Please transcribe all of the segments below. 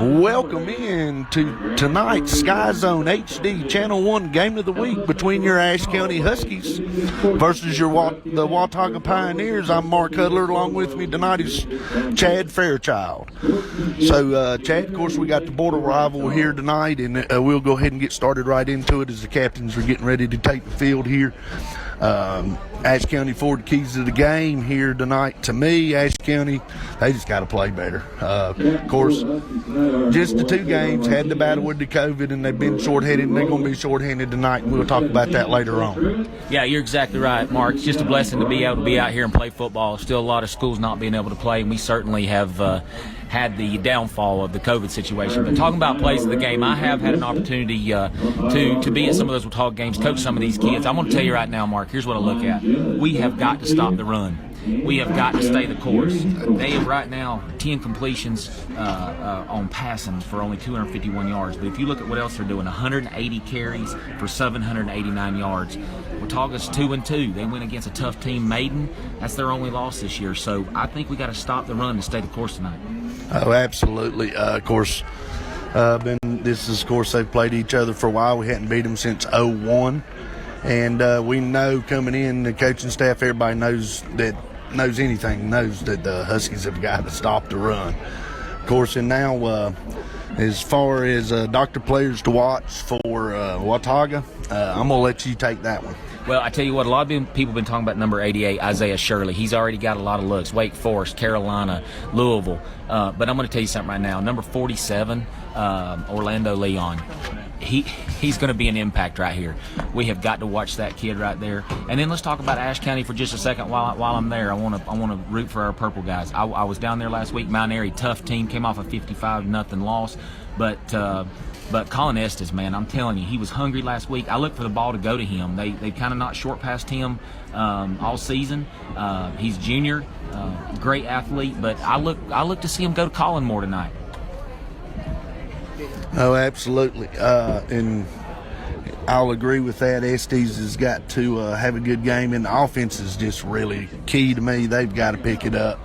Welcome in to tonight's SkyZhone HD Channel 1 Game of the Week between your Ashe County Huskies versus the Watauga Pioneers. I'm Mark Hudler. Along with me tonight is Chad Fairchild. So, Chad, of course, we got the border rival here tonight, and we'll go ahead and get started right into it as the captains are getting ready to take the field here. Ashe County forward the keys to the game here tonight. To me, Ashe County, they just got to play better. Of course, just the two games had to battle with the COVID, and they've been shorthanded, and they're going to be shorthanded tonight, and we'll talk about that later on. Yeah, you're exactly right, Mark. It's just a blessing to be able to be out here and play football. Still a lot of schools not being able to play, and we certainly have had the downfall of the COVID situation. But talking about plays of the game, I have had an opportunity to be at some of those Watauga games, coach some of these kids. I'm going to tell you right now, Mark, here's what I look at. We have got to stop the run. We have got to stay the course. They have right now 10 completions on passing for only 251 yards. But if you look at what else they're doing, 180 carries for 789 yards. Watauga's 2-2. They went against a tough team, Maiden. That's their only loss this year. So I think we got to stop the run and stay the course tonight. Oh, absolutely. Of course, of course, they've played each other for a while. We hadn't beat them since 2001. And we know coming in, the coaching staff, everybody knows that the Huskies have got to stop the run. Of course, and now as far as doctor players to watch for Watauga, I'm going to let you take that one. Well, I tell you what, a lot of people have been talking about number 88, Isaiah Shirley. He's already got a lot of looks. Wake Forest, Carolina, Louisville. But I'm going to tell you something right now. Number 47, Orlando Leon. He's going to be an impact right here. We have got to watch that kid right there. And then let's talk about Ashe County for just a second while I'm there. I want to root for our purple guys. I was down there last week. Mount Airy, tough team, came off a 55-0 loss. But Colin Estes, man, I'm telling you, he was hungry last week. I looked for the ball to go to him. They kind of not short past him all season. He's junior, great athlete, but I look to see him go to Colin more tonight. Oh, absolutely. And I'll agree with that. Estes has got to have a good game, and the offense is just really key to me. They've got to pick it up,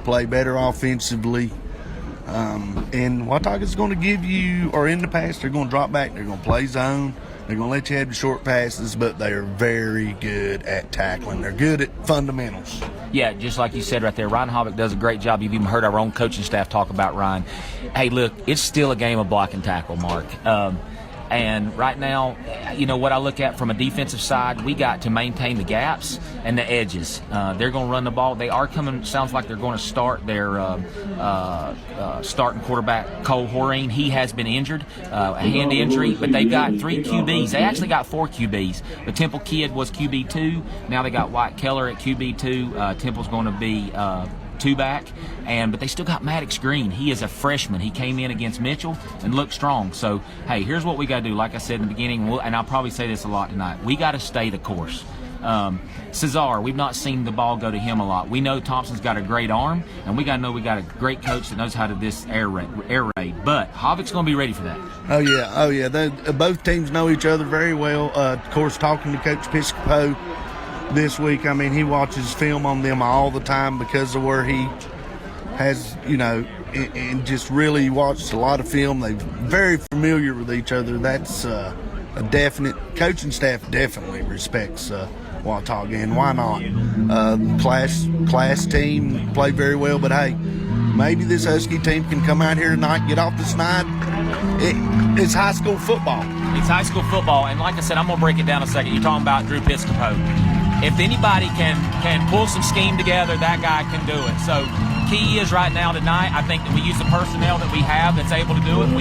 play better offensively. And Watauga's going to give you, or in the past, they're going to drop back. They're going to play zone. They're going to let you have the short passes, but they are very good at tackling. They're good at fundamentals. Yeah, just like you said right there, Ryan Havoc does a great job. You've even heard our own coaching staff talk about Ryan. Hey, look, it's still a game of block and tackle, Mark. And right now, you know, what I look at from a defensive side, we got to maintain the gaps and the edges. They're going to run the ball. They are coming, sounds like they're going to start their starting quarterback, Cole Horeen. He has been injured, a hand injury, but they've got 3 QBs. They actually got 4 QBs. The Temple kid was QB2. Now they got White Keller at QB2. Temple's going to be 2-back, but they still got Maddox Green. He is a freshman. He came in against Mitchell and looked strong. So, hey, here's what we got to do. Like I said in the beginning, and I'll probably say this a lot tonight, we got to stay the course. Cesar, we've not seen the ball go to him a lot. We know Thompson's got a great arm, and we got to know we got a great coach that knows how to air raid. But Havoc's going to be ready for that. Oh, yeah. Both teams know each other very well. Of course, talking to Coach Piscopo this week, I mean, he watches film on them all the time because of where he has, you know, and just really watched a lot of film. They're very familiar with each other. That's a definite. Coaching staff definitely respects Watauga, and why not? Class team, play very well, but hey, maybe this Husky team can come out here tonight, get off the snide. It's high school football. It's high school football, and like I said, I'm going to break it down a second. You're talking about Drew Piscopo. If anybody can pull some scheme together, that guy can do it. So key is right now tonight, I think that we use the personnel that we have that's able to do it.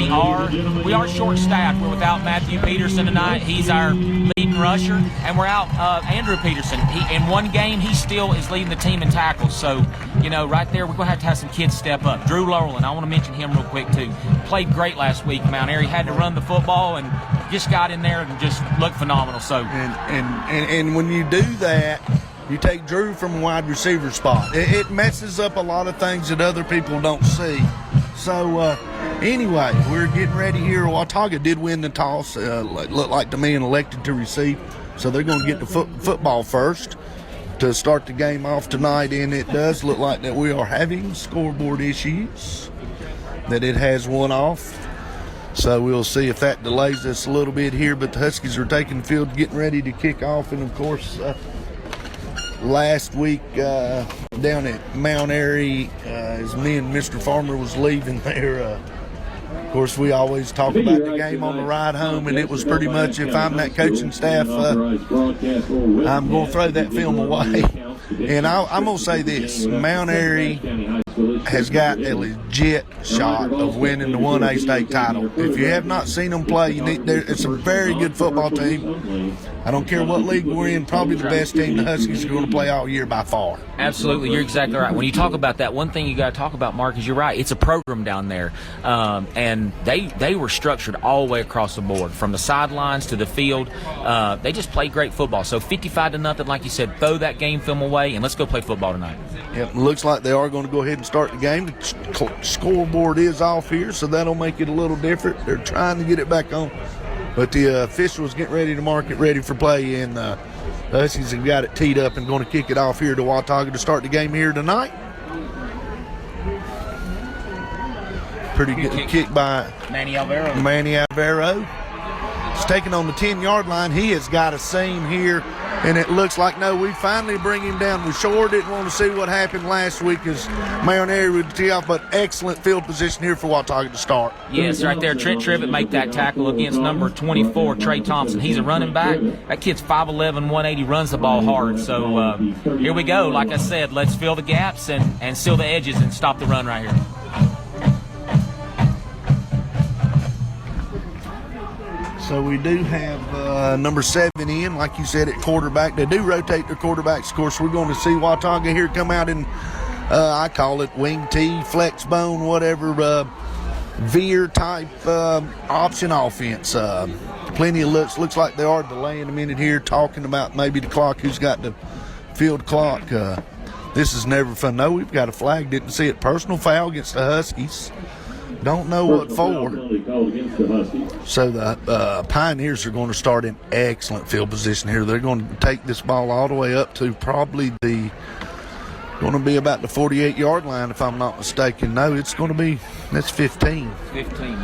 We are short-staffed. We're without Matthew Peterson tonight. He's our leading rusher, and we're out Andrew Peterson. In one game, he still is leading the team in tackles. So, you know, right there, we're going to have some kids step up. Drew Laurel, and I want to mention him real quick too. Played great last week. Mount Airy had to run the football and just got in there and just looked phenomenal. So and when you do that, you take Drew from a wide receiver spot. It messes up a lot of things that other people don't see. So anyway, we're getting ready here. Watauga did win the toss. Looked like to me and elected to receive. So they're going to get the football first to start the game off tonight. And it does look like that we are having scoreboard issues. that it has one off. So we'll see if that delays us a little bit here. But the Huskies are taking the field, getting ready to kick off. And, of course, last week down at Mount Airy, as me and Mr. Farmer was leaving there, of course, we always talk about the game on the ride home, and it was pretty much, if I'm that coaching staff, I'm going to throw that film away. And I'm going to say this, Mount Airy has got a legit shot of winning the 1A state title. If you have not seen them play, it's a very good football team. I don't care what league we're in, probably the best team the Huskies are going to play all year by far. Absolutely, you're exactly right. When you talk about that, one thing you got to talk about, Mark, is you're right. It's a program down there, and they were structured all the way across the board, from the sidelines to the field. They just played great football. So 55-0, like you said, throw that game film away, and let's go play football tonight. Yep, looks like they are going to go ahead and start the game. The scoreboard is off here, so that'll make it a little different. They're trying to get it back on. But the officials getting ready to mark it ready for play, and the Huskies have got it teed up and going to kick it off here to Watauga to start the game here tonight. Pretty good kick by Manny Alvaro. He's taking on the 10-yard line. He has got a seam here, and it looks like, no, we finally bring him down. We sure didn't want to see what happened last week as Mount Airy would tee off, but excellent field position here for Watauga to start. Yes, right there. Trent Tribbett make that tackle against number 24, Trey Thompson. He's a running back. That kid's 5'11", 180, runs the ball hard. So here we go. Like I said, let's fill the gaps and seal the edges and stop the run right here. So we do have number 7 in, like you said, at quarterback. They do rotate their quarterbacks. Of course, we're going to see Watauga here come out in, I call it wing tee, flex bone, whatever, veer type option offense. Plenty of looks. Looks like they are delaying a minute here, talking about maybe the clock, who's got the field clock. This is never fun. No, we've got a flag. Didn't see it. Personal foul against the Huskies. Don't know what for. So the Pioneers are going to start in excellent field position here. They're going to take this ball all the way up to probably going to be about the 48-yard line, if I'm not mistaken. No, it's going to be, that's 15. 15.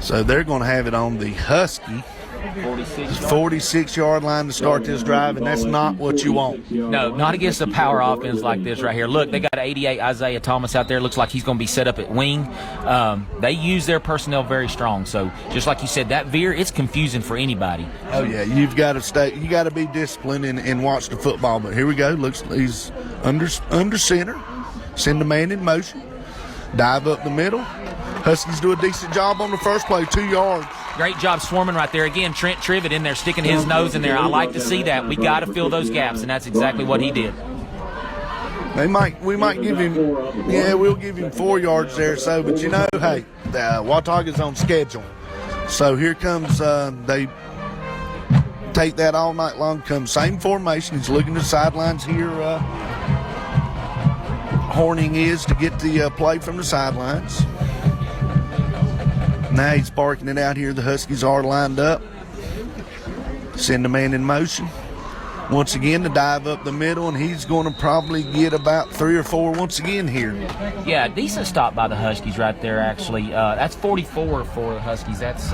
So they're going to have it on the Husky 46-yard line to start this drive, and that's not what you want. No, not against a power offense like this right here. Look, they got 88 Isaiah Thomas out there. Looks like he's going to be set up at wing. They use their personnel very strong. So just like you said, that veer, it's confusing for anybody. Oh yeah, you've got to be disciplined and watch the football. But here we go. Looks he's under center. Send the man in motion. Dive up the middle. Huskies do a decent job on the first play, 2 yards. Great job swarming right there. Again, Trent Tribbett in there sticking his nose in there. I like to see that. We got to fill those gaps, and that's exactly what he did. We might give him, we'll give him 4 yards there. So, but you know, hey, Watauga's on schedule. So here comes, they take that all night long. Comes same formation. He's looking at the sidelines here. Horning is to get the play from the sidelines. Now he's barking it out here. The Huskies are lined up. Send the man in motion. Once again, to dive up the middle, and he's going to probably get about 3 or 4 once again here. Yeah, decent stop by the Huskies right there, actually. That's 44 for the Huskies. That's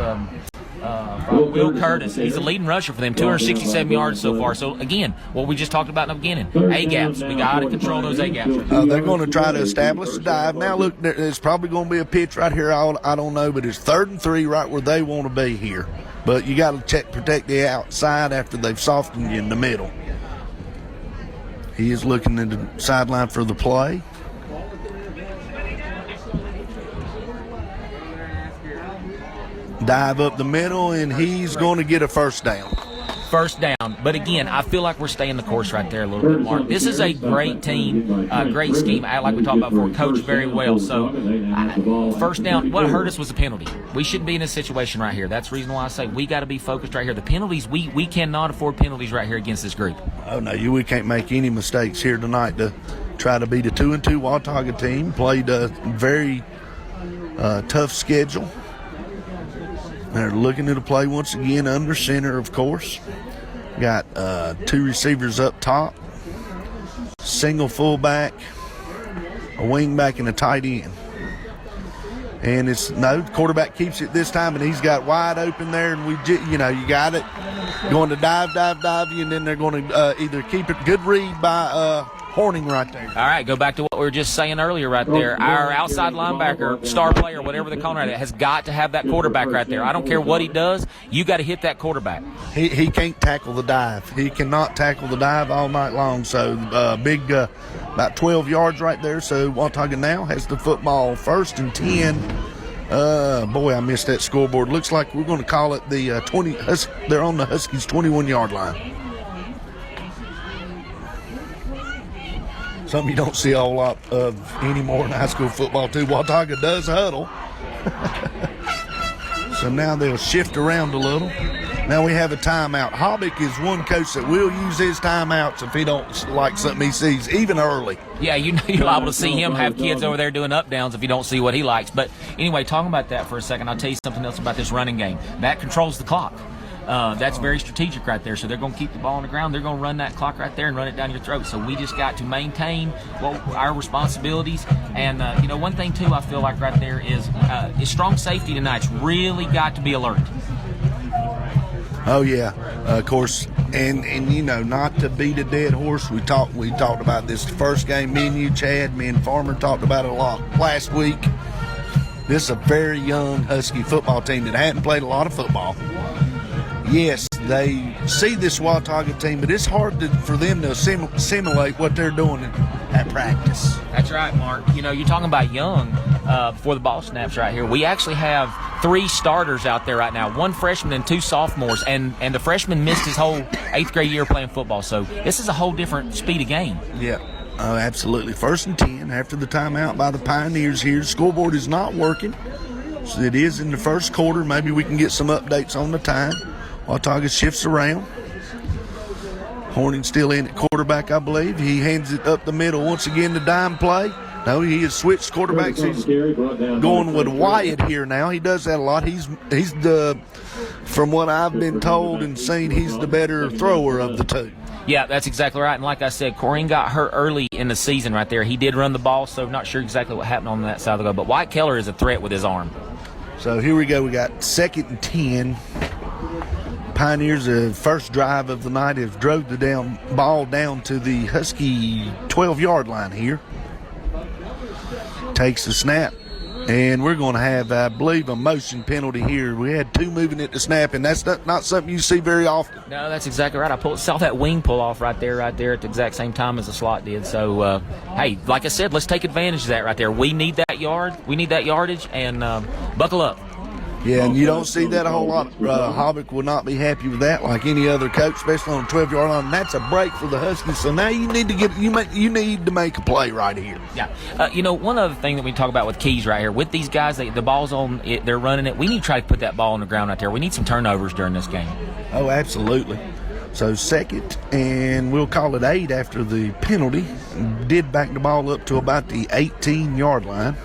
Will Curtis. He's the leading rusher for them, 267 yards so far. So, again, what we just talked about in the beginning, A-gaps. We got to control those A-gaps. They're going to try to establish a dive. Now, look, there's probably going to be a pitch right here. I don't know, but it's 3rd and 3 right where they want to be here. But you got to protect the outside after they've softened you in the middle. He is looking at the sideline for the play. Dive up the middle, and he's going to get a first down. First down. But again, I feel like we're staying the course right there a little bit, Mark. This is a great team, great scheme. Like we talked about before, coached very well. So first down, what hurt us was the penalty. We shouldn't be in this situation right here. That's the reason why I say we got to be focused right here. The penalties, we cannot afford penalties right here against this group. Oh, no, we can't make any mistakes here tonight to try to beat a 2-2 Watauga team. Played a very tough schedule. They're looking at a play once again under center, of course. Got 2 receivers up top, single fullback, a wing back, and a tight end. And it's no, the quarterback keeps it this time, and he's got wide open there, and you got it going to dive, and then they're going to either keep it. Good read by Horning right there. All right, go back to what we were just saying earlier right there. Our outside linebacker, star player, whatever they call it, has got to have that quarterback right there. I don't care what he does, you got to hit that quarterback. He can't tackle the dive. He cannot tackle the dive all night long. So big, about 12 yards right there. So Watauga now has the football 1st and 10. Boy, I missed that scoreboard. Looks like we're going to call it the 20. They're on the Huskies' 21-yard line. Something you don't see a whole lot of anymore in high school football, too. Watauga does huddle. So now they'll shift around a little. Now we have a timeout. Hobbick is one coach that will use his timeouts if he don't like something he sees, even early. Yeah, you're able to see him have kids over there doing up downs if you don't see what he likes. But anyway, talking about that for a second, I'll tell you something else about this running game. That controls the clock. That's very strategic right there. So they're going to keep the ball on the ground. They're going to run that clock right there and run it down your throat. So we just got to maintain our responsibilities. And, one thing, too, I feel like right there is strong safety tonight's really got to be alert. Oh, yeah, of course. And not to beat a dead horse, we talked about this first game. Me and you, Chad, me and Farmer talked about it a lot last week. This is a very young Husky football team that hadn't played a lot of football. Yes, they see this Watauga team, but it's hard for them to simulate what they're doing at practice. That's right, Mark. You're talking about young before the ball snaps right here. We actually have 3 starters out there right now, 1 freshman and 2 sophomores, and the freshman missed his whole 8th grade year playing football. So this is a whole different speed of game. Yeah, absolutely. 1st and 10 after the timeout by the Pioneers here. The scoreboard is not working. So it is in the first quarter. Maybe we can get some updates on the time. Watauga shifts around. Horning still in at quarterback, I believe. He hands it up the middle once again to dime play. No, he has switched quarterbacks. He's going with Wyatt here now. He does that a lot. He's the, from what I've been told and seen, he's the better thrower of the two. Yeah, that's exactly right. And like I said, Corrine got hurt early in the season right there. He did run the ball, so not sure exactly what happened on that side of the goal. But Wyatt Keller is a threat with his arm. So here we go. We got 2nd and 10. Pioneers, the first drive of the night, have drove the ball down to the Husky 12-yard line here. Takes the snap, and we're going to have, I believe, a motion penalty here. We had 2 moving at the snap, and that's not something you see very often. No, that's exactly right. I saw that wing pull off right there at the exact same time as the slot did. So, hey, like I said, let's take advantage of that right there. We need that yardage, and buckle up. Yeah, and you don't see that a whole lot. Hobbick will not be happy with that, like any other coach, especially on a 12-yard line. And that's a break for the Huskies. So now you need to make a play right here. Yeah. One other thing that we talk about with keys right here, with these guys, the ball's on it, they're running it. We need to try to put that ball on the ground right there. We need some turnovers during this game. Oh, absolutely. So 2nd, and we'll call it 8 after the penalty. Did back the ball up to about the 18-yard line.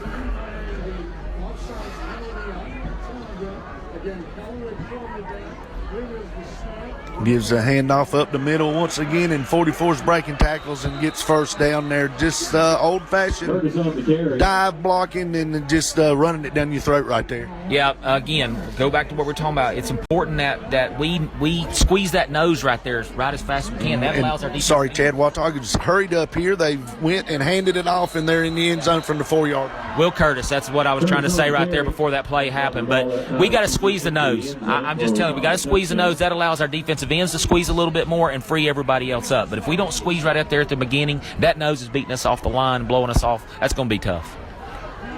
Gives a handoff up the middle once again, and 44's breaking tackles and gets first down there. Just old-fashioned dive blocking and just running it down your throat right there. Yeah, again, go back to what we're talking about. It's important that we squeeze that nose right there right as fast as we can. That allows our defense. Sorry, Chad, Watauga just hurried up here. They went and handed it off, and they're in the end zone from the 4-yard line. Will Curtis, that's what I was trying to say right there before that play happened. But we got to squeeze the nose. I'm just telling you, we got to squeeze the nose. That allows our defensive ends to squeeze a little bit more and free everybody else up. But if we don't squeeze right out there at the beginning, that nose is beating us off the line, blowing us off. That's going to be tough.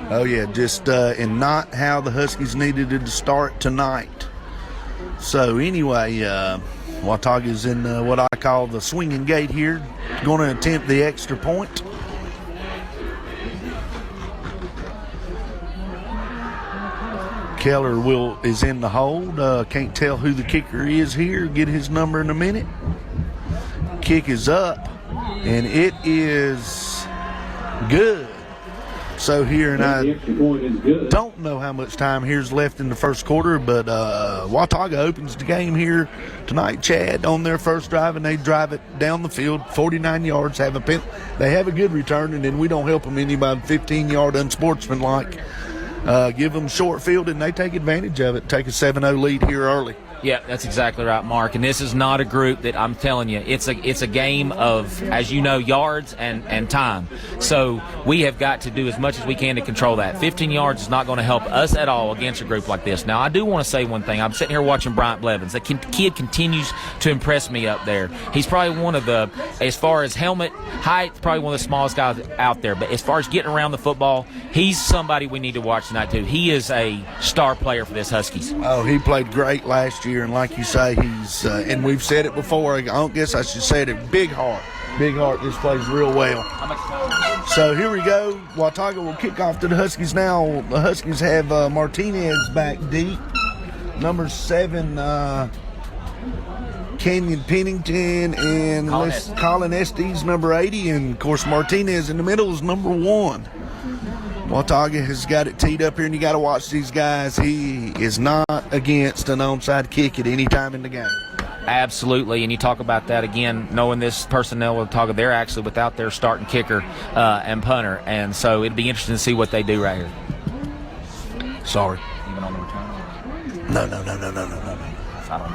Oh, yeah, just and not how the Huskies needed it to start tonight. So, anyway, Watauga's in what I call the swinging gate here, going to attempt the extra point. Keller is in the hold. Can't tell who the kicker is here. Get his number in a minute. Kick is up, and it is good. So here, and I don't know how much time here's left in the first quarter, but Watauga opens the game here tonight, Chad, on their first drive, and they drive it down the field, 49 yards, have a pen. They have a good return, and then we don't help them any by 15-yard unsportsmanlike. give them short field, and they take advantage of it, take a 7-0 lead here early. Yeah, that's exactly right, Mark. And this is not a group that I'm telling you. It's a game of, as you know, yards and time. So we have got to do as much as we can to control that. 15 yards is not going to help us at all against a group like this. Now, I do want to say one thing. I'm sitting here watching Bryant Blevins. That kid continues to impress me up there. He's probably one of the, as far as helmet height, probably one of the smallest guys out there. But as far as getting around the football, he's somebody we need to watch tonight, too. He is a star player for this Huskies. Oh, he played great last year. And like you say, he's and we've said it before. I don't guess I should say it. Big heart. This plays real well. So here we go. Watauga will kick off to the Huskies now. The Huskies have Martinez back deep. Number 7, Kenyon Pennington, and Colin Estes, number 80. And, of course, Martinez in the middle is number 1. Watauga has got it teed up here, and you got to watch these guys. He is not against an onside kick at any time in the game. Absolutely, and you talk about that again, knowing this personnel with Watauga, they're actually without their starting kicker and punter, and so it'd be interesting to see what they do right here. Sorry. Even on the return? No. I don't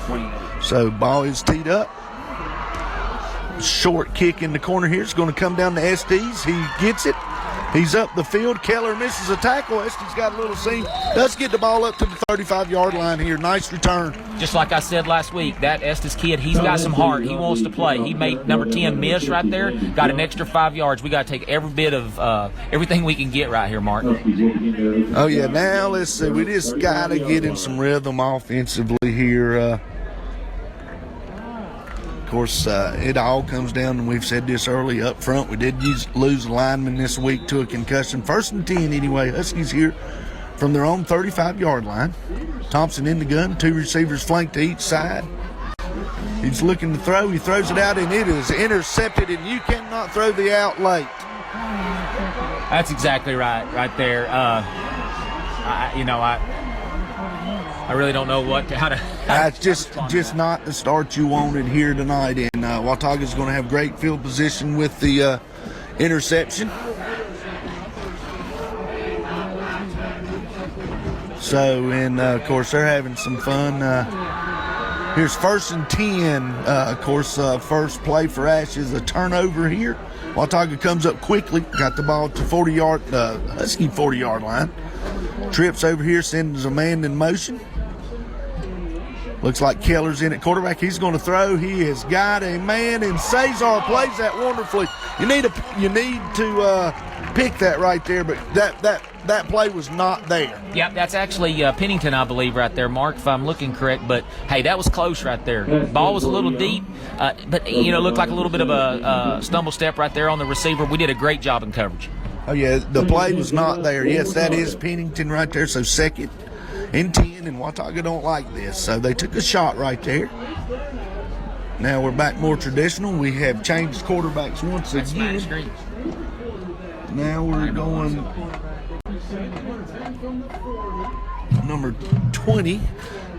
remember. So ball is teed up. Short kick in the corner here. It's going to come down to Estes. He gets it. He's up the field. Keller misses a tackle. Estes got a little seam. Does get the ball up to the 35-yard line here. Nice return. Just like I said last week, that Estes kid, he's got some heart. He wants to play. He made number 10 miss right there. Got an extra 5 yards. We got to take every bit of everything we can get right here, Mark. Oh, yeah. Now, let's see. We just got to get in some rhythm offensively here. Of course, it all comes down, and we've said this early up front. We did lose a lineman this week to a concussion. 1st and 10 anyway. Huskies here from their own 35-yard line. Thompson in the gun. 2 receivers flanked to each side. He's looking to throw. He throws it out, and it is intercepted, and you cannot throw the out late. That's exactly right there. I really don't know how to. That's just not the start you wanted here tonight. And Watauga's going to have great field position with the interception. So, and of course, they're having some fun. Here's 1st and 10. Of course, first play for Ashe is a turnover here. Watauga comes up quickly, got the ball to 40-yard, Husky 40-yard line. Trips over here, sends a man in motion. Looks like Keller's in at quarterback. He's going to throw. He has got a man, and SkyZhone plays that wonderfully. You need to pick that right there, but that play was not there. Yeah, that's actually Pennington, I believe, right there, Mark, if I'm looking correct. But, hey, that was close right there. Ball was a little deep, but, looked like a little bit of a stumble step right there on the receiver. We did a great job in coverage. Oh, yeah, the play was not there. Yes, that is Pennington right there, so 2nd and 10, and Watauga don't like this. So they took a shot right there. Now we're back more traditional. We have changed quarterbacks once again. Now we're going number 20.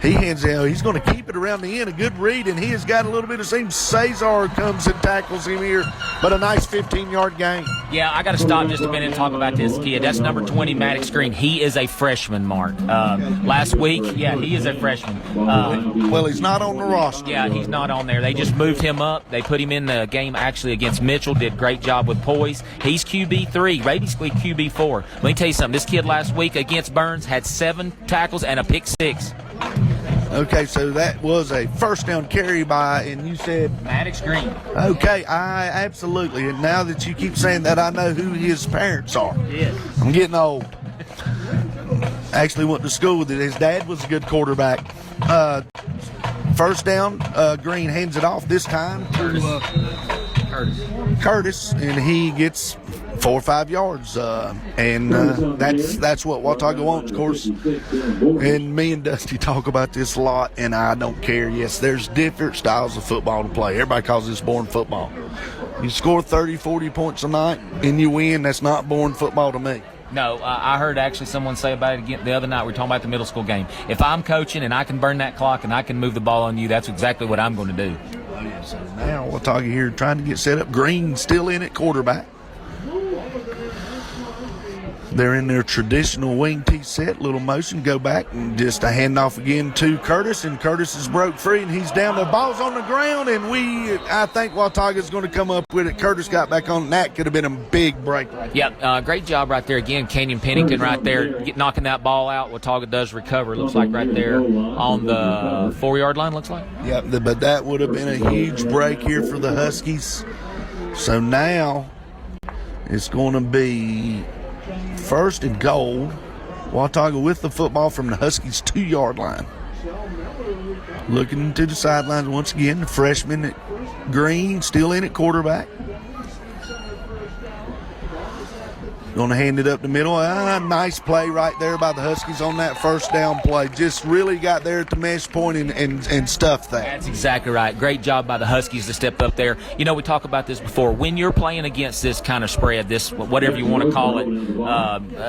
He hands out. He's going to keep it around the end. A good read, and he has got a little bit of seam. SkyZhone comes and tackles him here, but a nice 15-yard gain. Yeah, I got to stop just a minute and talk about this kid. That's number 20, Maddox Green. He is a freshman, Mark. Last week, yeah, he is a freshman. Well, he's not on the roster. Yeah, he's not on there. They just moved him up. They put him in the game actually against Mitchell. Did a great job with poise. He's QB3, basically QB4. Let me tell you something. This kid last week against Burns had 7 tackles and a pick 6. Okay, so that was a first down carry by, and you said? Maddox Green. Okay, I absolutely. And now that you keep saying that, I know who his parents are. Yes. I'm getting old. Actually went to school with it. His dad was a good quarterback. First down, Green hands it off this time to Curtis, and he gets 4 or 5 yards, and that's what Watauga wants, of course. And me and Dusty talk about this a lot, and I don't care. Yes, there's different styles of football to play. Everybody calls this boring football. You score 30, 40 points a night, and you win. That's not boring football to me. No, I heard actually someone say about it again the other night. We were talking about the middle school game. If I'm coaching and I can burn that clock and I can move the ball on you, that's exactly what I'm going to do. So now Watauga here trying to get set up. Green still in at quarterback. They're in their traditional wing T set, little motion, go back, and just a handoff again to Curtis, and Curtis is broke free, and he's down. The ball's on the ground, and I think Watauga's going to come up with it. Curtis got back on, and that could have been a big break right there. Yep, great job right there. Again, Kenyon Pennington right there knocking that ball out. Watauga does recover. Looks like right there on the 4-yard line, looks like. Yep, but that would have been a huge break here for the Huskies. So now it's going to be first and goal. Watauga with the football from the Huskies' 2-yard line. Looking to the sidelines once again. The freshman Green still in at quarterback. Going to hand it up the middle. Nice play right there by the Huskies on that first down play. Just really got there at the mesh point and stuffed that. That's exactly right. Great job by the Huskies to step up there. You know, we talked about this before. When you're playing against this kind of spread, this whatever you want to call it,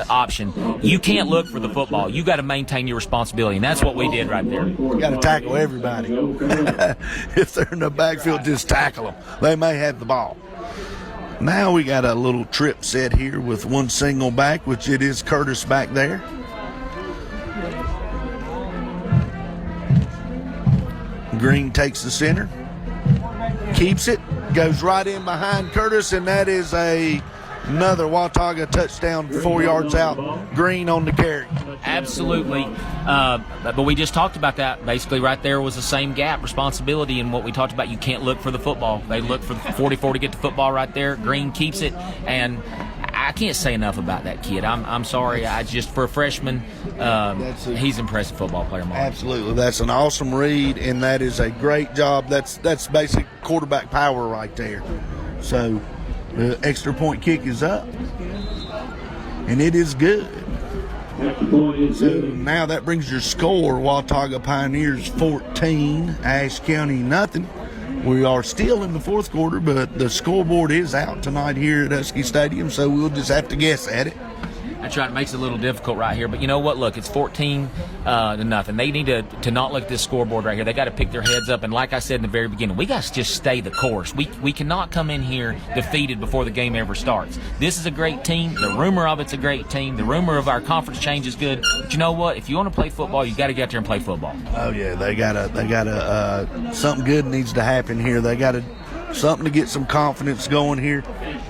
option, you can't look for the football. You got to maintain your responsibility, and that's what we did right there. You got to tackle everybody. If they're in the backfield, just tackle them. They may have the ball. Now we got a little trip set here with one single back, which it is Curtis back there. Green takes the center, keeps it, goes right in behind Curtis, and that is another Watauga touchdown, 4 yards out. Green on the carry. Absolutely. But we just talked about that. Basically, right there was the same gap, responsibility, and what we talked about. You can't look for the football. They look for the 44 to get the football right there. Green keeps it, and I can't say enough about that kid. I'm sorry. I just, for a freshman, he's an impressive football player, Mark. Absolutely. That's an awesome read, and that is a great job. That's basic quarterback power right there. So the extra point kick is up, and it is good. So now that brings your score: Watauga Pioneers 14, Ashe County nothing. We are still in the fourth quarter, but the scoreboard is out tonight here at Husky Stadium, so we'll just have to guess at it. That's right. It makes it a little difficult right here. But you know what? Look, it's 14 to nothing. They need to not look at this scoreboard right here. They got to pick their heads up. And like I said in the very beginning, we got to just stay the course. We cannot come in here defeated before the game ever starts. This is a great team. The rumor of it's a great team. The rumor of our conference change is good. But you know what? If you want to play football, you got to get out there and play football. Oh yeah, they gotta something good needs to happen here. They gotta something to get some confidence going here.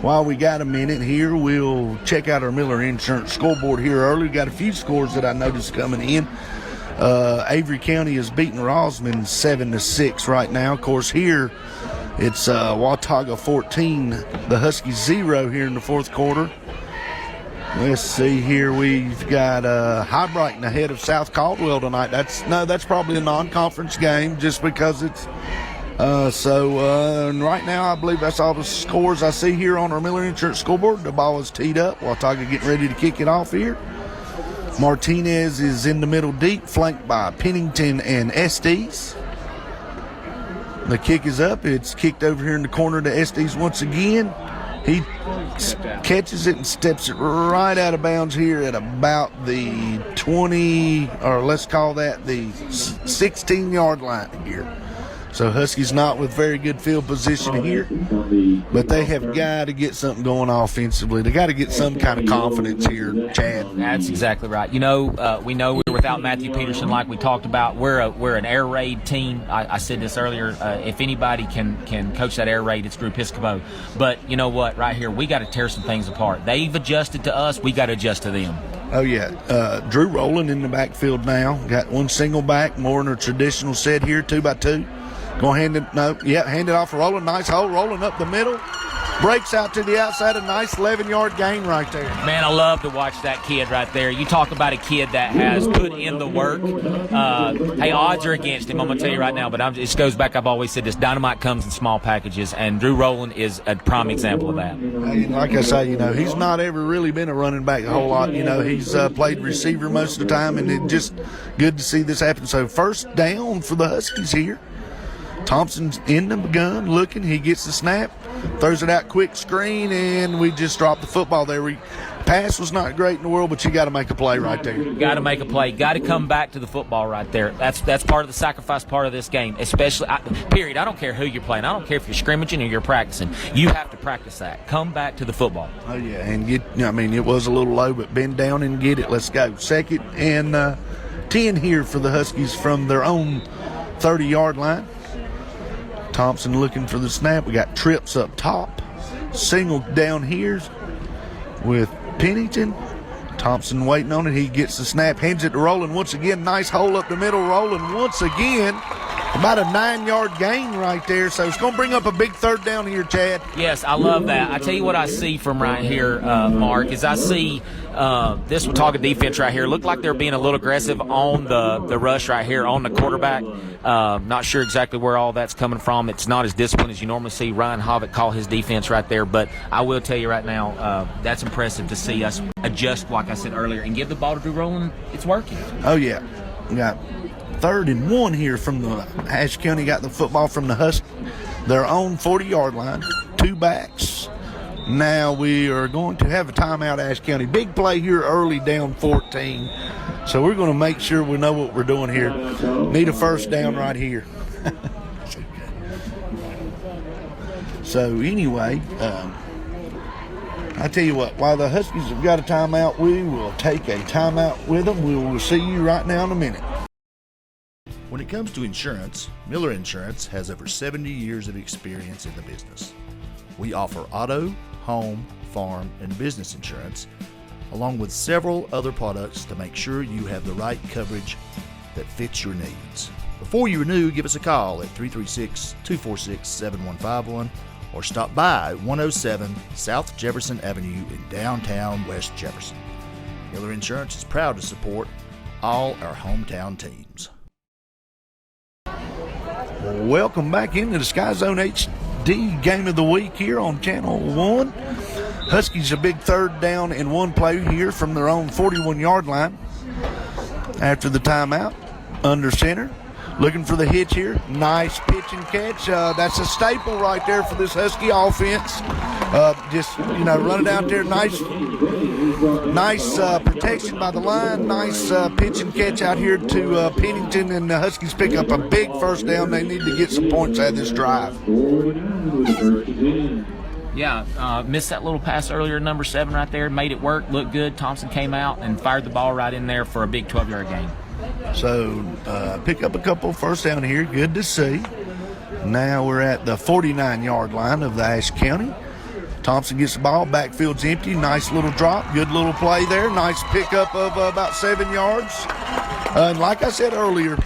While we got a minute here, we'll check out our Miller Insurance scoreboard here early. We got a few scores that I noticed coming in. Avery County is beating Rosman 7-6 right now. Of course, here it's Watauga 14, the Huskies 0 here in the fourth quarter. Let's see here. We've got High Brighton ahead of South Caldwell tonight. That's probably a non-conference game just because it's and right now I believe that's all the scores I see here on our Miller Insurance scoreboard. The ball is teed up. Watauga getting ready to kick it off here. Martinez is in the middle deep, flanked by Pennington and Estes. The kick is up. It's kicked over here in the corner to Estes once again. He catches it and steps it right out of bounds here at about the 20, or let's call that the 16-yard line here. So Huskies not with very good field position here, but they have got to get something going offensively. They got to get some kind of confidence here, Chad. That's exactly right. You know, we know we're without Matthew Peterson, like we talked about. We're an air raid team. I said this earlier. If anybody can coach that air raid, it's Drew Piscopo. But you know what? Right here, we got to tear some things apart. They've adjusted to us. We got to adjust to them. Oh, yeah. Drew Rowland in the backfield now. Got one single back, more in a traditional set here, 2x2. Hand it off to Rowland. Nice hole, rolling up the middle. Breaks out to the outside, a nice 11-yard gain right there. Man, I love to watch that kid right there. You talk about a kid that has put in the work. Hey, odds are against him, I'm going to tell you right now, but this goes back, I've always said this, dynamite comes in small packages, and Drew Rowland is a prime example of that. Hey, like I say, he's not ever really been a running back a whole lot. He's played receiver most of the time, and it's just good to see this happen. So first down for the Huskies here. Thompson's in the gun, looking. He gets the snap, throws it out, quick screen, and we just dropped the football there. We pass was not great in the world, but you got to make a play right there. Got to make a play. Got to come back to the football right there. That's part of the sacrifice part of this game, especially, period. I don't care who you're playing. I don't care if you're scrimmaging or you're practicing. You have to practice that. Come back to the football. Oh, yeah, and it was a little low, but bend down and get it. Let's go. 2nd and 10 here for the Huskies from their own 30-yard line. Thompson looking for the snap. We got trips up top. Single down here with Pennington. Thompson waiting on it. He gets the snap, hands it to Rowland once again. Nice hole up the middle. Rowland once again. About a 9-yard gain right there. So it's going to bring up a big 3rd down here, Chad. Yes, I love that. I tell you what I see from right here, Mark, is I see this Watauga defense right here. Look like they're being a little aggressive on the rush right here on the quarterback. Not sure exactly where all that's coming from. It's not as disciplined as you normally see Ryan Hovick call his defense right there. But I will tell you right now, that's impressive to see us adjust, like I said earlier, and give the ball to Drew Rowland. It's working. Oh, yeah. We got 3rd and 1 here from the Ashe County. Got the football from the Huskies, their own 40-yard line. 2 backs. Now we are going to have a timeout, Ashe County. Big play here early, down 14. So we're going to make sure we know what we're doing here. Need a 1st down right here. So anyway, I tell you what, while the Huskies have got a timeout, we will take a timeout with them. We will see you right now in a minute. When it comes to insurance, Miller Insurance has over 70 years of experience in the business. We offer auto, home, farm, and business insurance, along with several other products to make sure you have the right coverage that fits your needs. Before you renew, give us a call at 336-246-7151 or stop by 107 South Jefferson Avenue in downtown West Jefferson. Miller Insurance is proud to support all our hometown teams. Welcome back into the SkyZone HD Game of the Week here on Channel 1. Huskies a big 3rd down and 1 play here from their own 41-yard line. After the timeout, under center, looking for the hitch here. Nice pitch and catch. That's a staple right there for this Husky offense. Run it out there. Nice protection by the line. Nice pitch and catch out here to Pennington, and the Huskies pick up a big 1st down. They need to get some points out of this drive. Yeah, missed that little pass earlier, number 7 right there. Made it work, looked good. Thompson came out and fired the ball right in there for a big 12-yard gain. So pick up a couple 1st down here. Good to see. Now we're at the 49-yard line of the Ashe County. Thompson gets the ball. Backfield's empty. Nice little drop. Good little play there. Nice pickup of about 7 yards. And like I said earlier,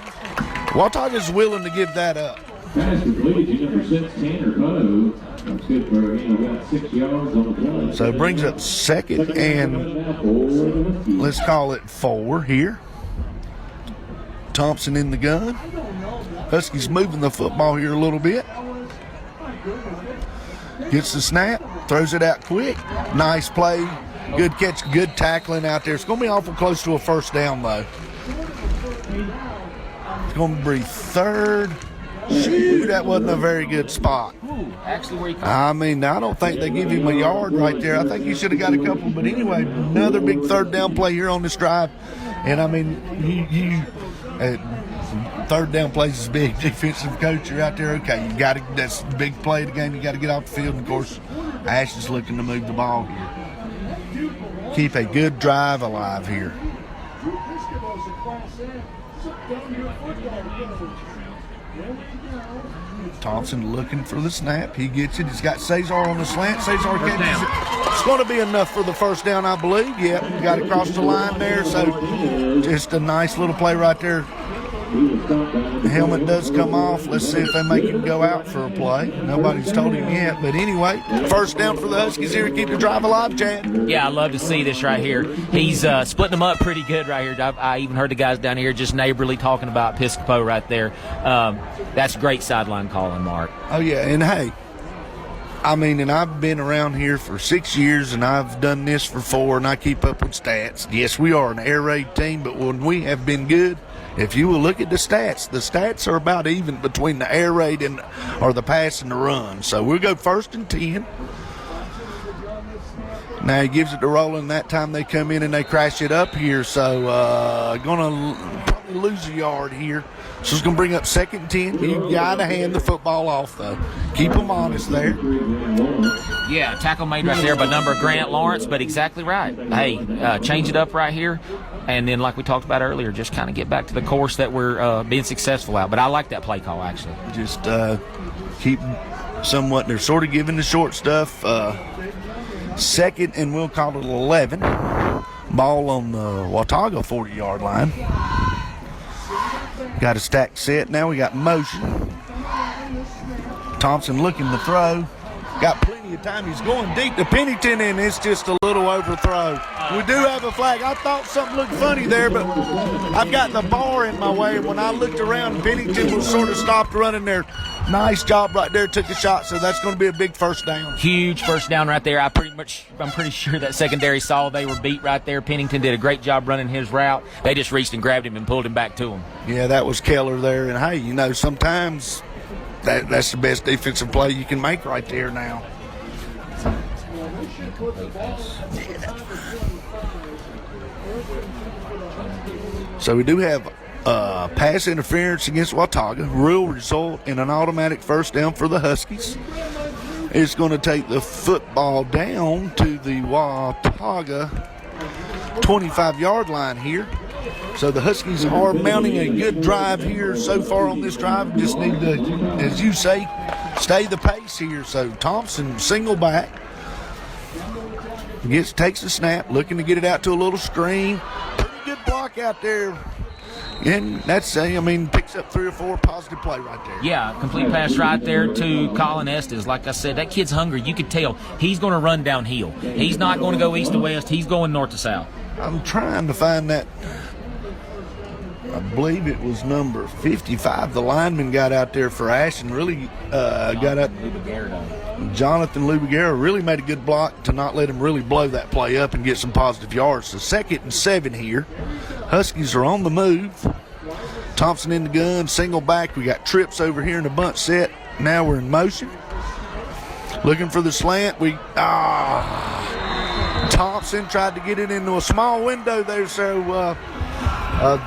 Watauga's willing to give that up. So it brings up 2nd and let's call it 4 here. Thompson in the gun. Huskies moving the football here a little bit. Gets the snap, throws it out quick. Nice play, good catch, good tackling out there. It's going to be awful close to a 1st down, though. It's going to be 3rd. Shoot, that wasn't a very good spot. I don't think they give him a yard right there. I think he should have got a couple. But anyway, another big 3rd down play here on this drive. And, you 3rd down plays is big. Defensive coach, you're out there. Okay, that's the big play of the game. You got to get off the field. And, of course, Ashe is looking to move the ball here. Keep a good drive alive here. Thompson looking for the snap. He gets it. He's got Cesar on the slant. Cesar catches it. It's going to be enough for the 1st down, I believe. Yep, got across the line there. So just a nice little play right there. The helmet does come off. Let's see if they make him go out for a play. Nobody's told him yet. But anyway, 1st down for the Huskies here to keep the drive alive, Chad. Yeah, I love to see this right here. He's splitting them up pretty good right here. I even heard the guys down here just neighborly talking about Piscopo right there. That's great sideline calling, Mark. Oh, yeah, and hey, and I've been around here for 6 years, and I've done this for 4, and I keep up with stats. Yes, we are an air raid team, but when we have been good, if you will look at the stats are about even between the air raid or the pass and the run. So we'll go 1st and 10. Now he gives it to Roland. That time they come in and they crash it up here. So going to probably lose a yard here. So it's going to bring up 2nd and 10. You got to hand the football off, though. Keep them honest there. Yeah, tackle made right there by number Grant Lawrence, but exactly right. Hey, change it up right here. And then, like we talked about earlier, just kind of get back to the course that we're being successful at. But I like that play call, actually. Just keep somewhat. They're sort of giving the short stuff. 2nd, and we'll call it 11. Ball on the Watauga 40-yard line. Got a stacked set. Now we got motion. Thompson looking to throw. Got plenty of time. He's going deep to Pennington, and it's just a little overthrow. We do have a flag. I thought something looked funny there, but I've got the bar in my way. When I looked around, Pennington was sort of stopped running there. Nice job right there. Took the shot, so that's going to be a big first down. Huge first down right there. I'm pretty sure that secondary saw they were beat right there. Pennington did a great job running his route. They just reached and grabbed him and pulled him back to him. Yeah, that was Keller there. And, hey, you know, sometimes that's the best defensive play you can make right there now. So we do have pass interference against Watauga. Will result in an automatic first down for the Huskies. It's going to take the football down to the Watauga 25-yard line here. So the Huskies are mounting a good drive here so far on this drive. Just need to, as you say, stay the pace here. So Thompson single back. Takes the snap, looking to get it out to a little screen. Pretty good block out there. And that's, picks up 3 or 4 positive play right there. Yeah, complete pass right there to Colin Estes. Like I said, that kid's hungry. You could tell he's going to run downhill. He's not going to go east to west. He's going north to south. I'm trying to find that. I believe it was number 55. The lineman got out there for Ashe and really got up. Jonathan Lubagera really made a good block to not let him really blow that play up and get some positive yards. So 2nd and 7 here. Huskies are on the move. Thompson in the gun, single back. We got trips over here in the bunch set. Now we're in motion. Looking for the slant. Thompson tried to get it into a small window there, so a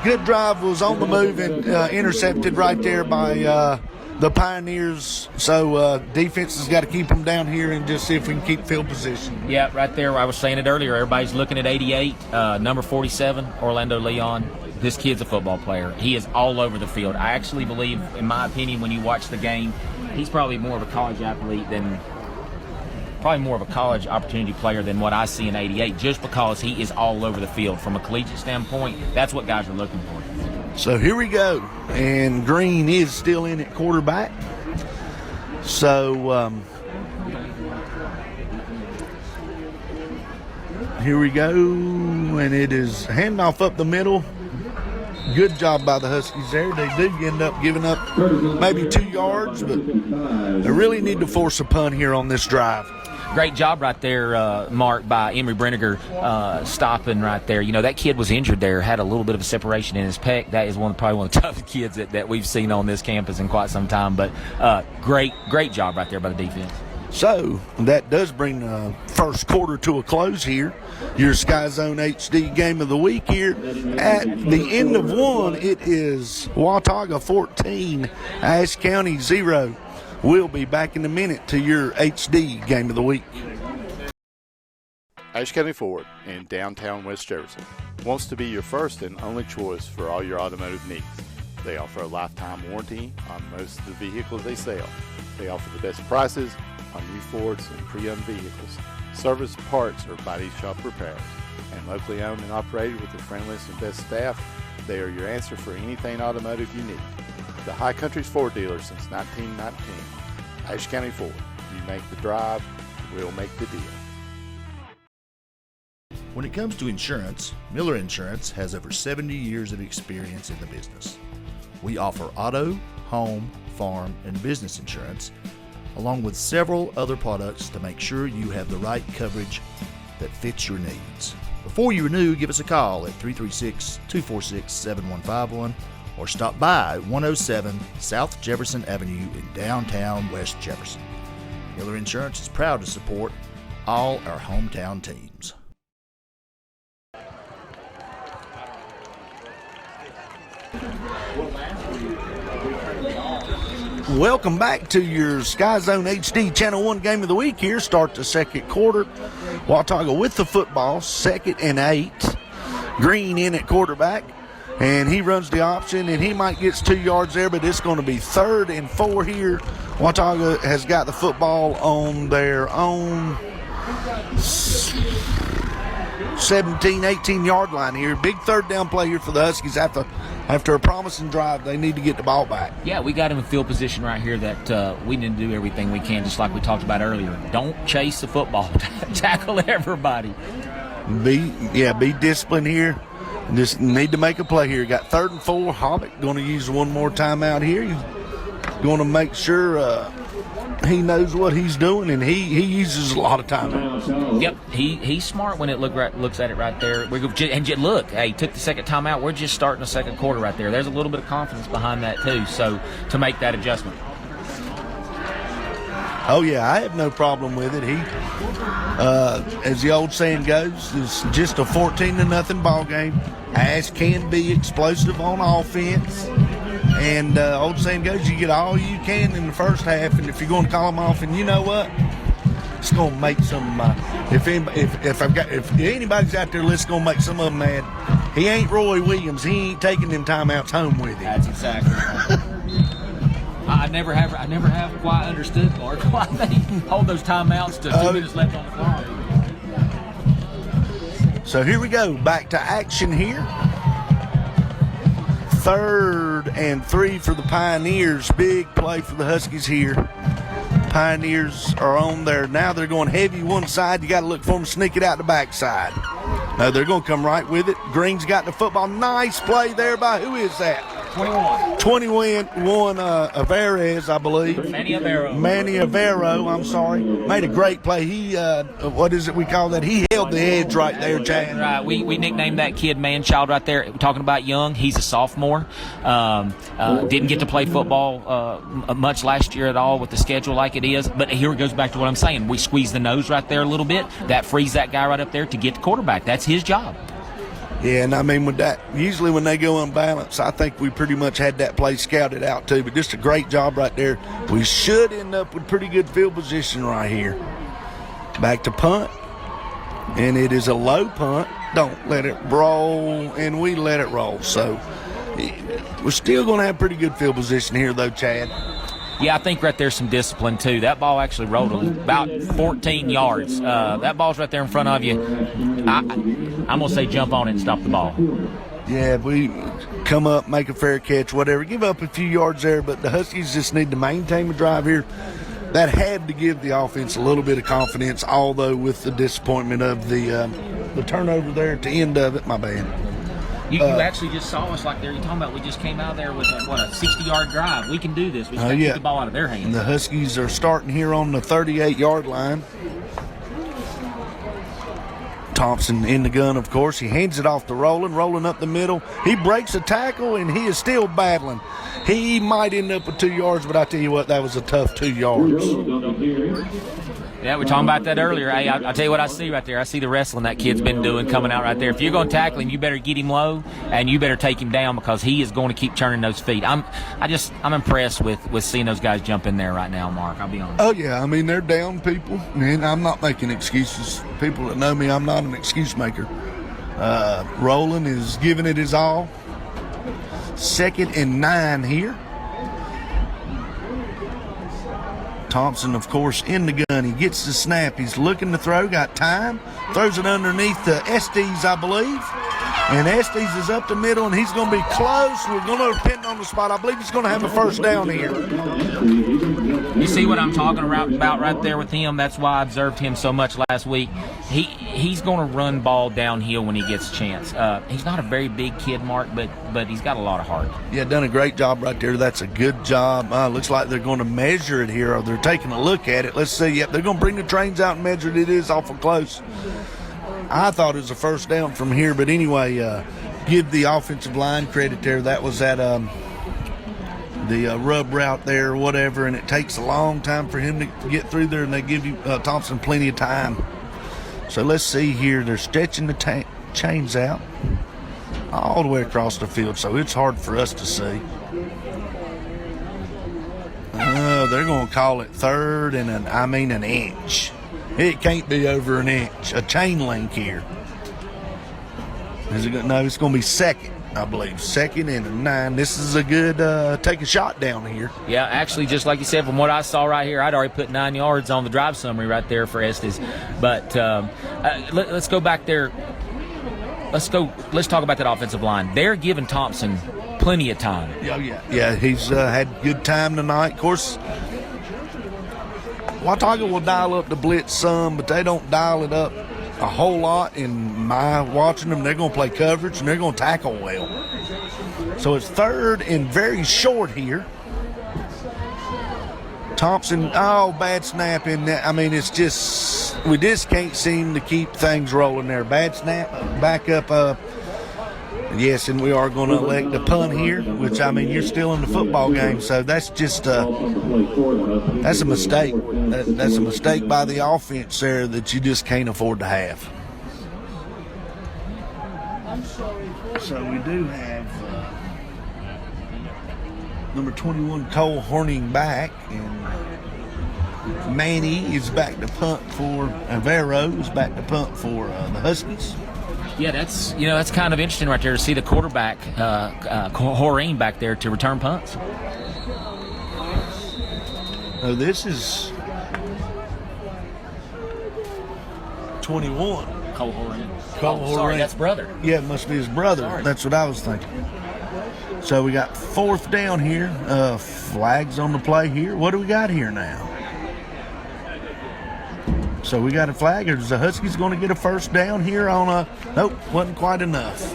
good drive was on the move and intercepted right there by the Pioneers. So defense has got to keep them down here and just see if we can keep field position. Yeah, right there. I was saying it earlier. Everybody's looking at 88, number 47, Orlando Leon. This kid's a football player. He is all over the field. I actually believe, in my opinion, when you watch the game, he's probably more of a college athlete than probably more of a college opportunity player than what I see in 88, just because he is all over the field. From a collegiate standpoint, that's what guys are looking for. So here we go, and Green is still in at quarterback. So here we go, and it is handoff up the middle. Good job by the Huskies there. They do end up giving up maybe 2 yards, but they really need to force a punt here on this drive. Great job right there, Mark, by Emery Brenniger stopping right there. You know, that kid was injured there, had a little bit of a separation in his pec. That is probably one of the toughest kids that we've seen on this campus in quite some time. But great job right there by the defense. So that does bring the first quarter to a close here. Your SkyZone HD game of the week here. At the end of one, it is Watauga 14, Ashe County 0. We'll be back in a minute to your HD game of the week. Ashe County Ford in downtown West Jefferson wants to be your first and only choice for all your automotive needs. They offer a lifetime warranty on most of the vehicles they sell. They offer the best prices on new Fords and pre-owned vehicles, service, parts, or body shop repairs. And locally owned and operated with the friendliest and best staff, they are your answer for anything automotive you need. The High Country's Ford dealer since 1919. Ashe County Ford. You make the drive, we'll make the deal. When it comes to insurance, Miller Insurance has over 70 years of experience in the business. We offer auto, home, farm, and business insurance, along with several other products to make sure you have the right coverage that fits your needs. Before you renew, give us a call at 336-246-7151 or stop by 107 South Jefferson Avenue in downtown West Jefferson. Miller Insurance is proud to support all our hometown teams. Welcome back to your SkyZhone HD Channel 1 Game of the Week here. Start the second quarter. Watauga with the football, 2nd and 8. Green in at quarterback, and he runs the option, and he might get 2 yards there, but it's going to be 3rd and 4 here. Watauga has got the football on their own 17, 18-yard line here. Big 3rd down play here for the Huskies after a promising drive. They need to get the ball back. Yeah, we got him in field position right here that we need to do everything we can, just like we talked about earlier. Don't chase the football. Tackle everybody. Be disciplined here. Just need to make a play here. Got 3rd and 4. Hobbit going to use one more timeout here. He's going to make sure he knows what he's doing, and he uses a lot of timeouts. Yep, he's smart when it looks at it right there. Look, hey, took the second timeout. We're just starting the second quarter right there. There's a little bit of confidence behind that too. So to make that adjustment. Oh yeah, I have no problem with it. He, as the old saying goes, is just a 14-0 ball game. Ashe can be explosive on offense. And old saying goes, you get all you can in the first half, and if you're going to call them off, and you know what, it's going to make some. If anybody's out there listening, going to make some of them mad. He ain't Roy Williams. He ain't taking them timeouts home with him. That's exactly right. I never have quite understood, Mark, why they hold those timeouts to 2 minutes left on the clock. So here we go, back to action here. 3rd and 3 for the Pioneers. Big play for the Huskies here. Pioneers are on there. Now they're going heavy one side. You got to look for them to sneak it out the backside. No, they're going to come right with it. Green's got the football. Nice play there by, who is that? 21 Averes, I believe. Manny Avero, I'm sorry. Made a great play. He, what is it we call that? He held the edge right there, Chad. Right. We nicknamed that kid Man-Child right there. We're talking about Young. He's a sophomore. Didn't get to play football much last year at all with the schedule like it is. But here it goes back to what I'm saying. We squeeze the nose right there a little bit. That frees that guy right up there to get the quarterback. That's his job. Yeah, and I mean, with that, usually when they go unbalanced, I think we pretty much had that play scouted out too. But just a great job right there. We should end up with pretty good field position right here. Back to punt, and it is a low punt. Don't let it roll, and we let it roll. So we're still going to have pretty good field position here, though, Chad. Yeah, I think right there's some discipline, too. That ball actually rolled about 14 yards. That ball's right there in front of you. I'm going to say jump on it and stop the ball. Yeah, we come up, make a fair catch, whatever. Give up a few yards there, but the Huskies just need to maintain the drive here. That had to give the offense a little bit of confidence, although with the disappointment of the turnover there at the end of it, my bad. You actually just saw us like there. You're talking about we just came out there with a 60-yard drive. We can do this. We just got to keep the ball out of their hands. And the Huskies are starting here on the 38-yard line. Thompson in the gun, of course. He hands it off to rolling up the middle. He breaks a tackle, and he is still battling. He might end up with 2 yards, but I tell you what, that was a tough 2 yards. Yeah, we were talking about that earlier. Hey, I'll tell you what I see right there. I see the wrestling that kid's been doing coming out right there. If you're going to tackle him, you better get him low, and you better take him down because he is going to keep turning those feet. I'm impressed with seeing those guys jump in there right now, Mark. I'll be honest. Oh, yeah. I mean, they're down people, and I'm not making excuses. People that know me, I'm not an excuse maker. Roland is giving it his all. 2nd and 9 here. Thompson, of course, in the gun. He gets the snap. He's looking to throw. Got time. Throws it underneath the Estes, I believe. And Estes is up the middle, and he's going to be close. We're going to depend on the spot. I believe he's going to have a first down here. You see what I'm talking about right there with him? That's why I observed him so much last week. He's going to run ball downhill when he gets a chance. He's not a very big kid, Mark, but he's got a lot of heart. Yeah, done a great job right there. That's a good job. Looks like they're going to measure it here, or they're taking a look at it. Let's see. Yep, they're going to bring the trains out and measure it. It is awful close. I thought it was a first down from here, but anyway, give the offensive line credit there. That was at the rub route there or whatever, and it takes a long time for him to get through there, and they give you Thompson plenty of time. So let's see here. They're stretching the chains out all the way across the field, so it's hard for us to see. They're going to call it third and an inch. It can't be over an inch. A chain link here. Is it? No, it's going to be second, I believe. Second and a 9. This is a good take a shot down here. Yeah, actually, just like you said, from what I saw right here, I'd already put 9 yards on the drive summary right there for Estes. But let's go back there. Let's talk about that offensive line. They're giving Thompson plenty of time. Yeah, he's had good time tonight. Of course, Watauga will dial up the blitz some, but they don't dial it up a whole lot. In my watching them, they're going to play coverage and they're going to tackle well. So it's third and very short here. Thompson, bad snap in that. I mean, it's just, we just can't seem to keep things rolling there. Bad snap, back up. Yes, and we are going to elect a punt here, which, I mean, you're still in the football game, so that's just that's a mistake. That's a mistake by the offense there that you just can't afford to have. So we do have number 21, Cole Horning back, and Manny is back to punt for Avero is back to punt for the Huskies. Yeah, that's kind of interesting right there to see the quarterback, Horeen, back there to return punts. Oh, this is 21. Cole Horeen. Sorry, that's brother. Yeah, it must be his brother. Sorry. That's what I was thinking. So we got fourth down here. Flags on the play here. What do we got here now? So we got a flag. Is the Huskies going to get a first down here on a... Nope, wasn't quite enough.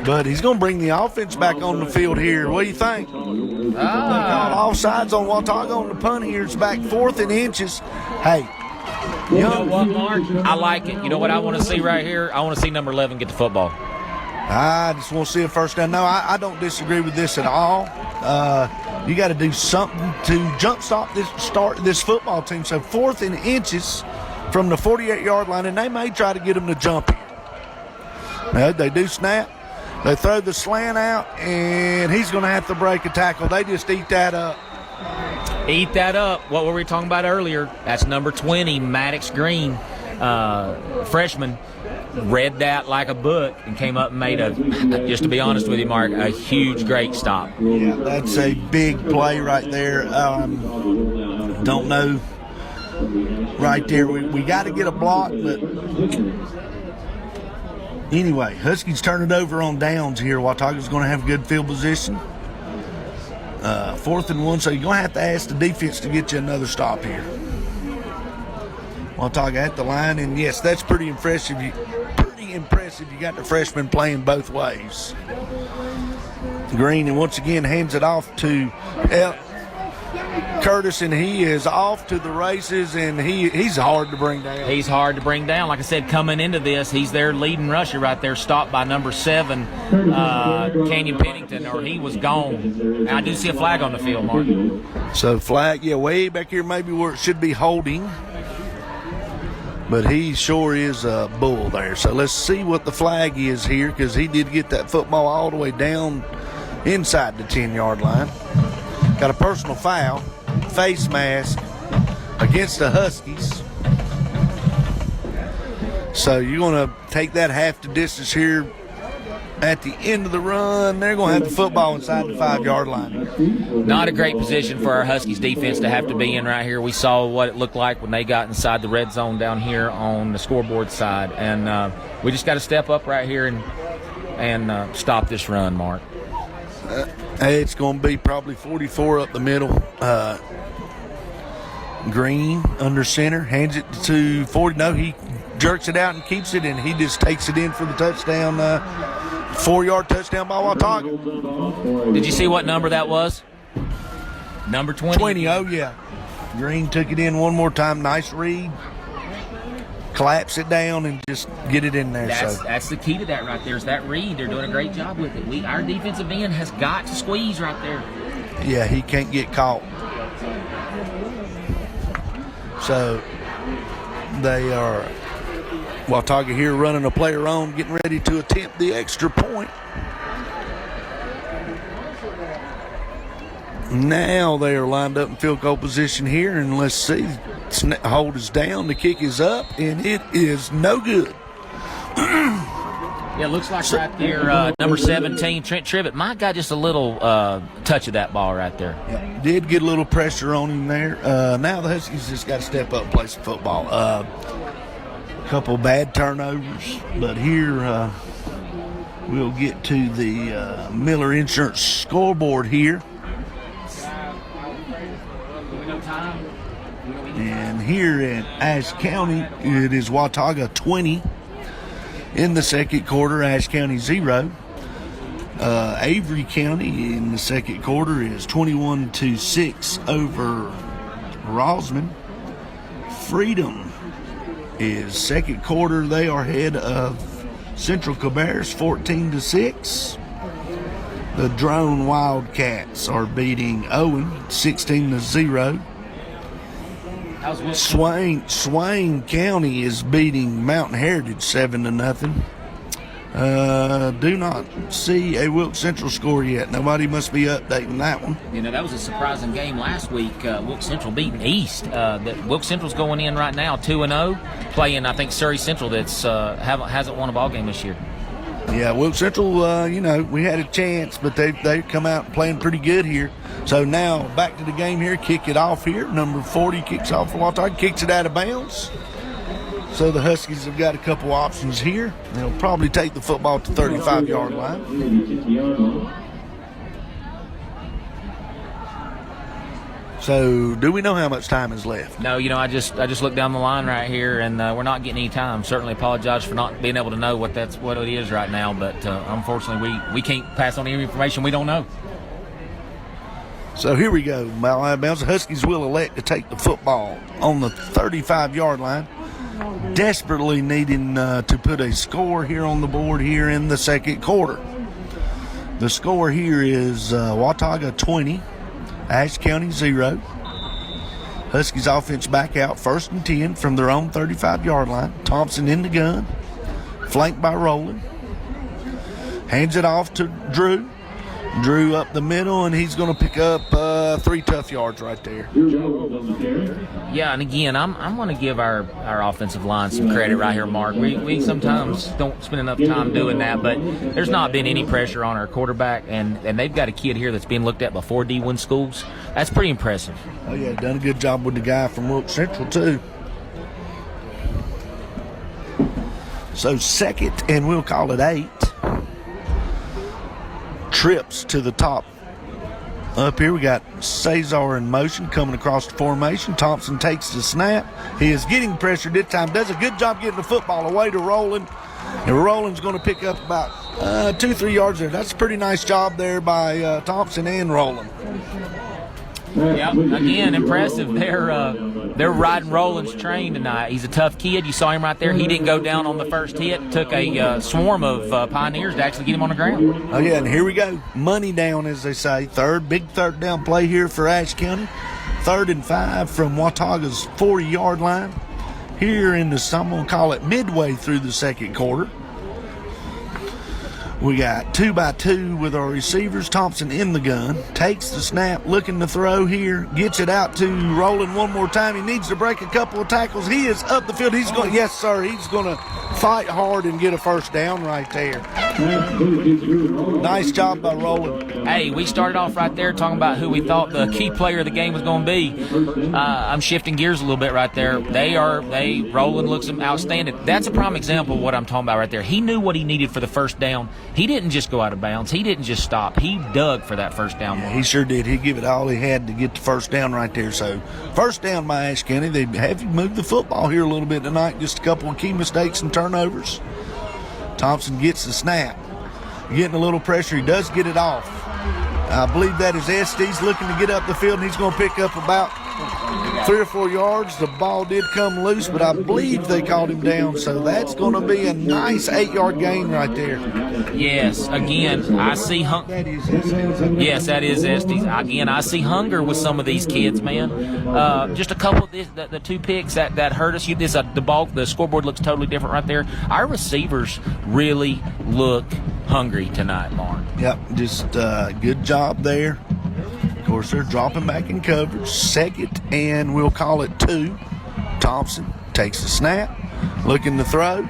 But he's going to bring the offense back on the field here. What do you think? They called offsides on Watauga on the punt here. It's back 4th and inches. Hey. You know what, Mark? I like it. You know what I want to see right here? I want to see number 11 get the football. I just want to see a first down. No, I don't disagree with this at all. You got to do something to start this football team. So 4th and inches from the 48-yard line, and they may try to get them to jump here. No, they do snap. They throw the slant out, and he's going to have to break a tackle. They just eat that up. Eat that up. What were we talking about earlier? That's number 20, Maddox Green, freshman. Read that like a book and came up and made just to be honest with you, Mark, a huge, great stop. Yeah, that's a big play right there. Don't know right there. We got to get a block, but anyway, Huskies turn it over on downs here. Watauga's going to have good field position. 4th and 1, so you're going to have to ask the defense to get you another stop here. Watauga at the line, and yes, that's pretty impressive. You got the freshman playing both ways. Green, and once again hands it off to Curtis, and he is off to the races, and he's hard to bring down. He's hard to bring down. Like I said, coming into this, he's their leading rusher right there, stopped by number 7, Canyon Pennington, or he was gone. And I do see a flag on the field, Mark. So flag, yeah, way back here, maybe where it should be holding. But he sure is a bull there. So let's see what the flag is here, because he did get that football all the way down inside the 10-yard line. Got a personal foul, face mask against the Huskies. So you're going to take that half the distance here at the end of the run. They're going to have the football inside the 5-yard line. Not a great position for our Huskies defense to have to be in right here. We saw what it looked like when they got inside the red zone down here on the scoreboard side. And we just got to step up right here and stop this run, Mark. It's going to be probably 44 up the middle. Green under center, hands it to 40. No, he jerks it out and keeps it, and he just takes it in for the touchdown. 4-yard touchdown by Watauga. Did you see what number that was? Number 20. 20, oh yeah. Green took it in one more time. Nice read. Collapse it down and just get it in there. That's the key to that right there, is that read. They're doing a great job with it. Our defensive end has got to squeeze right there. Yeah, he can't get caught. So They are Watauga here running a player on, getting ready to attempt the extra point. Now they are lined up in field goal position here, and let's see. Hold is down, the kick is up, and it is no good. Yeah, looks like right there, number 17, Trent Tribbett. Might got just a little touch of that ball right there. Yeah, did get a little pressure on him there. Now the Huskies just got to step up and play some football. Couple bad turnovers, but here we'll get to the Miller Insurance scoreboard here. And here in Ashe County, it is Watauga 20 in the second quarter, Ashe County 0. Avery County in the second quarter is 21-6 over Rosman. Freedom is second quarter, they are ahead of Central Cabarrus 14-6. The Drone Wildcats are beating Owen 16-0. Swain County is beating Mountain Heritage 7-0. Do not see a Wilkes Central score yet. Nobody must be updating that one. You know, that was a surprising game last week. Wilkes Central beating East. Wilkes Central's going in right now 2-0, playing, I think, Surrey Central that's hasn't won a ball game this year. Yeah, Wilkes Central, we had a chance, but they come out playing pretty good here. So now back to the game here, kick it off here. Number 40 kicks off for Watauga, kicks it out of bounds. So the Huskies have got a couple options here. They'll probably take the football to the 35-yard line. So do we know how much time is left? No, I just looked down the line right here, and we're not getting any time. Certainly apologize for not being able to know what it is right now, but unfortunately we can't pass on any information we don't know. So here we go. Mile out of bounds. The Huskies will elect to take the football on the 35-yard line. Desperately needing to put a score here on the board here in the second quarter. The score here is Watauga 20, Ashe County 0. Huskies offense back out, 1st and 10 from their own 35-yard line. Thompson in the gun, flanked by Rowland. Hands it off to Drew. Drew up the middle, and he's going to pick up 3 tough yards right there. Yeah, and again, I'm going to give our offensive line some credit right here, Mark. We sometimes don't spend enough time doing that, but there's not been any pressure on our quarterback, and they've got a kid here that's being looked at before D1 schools. That's pretty impressive. Oh, yeah, done a good job with the guy from Wilkes Central, too. So second, and we'll call it 8. Trips to the top. Up here we got Cesar in motion coming across the formation. Thompson takes the snap. He is getting pressure this time. Does a good job getting the football away to Rowland. And Rowland's going to pick up about 2-3 yards there. That's a pretty nice job there by Thompson and Rowland. Yeah, again, impressive. They're riding Rowland's train tonight. He's a tough kid. You saw him right there. He didn't go down on the first hit. Took a swarm of Pioneers to actually get him on the ground. Oh, yeah, and here we go. Money down, as they say. Big third down play here for Ashe County. 3rd and 5 from Watauga's 40-yard line. Here in the, I'm going to call it midway through the second quarter. We got 2x2 with our receivers. Thompson in the gun. Takes the snap, looking to throw here. Gets it out to Rowland one more time. He needs to break a couple of tackles. He is up the field. He's going, yes, sir. He's going to fight hard and get a first down right there. Nice job by Rowland. Hey, we started off right there talking about who we thought the key player of the game was going to be. I'm shifting gears a little bit right there. Rowland looks outstanding. That's a prime example of what I'm talking about right there. He knew what he needed for the first down. He didn't just go out of bounds. He didn't just stop. He dug for that first down. Yeah, he sure did. He gave it all he had to get the first down right there. So, first down by Ashe County. They have moved the football here a little bit tonight. Just a couple of key mistakes and turnovers. Thompson gets the snap. Getting a little pressure. He does get it off. I believe that is Estes looking to get up the field, and he's going to pick up about 3 or 4 yards. The ball did come loose, but I believe they called him down. So that's going to be a nice 8-yard gain right there. Yes, again, I see That is Estes. Yes, that is Estes. Again, I see hunger with some of these kids, man. Just a couple of the 2 picks that hurt us. The scoreboard looks totally different right there. Our receivers really look hungry tonight, Mark. Yep, just good job there. Of course, they're dropping back in coverage. 2nd, and we'll call it 2. Thompson takes the snap, looking to throw.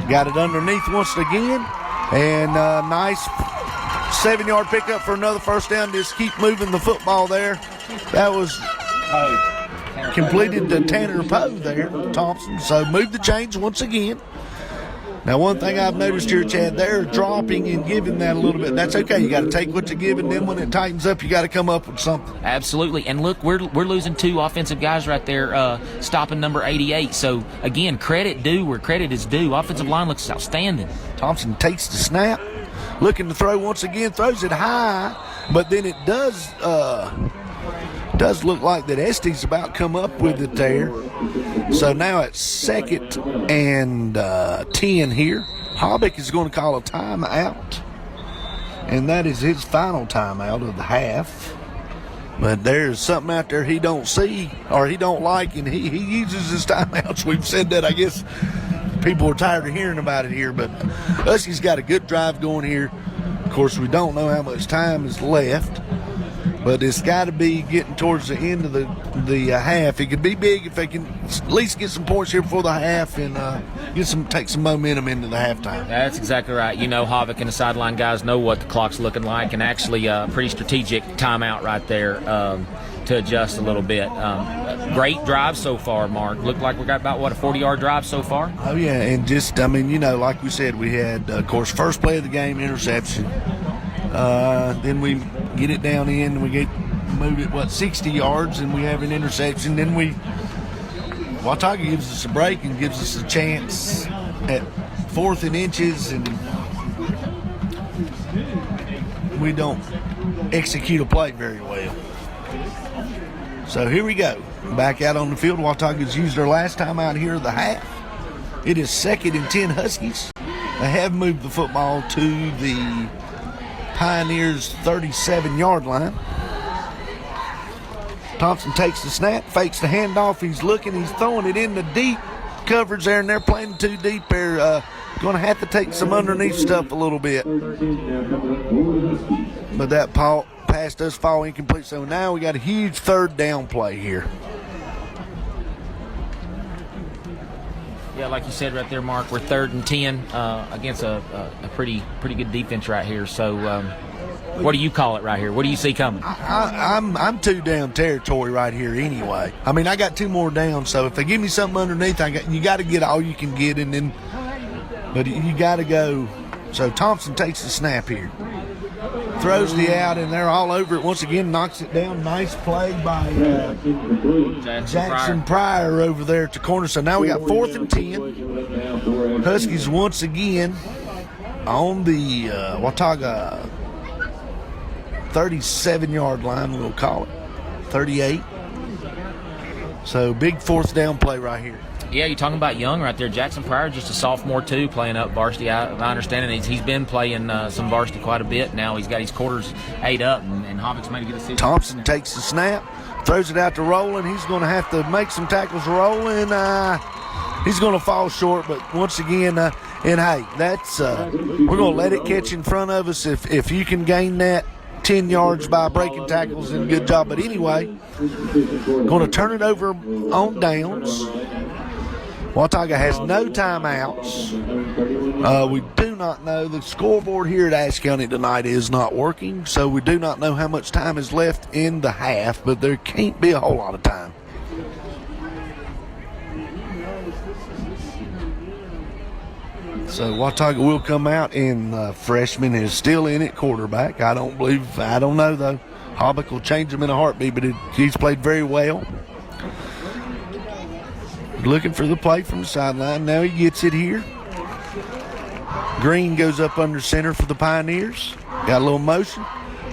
Got it underneath once again. And nice 7-yard pickup for another first down. Just keep moving the football there. That was completed to Tanner Poe there, Thompson. So move the chains once again. Now, one thing I've noticed here, Chad, they're dropping and giving that a little bit. That's okay. You got to take what you're giving. Then when it tightens up, you got to come up with something. Absolutely. And look, we're losing 2 offensive guys right there, stopping number 88. So, again, credit due where credit is due. Offensive line looks outstanding. Thompson takes the snap, looking to throw once again, throws it high, but then it does look like that Estes about come up with it there. So now it's 2nd and 10 here. Hobbick is going to call a timeout, and that is his final timeout of the half. But there's something out there he don't see or he don't like, and he uses his timeouts. We've said that, I guess. People are tired of hearing about it here, but Huskies got a good drive going here. Of course, we don't know how much time is left, but it's got to be getting towards the end of the half. It could be big if they can at least get some points here before the half and take some momentum into the halftime. That's exactly right. You know, Havoc and the sideline guys know what the clock's looking like, and actually a pretty strategic timeout right there to adjust a little bit. Great drive so far, Mark. Looked like we got about, a 40-yard drive so far? Oh, yeah, and just, like we said, we had, of course, first play of the game, interception. Then we get it down in, and we move it, 60 yards, and we have an interception. Then Watauga gives us a break and gives us a chance at 4th and inches, and we don't execute a play very well. So here we go. Back out on the field. Watauga's used their last time out here of the half. It is 2nd and 10 Huskies. They have moved the football to the Pioneers' 37-yard line. Thompson takes the snap, fakes the handoff. He's looking, he's throwing it in the deep coverage there, and they're playing too deep. They're going to have to take some underneath stuff a little bit. But that pass does fall incomplete, so now we got a huge 3rd down play here. Yeah, like you said right there, Mark, we're 3rd and 10 against a pretty good defense right here. So what do you call it right here? What do you see coming? I'm 2 down territory right here anyway. I got 2 more down, so if they give me something underneath, you got to get all you can get, but you got to go. So Thompson takes the snap here. Throws the out, and they're all over it once again, knocks it down. Nice play by Jackson Pryor over there at the corner. So now we got 4th and 10. Huskies once again on the Watauga 37-yard line, we'll call it. 38. So big 4th down play right here. Yeah, you're talking about young right there. Jackson Pryor, just a sophomore too, playing up varsity. I understand it. He's been playing some varsity quite a bit now. He's got his quarters ate up, and Havocs made a good decision. Thompson takes the snap, throws it out to Rowland. He's going to have to make some tackles. Rowland, he's going to fall short, but once again, and hey, that's we're going to let it catch in front of us. If you can gain that 10 yards by breaking tackles, then good job. But anyway, going to turn it over on downs. Watauga has no timeouts. We do not know. The scoreboard here at Ashe County tonight is not working, so we do not know how much time is left in the half, but there can't be a whole lot of time. So Watauga will come out, and freshman is still in it, quarterback. I don't know, though. Hobbick will change him in a heartbeat, but he's played very well. Looking for the play from the sideline. Now he gets it here. Green goes up under center for the Pioneers. Got a little motion.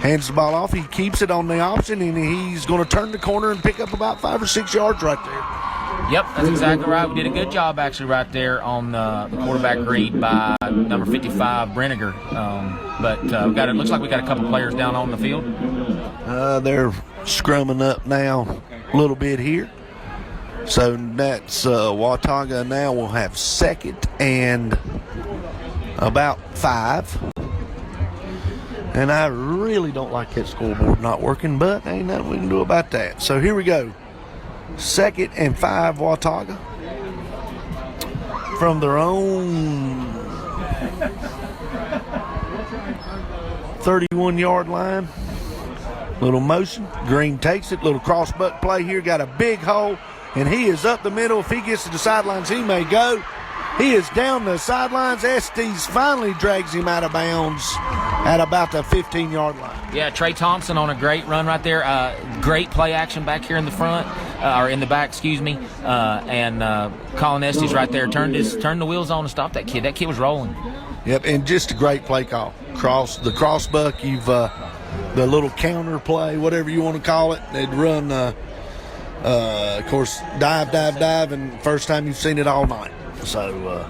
Hands the ball off. He keeps it on the option, and he's going to turn the corner and pick up about 5 or 6 yards right there. Yep, that's exactly right. We did a good job actually right there on the quarterback read by number 55, Brenniger. But it looks like we got a couple players down on the field. They're scrumming up now a little bit here. So that's Watauga now will have second and about 5. And I really don't like that scoreboard not working, but ain't nothing we can do about that. So here we go. Second and 5, Watauga. From their own 31-yard line. Little motion. Green takes it. Little cross-buck play here. Got a big hole, and he is up the middle. If he gets to the sidelines, he may go. He is down the sidelines. Estes finally drags him out of bounds at about the 15-yard line. Yeah, Trey Thompson on a great run right there. Great play action back here in the front, or in the back, excuse me. And Colin Estes right there turned the wheels on to stop that kid. That kid was rolling. Yep, and just a great play call. The cross buck, the little counter play, whatever you want to call it. They'd run, of course, dive, and first time you've seen it all night. So,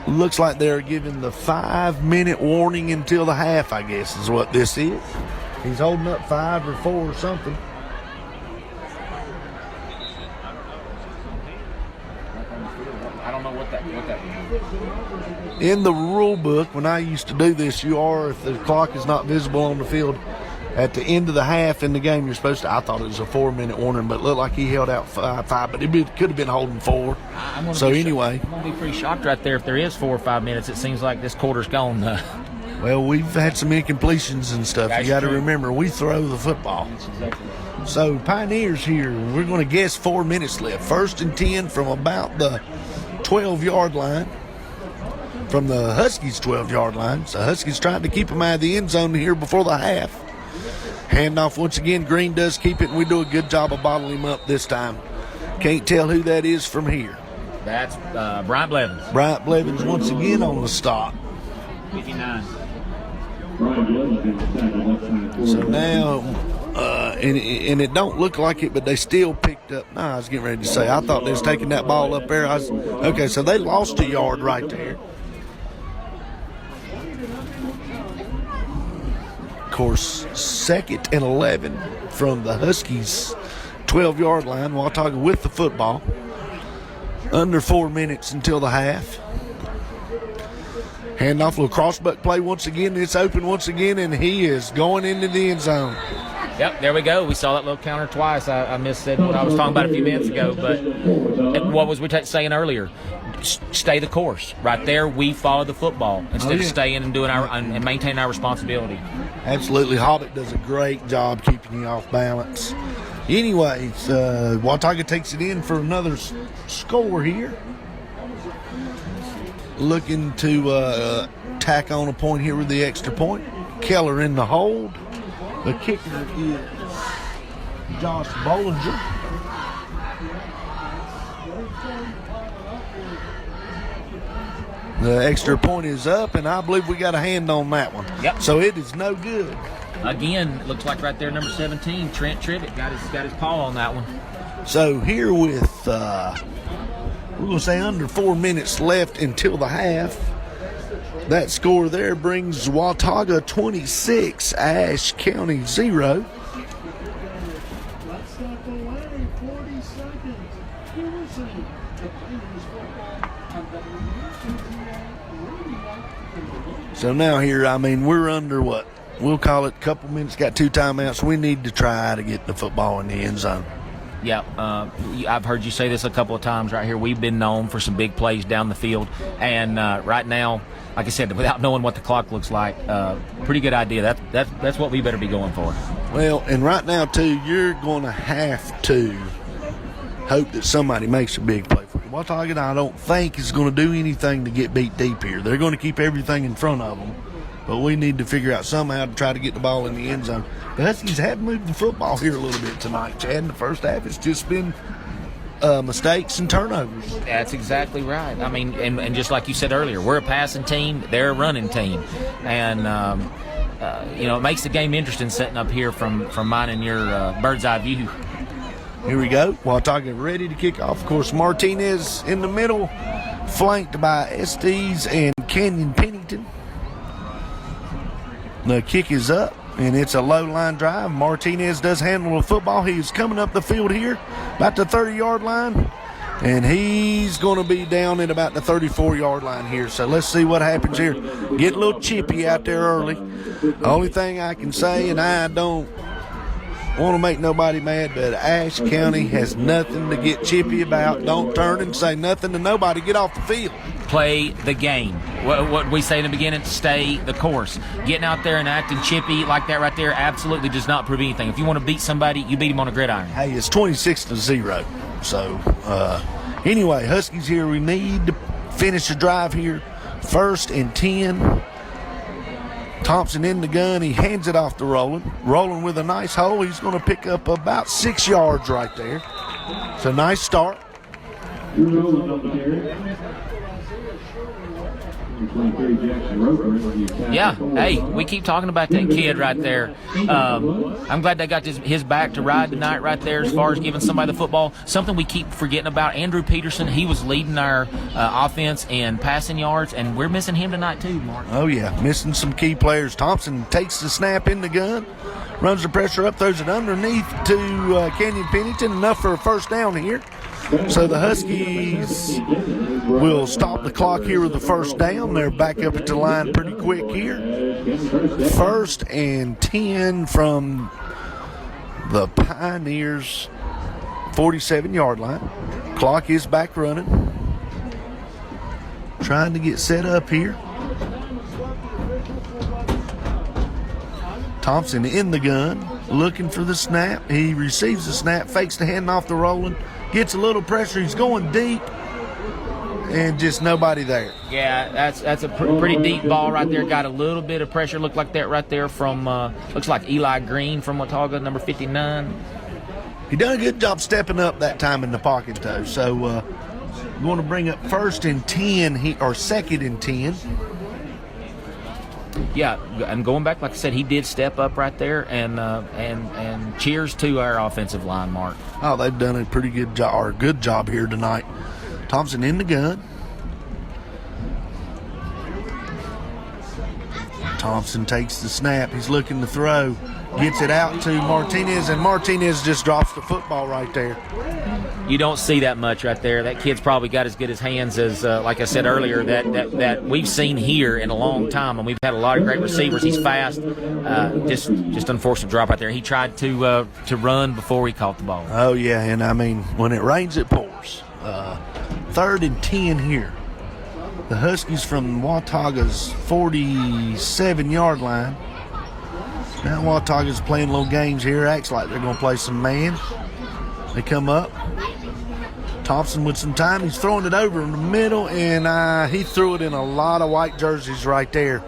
looks like they're giving the 5-minute warning until the half, I guess, is what this is. He's holding up 5 or 4 or something. I don't know what that means. In the rule book, when I used to do this, if the clock is not visible on the field, at the end of the half in the game, you're supposed to, I thought it was a 4-minute warning, but it looked like he held out 5, but it could have been holding 4. So anyway. I'm going to be pretty shocked right there if there is 4 or 5 minutes. It seems like this quarter's gone. Well, we've had some incompletions and stuff. That's you got to true. remember, we throw the football. So Pioneers here, we're going to guess 4 minutes left. 1st and 10 from about the 12-yard line. From the Huskies' 12-yard line. So Huskies trying to keep them out of the end zone here before the half. Handoff once again. Green does keep it, and we do a good job of bottling him up this time. Can't tell who that is from here. That's Bryant Blevins. Bryant Blevins once again on the stop. 59. So now, and it don't look like it, but they still picked up. I was getting ready to say, I thought they was taking that ball up there. Okay, so they lost a yard right there. Of course, 2nd and 11 from the Huskies' 12-yard line. Watauga with the football. Under 4 minutes until the half. Handoff, little crossbuck play once again. It's open once again, and he is going into the end zone. Yep, there we go. We saw that little counter twice. I missaid what I was talking about a few minutes ago, but what was we saying earlier? Stay the course. Right there, we follow the football instead of staying and doing and maintaining our responsibility. Absolutely. Hobbit does a great job keeping you off balance. Anyways, Watauga takes it in for another score here. Looking to tack on a point here with the extra point. Keller in the hold. The kicker is Josh Bollinger. The extra point is up, and I believe we got a hand on that one. Yep. So it is no good. Again, looks like right there, number 17, Trent Trivett got his paw on that one. So here with, we're going to say under 4 minutes left until the half. That score there brings Watauga 26, Ashe County 0. So now here, we're under what? We'll call it a couple minutes, got 2 timeouts. We need to try to get the football in the end zone. Yeah, I've heard you say this a couple of times right here. We've been known for some big plays down the field, and right now, like I said, without knowing what the clock looks like, pretty good idea. That's what we better be going for. Well, and right now, too, you're going to have to hope that somebody makes a big play for you. Watauga, I don't think, is going to do anything to get beat deep here. They're going to keep everything in front of them, but we need to figure out somehow to try to get the ball in the end zone. The Huskies have moved the football here a little bit tonight, Chad. In the first half, it's just been mistakes and turnovers. That's exactly right. And just like you said earlier, we're a passing team, they're a running team. And it makes the game interesting sitting up here from mine and your bird's eye view. Here we go. Watauga ready to kick off. Of course, Martinez in the middle, flanked by Estes and Canyon Pennington. The kick is up, and it's a low line drive. Martinez does handle the football. He's coming up the field here, about the 30-yard line, and he's going to be down at about the 34-yard line here. So let's see what happens here. Get a little chippy out there early. The only thing I can say, and I don't want to make nobody mad, but Ashe County has nothing to get chippy about. Don't turn and say nothing to nobody. Get off the field. Play the game. What we say in the beginning, stay the course. Getting out there and acting chippy like that right there absolutely does not prove anything. If you want to beat somebody, you beat him on a gridiron. Hey, it's 26-0. So, anyway, Huskies here. We need to finish the drive here. 1st and 10. Thompson in the gun. He hands it off to Roland. Roland with a nice hole. He's going to pick up about 6 yards right there. It's a nice start. Yeah, hey, we keep talking about that kid right there. I'm glad they got his back to ride tonight right there as far as giving somebody the football. Something we keep forgetting about, Andrew Peterson, he was leading our offense in passing yards, and we're missing him tonight too, Mark. Oh, yeah, missing some key players. Thompson takes the snap in the gun, runs the pressure up, throws it underneath to Canyon Pennington, enough for a first down here. So the Huskies will stop the clock here with the first down. They're back up at the line pretty quick here. 1st and 10 from the Pioneers' 47-yard line. Clock is back running. Trying to get set up here. Thompson in the gun, looking for the snap. He receives the snap, fakes the handoff to Roland. Gets a little pressure. He's going deep, and just nobody there. Yeah, that's a pretty deep ball right there. Got a little bit of pressure. Looked like that right there from looks like Eli Green from Watauga, number 59. He done a good job stepping up that time in the pocket, though. So going to bring up 1st and 10 or 2nd and 10. Yeah, and going back, like I said, he did step up right there, and cheers to our offensive line, Mark. Oh, they've done a pretty good job, or a good job here tonight. Thompson in the gun. Thompson takes the snap. He's looking to throw. Gets it out to Martinez, and Martinez just drops the football right there. You don't see that much right there. That kid's probably got as good as hands as, like I said earlier, that we've seen here in a long time, and we've had a lot of great receivers. He's fast. Just unfortunate drop right there. He tried to run before he caught the ball. Oh, yeah, and I mean, when it rains, it pours. 3rd and 10 here. The Huskies from Watauga's 47-yard line. Now Watauga's playing little games here. Acts like they're going to play some man. They come up. Thompson with some time. He's throwing it over in the middle, and he threw it in a lot of white jerseys right there.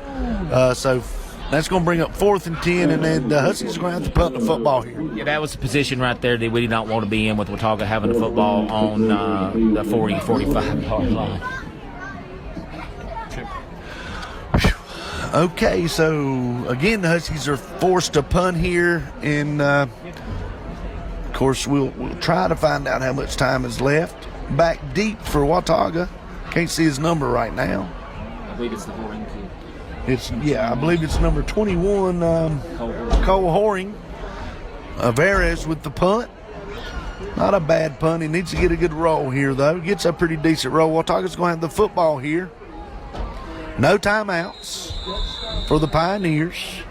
So that's going to bring up 4th and 10, and then the Huskies are going to have to punt the football here. Yeah, that was the position right there that we did not want to be in, with Watauga having the football on the 40, 45-yard line. Okay, so again, the Huskies are forced to punt here, and of course we'll try to find out how much time is left. Back deep for Watauga. Can't see his number right now. I believe it's the Horing kid. I believe it's number 21, Cole Horing. Averes with the punt. Not a bad punt. He needs to get a good roll here, though. Gets a pretty decent roll. Watauga's going to have the football here. No timeouts for the Pioneers.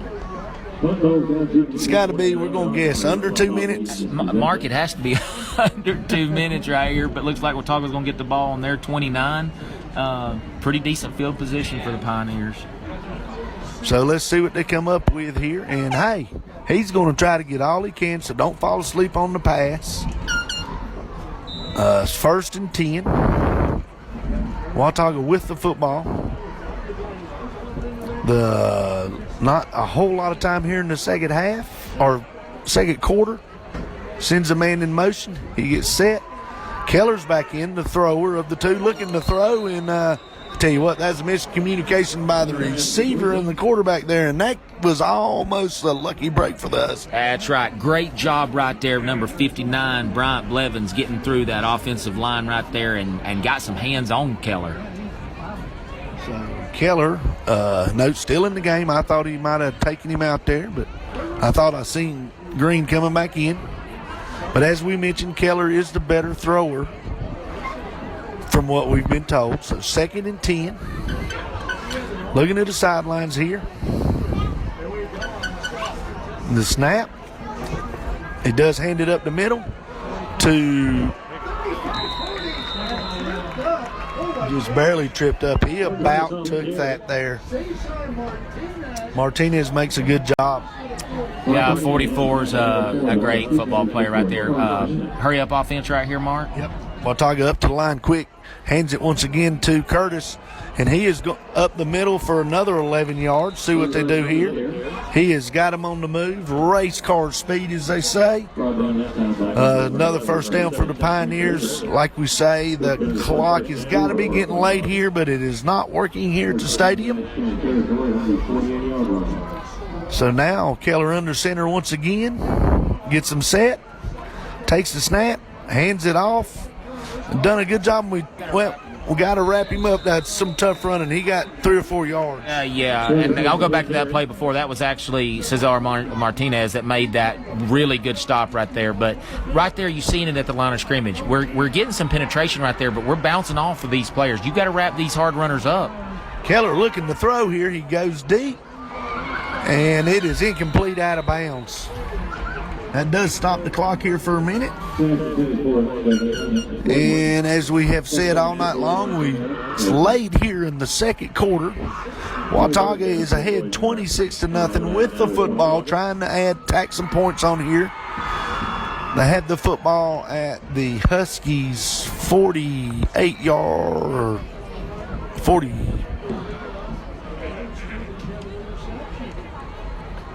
It's got to be, we're going to guess, under 2 minutes. Mark, it has to be under 2 minutes right here, but looks like Watauga's going to get the ball on their 29. Pretty decent field position for the Pioneers. So let's see what they come up with here. And, hey, he's going to try to get all he can, so don't fall asleep on the pass. It's 1st and 10. Watauga with the football. Not a whole lot of time here in the second half, or second quarter. Sends a man in motion. He gets set. Keller's back in, the thrower of the two, looking to throw, and Tell you what, that's a miscommunication by the receiver and the quarterback there, and that was almost a lucky break for the Huskies. That's right. Great job right there, number 59, Bryant Blevins, getting through that offensive line right there and got some hands on Keller. So Keller, no, still in the game. I thought he might have taken him out there, but I thought I seen Green coming back in. But as we mentioned, Keller is the better thrower from what we've been told. So 2nd and 10. Looking at the sidelines here. The snap. He does hand it up the middle to, just barely tripped up. He about took that there. Martinez makes a good job. Yeah, 44 is a great football player right there. Hurry up offense right here, Mark. Yep. Watauga up to the line quick. Hands it once again to Curtis. And he is up the middle for another 11 yards. See what they do here. He has got him on the move. Race car speed, as they say. Another first down for the Pioneers. Like we say, the clock has got to be getting late here, but it is not working here at the stadium. So now Keller under center once again. Gets him set. Takes the snap. Hands it off. Done a good job. We got to wrap him up. That's some tough running. He got 3 or 4 yards. Yeah, and I'll go back to that play before. That was actually Cesar Martinez that made that really good stop right there. But right there, you seen it at the line of scrimmage. We're getting some penetration right there, but we're bouncing off of these players. You got to wrap these hard runners up. Keller looking to throw here. He goes deep, and it is incomplete, out of bounds. That does stop the clock here for a minute. And as we have said all night long, it's late here in the second quarter. Watauga is ahead 26-0 with the football, trying to tack some points on here. They had the football at the Huskies 48-yard, 40.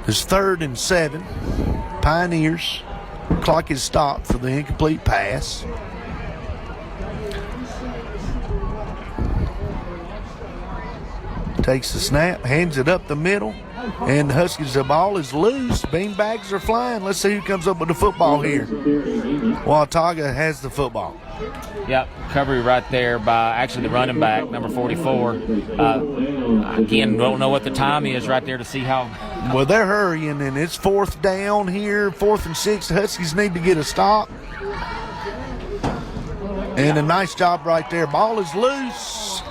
It's 3rd and 7. Pioneers. Clock is stopped for the incomplete pass. Takes the snap, hands it up the middle, and the Huskies, the ball is loose. Beanbags are flying. Let's see who comes up with the football here. Watauga has the football. Yep, recovery right there by actually the running back, number 44. Again, don't know what the time is right there to see how. Well, they're hurrying, and it's 4th down here, 4th and 6. The Huskies need to get a stop. And a nice job right there. Ball is loose.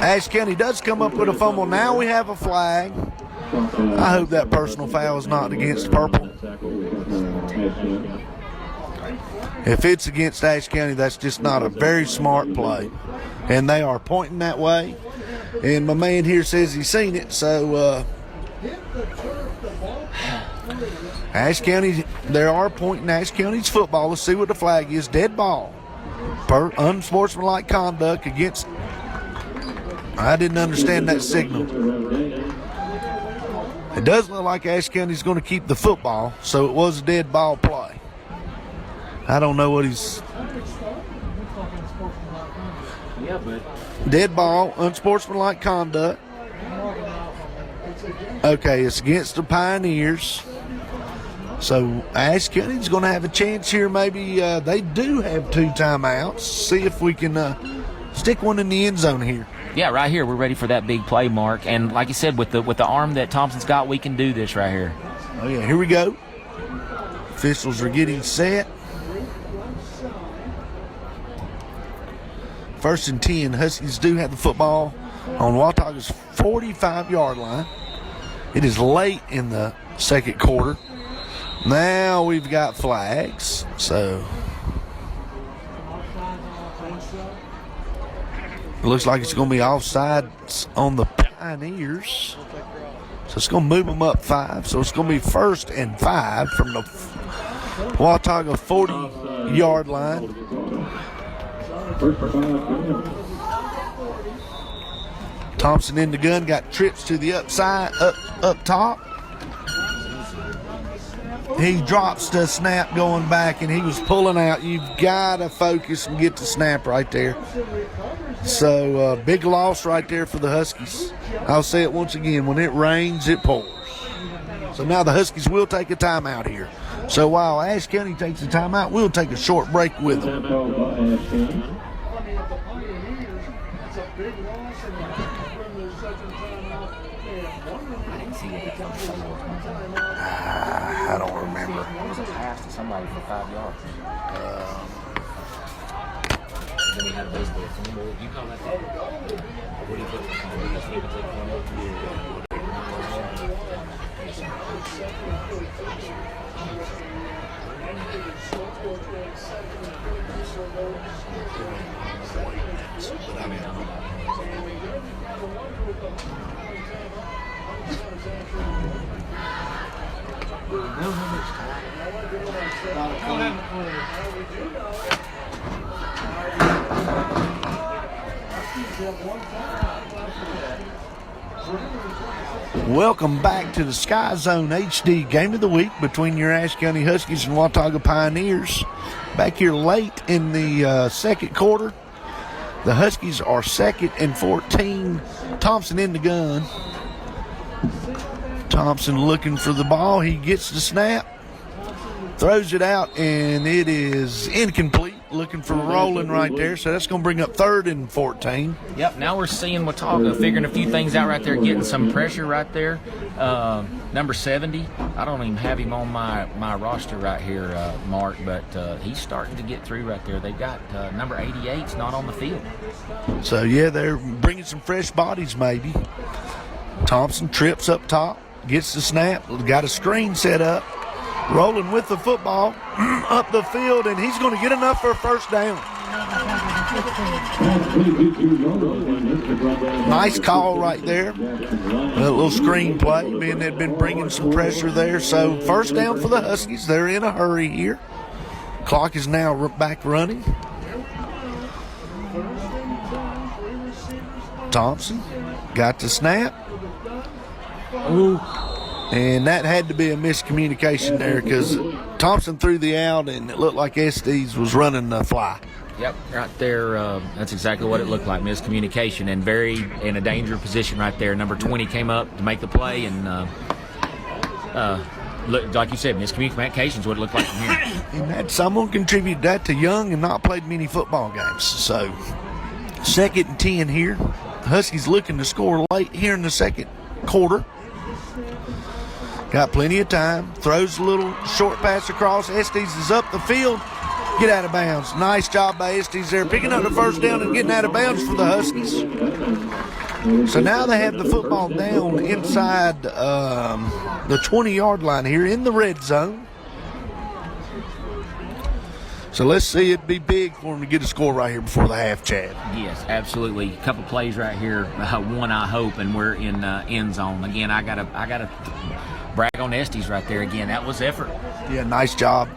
Ashe County does come up with a fumble. Now we have a flag. I hope that personal foul is not against purple. If it's against Ashe County, that's just not a very smart play. And they are pointing that way. And my man here says he's seen it, so Ashe County, they are pointing Ashe County's football. Let's see what the flag is. Dead ball. Unsportsmanlike conduct against. I didn't understand that signal. It does look like Ashe County's going to keep the football, so it was a dead ball play. I don't know what he's. Yeah, but Dead ball, unsportsmanlike conduct. Okay, it's against the Pioneers. So Ashe County's going to have a chance here. Maybe they do have 2 timeouts. See if we can stick one in the end zone here. yeah, right here we're ready for that big play, Mark. And like you said, with the arm that Thompson's got, we can do this right here. Oh yeah, here we go. Officials are getting set. 1st and 10. Huskies do have the football on Watauga's 45-yard line. It is late in the second quarter. Now we've got flags. So it looks like it's going to be offsides on the Pioneers. So it's going to move them up 5. So it's going to be 1st and 5 from the Watauga 40-yard line. Thompson in the gun, got trips to the upside, up top. he drops the snap going back, and he was pulling out. You've got to focus and get the snap right there. So big loss right there for the Huskies. I'll say it once again, when it rains, it pours. So now the Huskies will take a timeout here. So while Ashe County takes a timeout, we'll take a short break with them. I don't remember. It was a pass to somebody for 5 yards. Then he had a baseball. You call that? What do you put? Welcome back to the SkyZhone HD Game of the Week between your Ashe County Huskies and Watauga Pioneers. Back here late in the second quarter. The Huskies are 2nd and 14. Thompson in the gun. Thompson looking for the ball. He gets the snap. Throws it out, and it is incomplete. Looking for Rolling right there, so that's going to bring up 3rd and 14. Yep, now we're seeing Watauga figuring a few things out right there, getting some pressure right there. Number 70, I don't even have him on my roster right here, Mark, but he's starting to get through right there. They've got number 88's not on the field. So, yeah, they're bringing some fresh bodies maybe. Thompson trips up top, gets the snap, got a screen set up. Rolling with the football up the field, and he's going to get enough for a first down. Nice call right there. A little screen play, being they've been bringing some pressure there. So first down for the Huskies. They're in a hurry here. Clock is now back running. Thompson got the snap. Ooh. And that had to be a miscommunication there because Thompson threw the out, and it looked like Estes was running the fly. Yep, right there. That's exactly what it looked like, miscommunication, and very in a danger position right there. Number 20 came up to make the play, and look, like you said, miscommunication is what it looked like from here. And that someone contributed that to Young and not played many football games. So 2nd and 10 here. Huskies looking to score late here in the second quarter. Got plenty of time. Throws a little short pass across. Estes is up the field. Get out of bounds. Nice job by Estes there, picking up the first down and getting out of bounds for the Huskies. So now they have the football down inside the 20-yard line here in the red zone. So let's see, it'd be big for them to get a score right here before the half, Chad. Yes, absolutely. A couple plays right here. One, I hope, and we're in end zone. Again, I gotta brag on Estes right there. Again, that was effort. Yeah, nice job.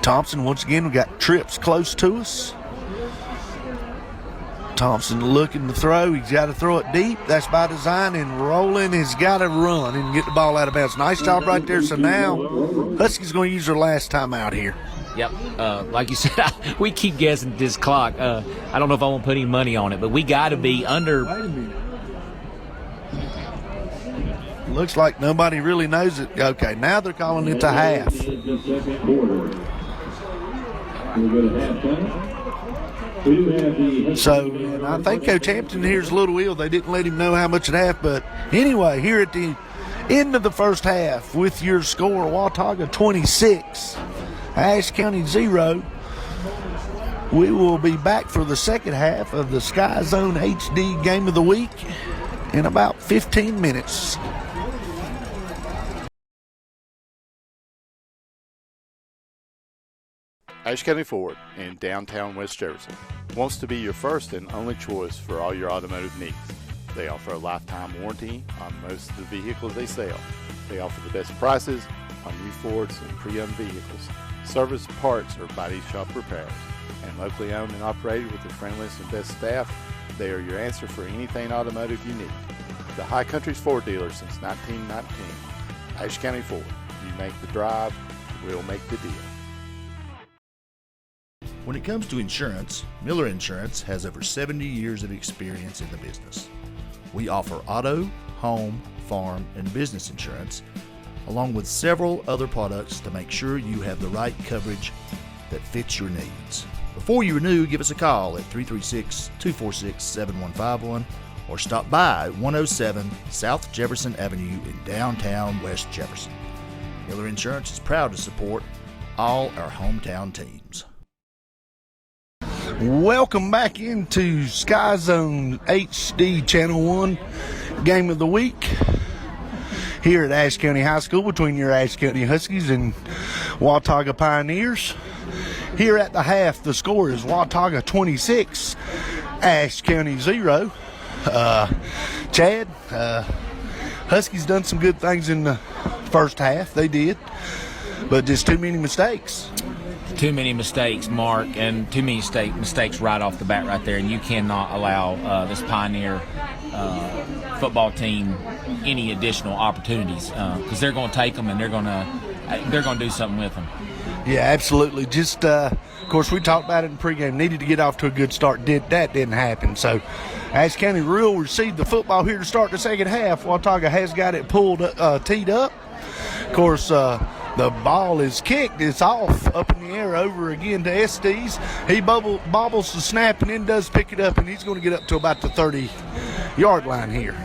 Thompson, once again, we got trips close to us. Thompson looking to throw. He's got to throw it deep. That's by design, and Rolling has got to run and get the ball out of bounds. Nice job right there. So now Huskies going to use their last time out here. Yep. Like you said, we keep guessing this clock. I don't know if I want to put any money on it, but we got to be under. Wait a minute. Looks like nobody really knows it. Okay, now they're calling it a half. So, and I think Coach Hampton here's a little ill. They didn't let him know how much at half. But anyway, here at the end of the first half with your score, Watauga 26, Ashe County 0. We will be back for the second half of the SkyZhone HD Game of the Week in about 15 minutes. Ashe County Ford in downtown West Jefferson wants to be your first and only choice for all your automotive needs. They offer a lifetime warranty on most of the vehicles they sell. They offer the best prices on new Fords and pre-owned vehicles, service, parts, or body shop repairs. And locally owned and operated with the friendliest and best staff, they are your answer for anything automotive you need. The High Country's Ford dealer since 1919. Ashe County Ford, You make the drive, we'll make the deal. When it comes to insurance, Miller Insurance has over 70 years of experience in the business. We offer auto, home, farm, and business insurance, along with several other products to make sure you have the right coverage that fits your needs. Before you renew, give us a call at 336-246-7151 or stop by 107 South Jefferson Avenue in downtown West Jefferson. Miller Insurance is proud to support all our hometown teams. Welcome back into SkyZhone HD Channel 1 Game of the Week here at Ashe County High School between your Ashe County Huskies and Watauga Pioneers. Here at the half, the score is Watauga 26, Ashe County 0. Chad, Huskies done some good things in the first half. They did, but just too many mistakes. Too many mistakes, Mark, and too many mistakes right off the bat right there. And you cannot allow this Pioneer football team any additional opportunities because they're going to take them and they're going to do something with them. Yeah, absolutely. Just, of course, we talked about it in pregame. Needed to get off to a good start. Didn't happen. So, Ashe County will receive the football here to start the second half. Watauga has got it teed up. Of course, the ball is kicked. It's off up in the air over again to Estes. He bobbles the snap and then does pick it up, and he's going to get up to about the 30-yard line here.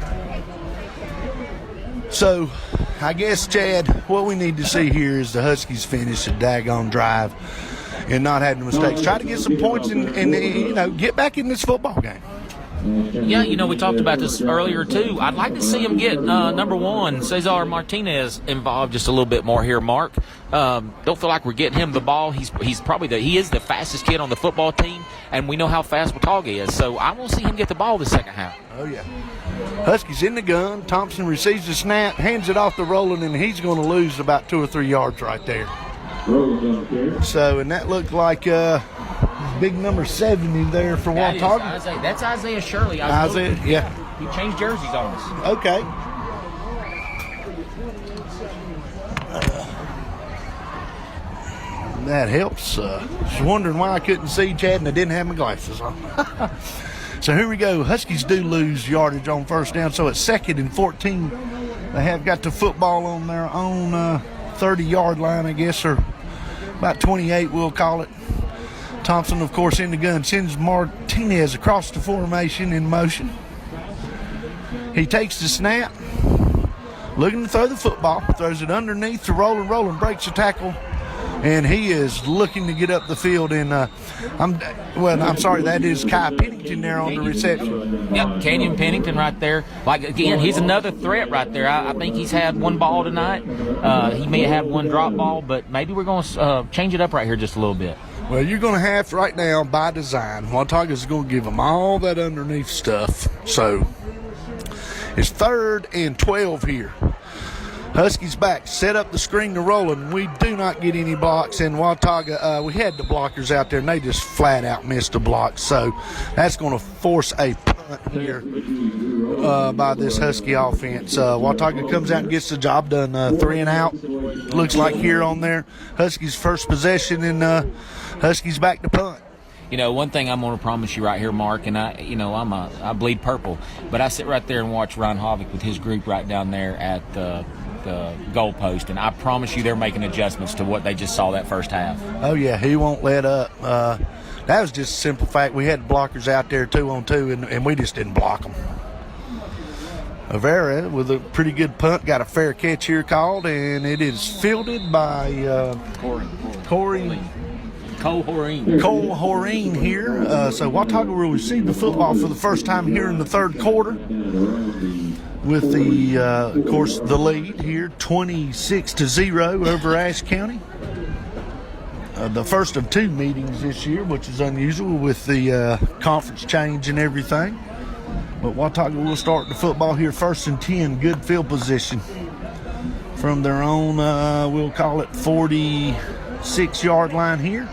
So, I guess, Chad, what we need to see here is the Huskies finish a daggone drive and not having mistakes. Try to get some points and get back in this football game. Yeah, we talked about this earlier, too. I'd like to see him get, number one, Cesar Martinez involved just a little bit more here, Mark. Don't feel like we're getting him the ball. He's probably he is the fastest kid on the football team, and we know how fast Watauga is. So I want to see him get the ball the second half. Oh, yeah. Huskies in the gun. Thompson receives the snap, hands it off to Roland, and he's going to lose about 2 or 3 yards right there. So, and that looked like big number 70 there for Watauga. That's Isaiah Shirley. Yeah. He changed jerseys on us. Okay. That helps. Just wondering why I couldn't see Chad and I didn't have my glasses on. So here we go. Huskies do lose yardage on first down. So it's 2nd and 14. They have got the football on their own 30-yard line, I guess, or about 28, we'll call it. Thompson, of course, in the gun, sends Martinez across the formation in motion. He takes the snap, looking to throw the football, throws it underneath to Roland. Roland breaks the tackle, and he is looking to get up the field. And I'm sorry, that is Kai Pennington there on the reception. Yep, Kenyon Pennington right there. Like, again, he's another threat right there. I think he's had one ball tonight. He may have had one drop ball, but maybe we're going to change it up right here just a little bit. Well, you're going to have right now, by design, Watauga's going to give them all that underneath stuff. So it's 3rd and 12 here. Huskies back, set up the screen to Roland. We do not get any blocks, and Watauga, we had the blockers out there, and they just flat out missed the blocks. So that's going to force a punt here by this Husky offense. Watauga comes out and gets the job done. 3 and out, looks like here on there. Huskies first possession, and Huskies back to punt. One thing I'm going to promise you right here, Mark, and I bleed purple, but I sit right there and watch Ron Hovick with his group right down there at the goalpost, and I promise you they're making adjustments to what they just saw that first half. Oh, yeah, he won't let up. That was just a simple fact. We had blockers out there 2-on-2, and we just didn't block them. Avera with a pretty good punt, got a fair catch here called, and it is fielded by Cole Horeen here. So Watauga will receive the football for the first time here in the 3rd quarter with the, of course, the lead here, 26-0 over Ashe County. The first of 2 meetings this year, which is unusual with the conference change and everything. But Watauga will start the football here, 1st and 10, good field position from their own, we'll call it 46-yard line here.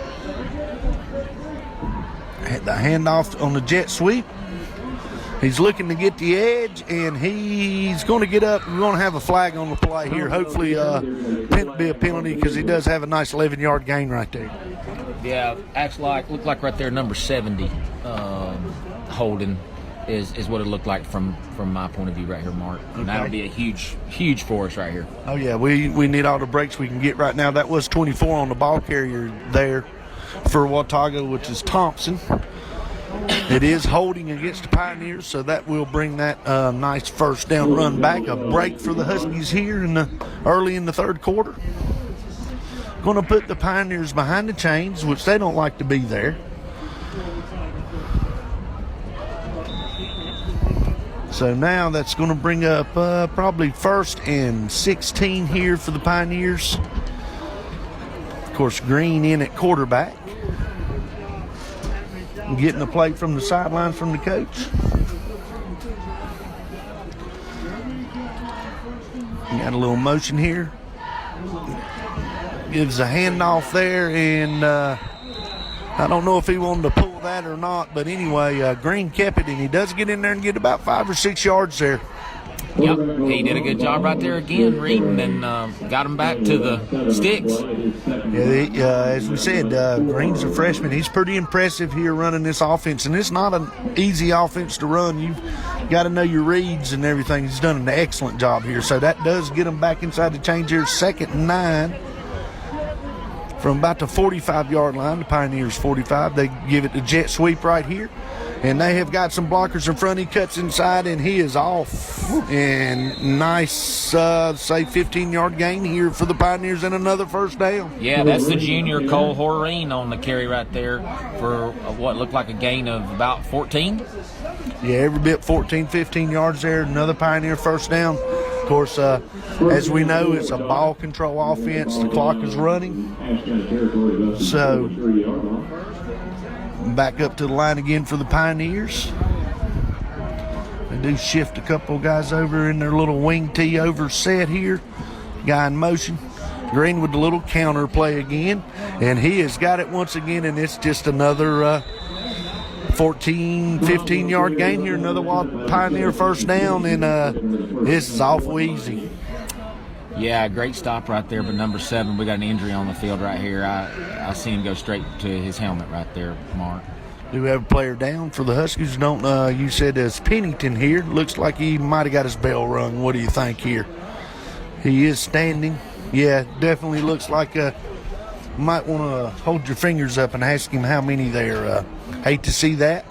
The handoff on the jet sweep. He's looking to get the edge, and he's going to get up. We're going to have a flag on the play here. Hopefully, be a penalty because he does have a nice 11-yard gain right there. Yeah, looked like right there, number 70, holding is what it looked like from my point of view right here, Mark. And that'll be a huge for us right here. Oh, yeah, we need all the breaks we can get right now. That was 24 on the ball carrier there for Watauga, which is Thompson. It is holding against the Pioneers, so that will bring that nice first down run back. A break for the Huskies here early in the third quarter. Going to put the Pioneers behind the chains, which they don't like to be there. So now that's going to bring up probably 1st and 16 here for the Pioneers. Of course, Green in at quarterback. Getting a play from the sideline from the coach. Got a little motion here. Gives a handoff there, and I don't know if he wanted to pull that or not, but anyway, Green kept it, and he does get in there and get about 5 or 6 yards there. Yep, he did a good job right there again, reading, and got him back to the sticks. Yeah, as we said, Green's a freshman. He's pretty impressive here running this offense, and it's not an easy offense to run. You've got to know your reads and everything. He's done an excellent job here, so that does get him back inside the change here. 2nd and 9 from about the 45-yard line. The Pioneers 45. They give it the jet sweep right here. And they have got some blockers in front. He cuts inside, and he is off. And nice, say, 15-yard gain here for the Pioneers and another first down. Yeah, that's the junior Cole Horeen on the carry right there for what looked like a gain of about 14. Yeah, every bit 14, 15 yards there. Another Pioneer first down. Of course, as we know, it's a ball control offense. The clock is running. So back up to the line again for the Pioneers. They do shift a couple guys over in their little wing tee over set here. Guy in motion. Green with the little counter play again. And he has got it once again, and it's just another 14, 15-yard gain here. Another Pioneer first down, and this is awful easy. Yeah, great stop right there, but number 7, we got an injury on the field right here. I see him go straight to his helmet right there, Mark. Do we have a player down for the Huskies? Don't you said it's Pennington here. Looks like he might have got his bell rung. What do you think here? He is standing. Yeah, definitely looks like might want to hold your fingers up and ask him how many there. Hate to see that.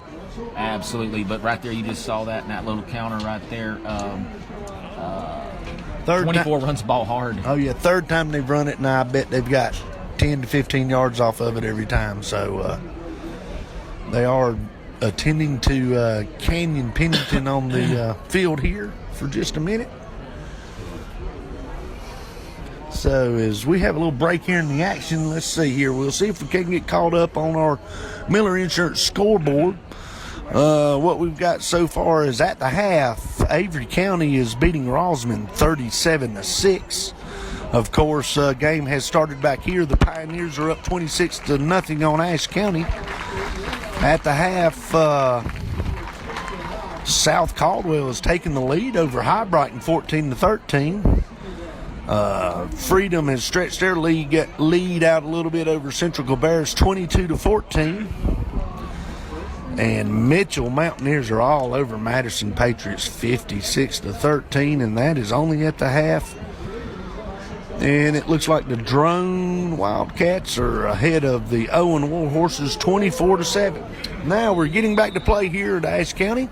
Absolutely, but right there you just saw that in that little counter right there. 24 runs the ball hard. Oh, yeah, third time they've run it, and I bet they've got 10 to 15 yards off of it every time. So they are attending to Canyon Pennington on the field here for just a minute. So as we have a little break here in the action, let's see here. We'll see if we can get caught up on our Miller Insurance scoreboard. What we've got so far is at the half, Avery County is beating Rosman 37-6. Of course, game has started back here. The Pioneers are up 26-0 on Ashe County. At the half, South Caldwell has taken the lead over High Brighton 14-13. Freedom has stretched their lead out a little bit over Central Cabarrus 22-14. And Mitchell Mountaineers are all over Madison Patriots 56-13, and that is only at the half. And it looks like the Drone Wildcats are ahead of the Owen War Horses 24-7. Now we're getting back to play here at Ashe County.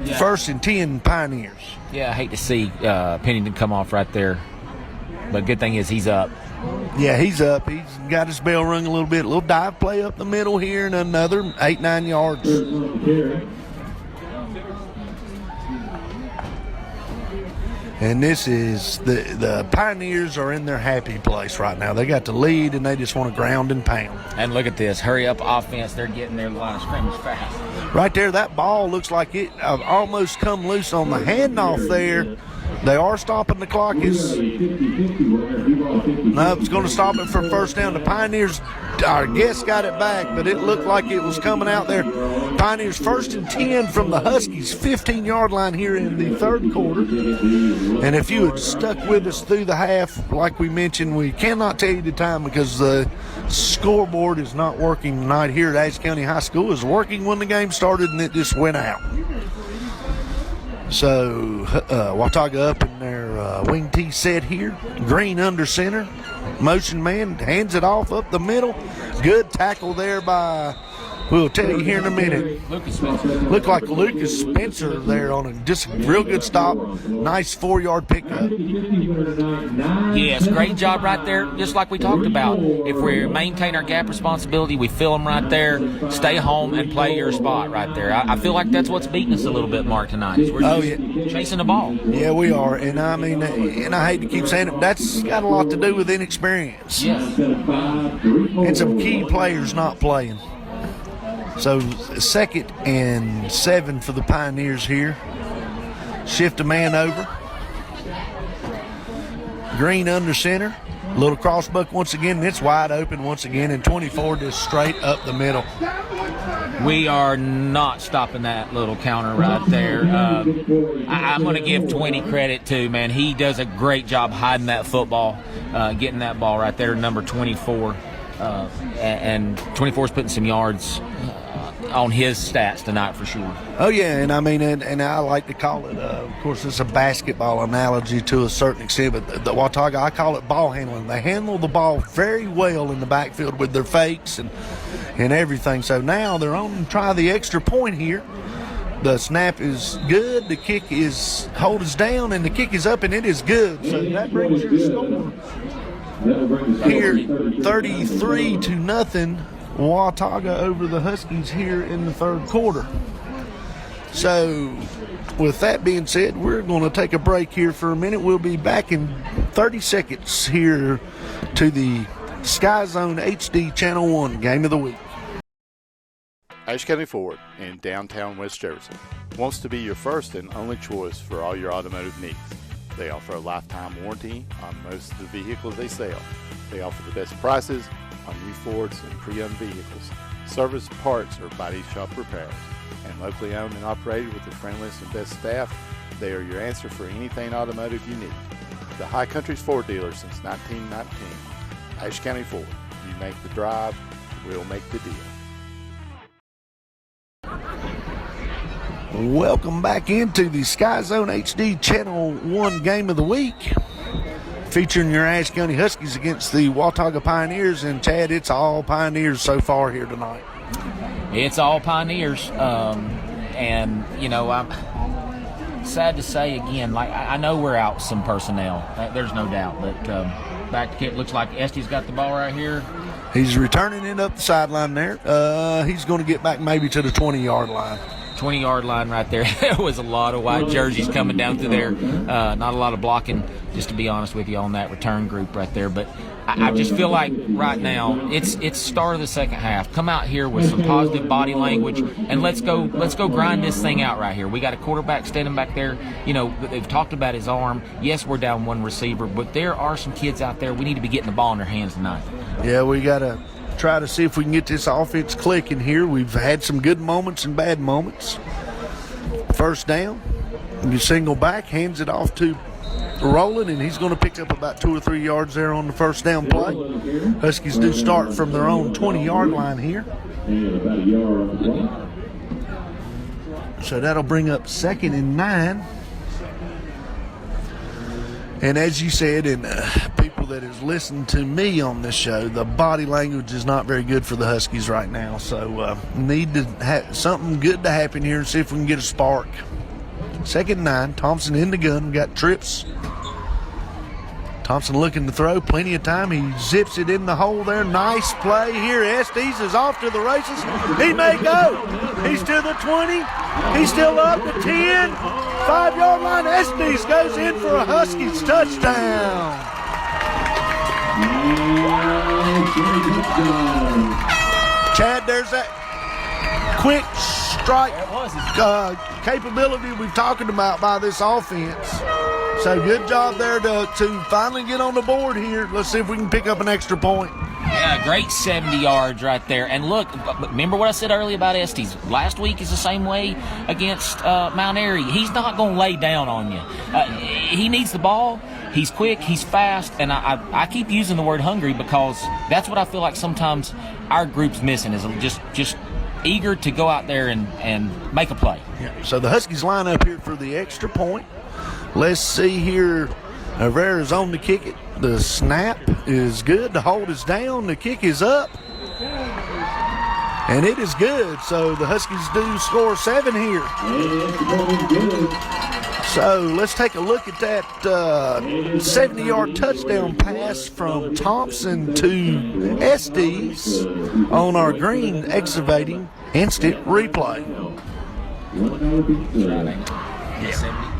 Yeah. 1st and 10 Pioneers. Yeah, I hate to see Pennington come off right there, but good thing is he's up. Yeah, he's up. He's got his bell rung a little bit. A little dive play up the middle here and another 8-9 yards. And this is the Pioneers are in their happy place right now. They got the lead, and they just want to ground and pound. And look at this. Hurry up offense. They're getting their line of scrimmage fast. Right there, that ball looks like it almost come loose on the handoff there. They are stopping the clock. No, it's going to stop it for first down. The Pioneers, our guest got it back, but it looked like it was coming out there. Pioneers 1st and 10 from the Huskies, 15-yard line here in the third quarter. And if you had stuck with us through the half, like we mentioned, we cannot tell you the time because the scoreboard is not working tonight here at Ashe County High School. It was working when the game started, and it just went out. So Watauga up in their wing tee set here. Green under center. Motion man hands it off up the middle. Good tackle there by, we'll tell you here in a minute. Lucas Spencer. Looked like Lucas Spencer there on just a real good stop. Nice 4-yard pickup. Yes, great job right there. Just like we talked about. If we maintain our gap responsibility, we fill them right there. Stay home and play your spot right there. I feel like that's what's beating us a little bit, Mark, tonight. We're just chasing the ball. Yeah, we are. And I mean, and I hate to keep saying it, but that's got a lot to do with inexperience. Yes. And some key players not playing. So 2nd and 7 for the Pioneers here. Shift a man over. Green under center. Little crossbuck once again, and it's wide open once again, and 24 just straight up the middle. We are not stopping that little counter right there. I'm going to give 20 credit to, man. He does a great job hiding that football, getting that ball right there, number 24. And 24 is putting some yards on his stats tonight for sure. Oh, yeah, and I mean, and I like to call it, of course, it's a basketball analogy to a certain extent, but the Watauga, I call it ball handling. They handle the ball very well in the backfield with their fakes and everything. So now they're on to try the extra point here. The snap is good, the kick is hold us down, and the kick is up, and it is good. So that brings your score here 33-0. Watauga over the Huskies here in the third quarter. So with that being said, we're going to take a break here for a minute. We'll be back in 30 seconds here to the SkyZhone HD Channel 1 Game of the Week. Ashe County Ford in downtown West Jefferson wants to be your first and only choice for all your automotive needs. They offer a lifetime warranty on most of the vehicles they sell. They offer the best prices on new Fords and pre-owned vehicles, service, parts, or body shop repairs. And locally owned and operated with the friendliest and best staff, they are your answer for anything automotive you need. The High Country's Ford dealer since 1919. Ashe County Ford. You make the drive, we'll make the deal. Welcome back into the SkyZone HD Channel 1 Game of the Week, featuring your Ashe County Huskies against the Watauga Pioneers. And Chad, it's all Pioneers so far here tonight. It's all Pioneers, and you know, I'm sad to say again. Like I know we're out some personnel, there's no doubt. But back to kick, looks like Estes got the ball right here. He's returning it up the sideline there. He's going to get back maybe to the 20-yard line. 20-yard line right there. There was a lot of white jerseys coming down through there. Not a lot of blocking, just to be honest with you, on that return group right there. But I just feel like right now it's start of the second half. Come out here with some positive body language and let's go grind this thing out right here. We got a quarterback standing back there. You know, they've talked about his arm. Yes, we're down one receiver, but there are some kids out there. We need to be getting the ball in their hands tonight. Yeah, we got to try to see if we can get this offense clicking here. We've had some good moments and bad moments. First down, you single back, hands it off to Roland, and he's going to pick up about 2 or 3 yards there on the first down play. Huskies do start from their own 20-yard line here. So that'll bring up 2nd and 9. And as you said, and people that has listened to me on this show, the body language is not very good for the Huskies right now. So need to have something good to happen here and see if we can get a spark. 2nd and 9. Thompson in the gun. We got trips. Thompson looking to throw. Plenty of time. He zips it in the hole there. Nice play here. Estes is off to the races. He may go. He's to the 20. He's still up to 10. 5-yard line. Estes goes in for a Huskies touchdown. Chad, there's that quick strike capability we've talking about by this offense. So good job there to finally get on the board here. Let's see if we can pick up an extra point. Yeah, great 70 yards right there. And look, remember what I said earlier about Estes? Last week is the same way against Mount Airy. He's not going to lay down on you. He needs the ball. He's quick. He's fast. And I keep using the word hungry because that's what I feel like sometimes our group's missing is just eager to go out there and make a play. Yeah. So the Huskies line up here for the extra point. Let's see here. Rivera's on to kick it. The snap is good. The hold is down. The kick is up. And it is good. So the Huskies do score 7 here. So let's take a look at that 70-yard touchdown pass from Thompson to Estes on our green excavating instant replay. Yeah.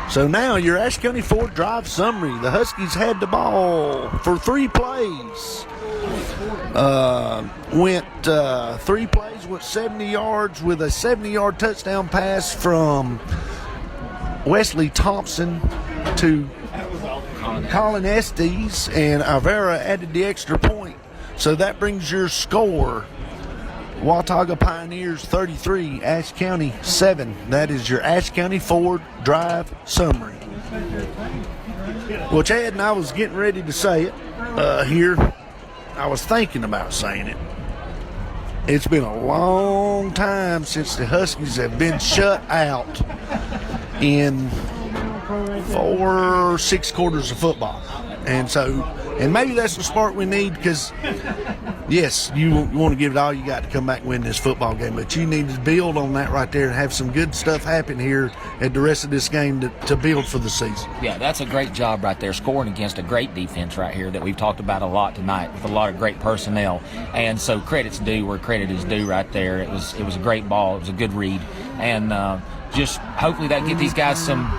So now your Ashe County Ford drive summary. The Huskies had the ball for 3 plays. Went 3 plays, went 70 yards with a 70-yard touchdown pass from Wesley Thompson to Colin Estes, and Avera added the extra point. So that brings your score. Watauga Pioneers 33, Ashe County 7. That is your Ashe County Ford drive summary. Well, Chad, and I was getting ready to say it here. I was thinking about saying it. It's been a long time since the Huskies have been shut out in 4 or 6 quarters of football. And maybe that's the spark we need because, yes, you want to give it all you got to come back and win this football game, but you need to build on that right there and have some good stuff happen here at the rest of this game to build for the season. Yeah, that's a great job right there, scoring against a great defense right here that we've talked about a lot tonight with a lot of great personnel. And so credit's due where credit is due right there. It was a great ball. It was a good read. And just hopefully that get these guys some.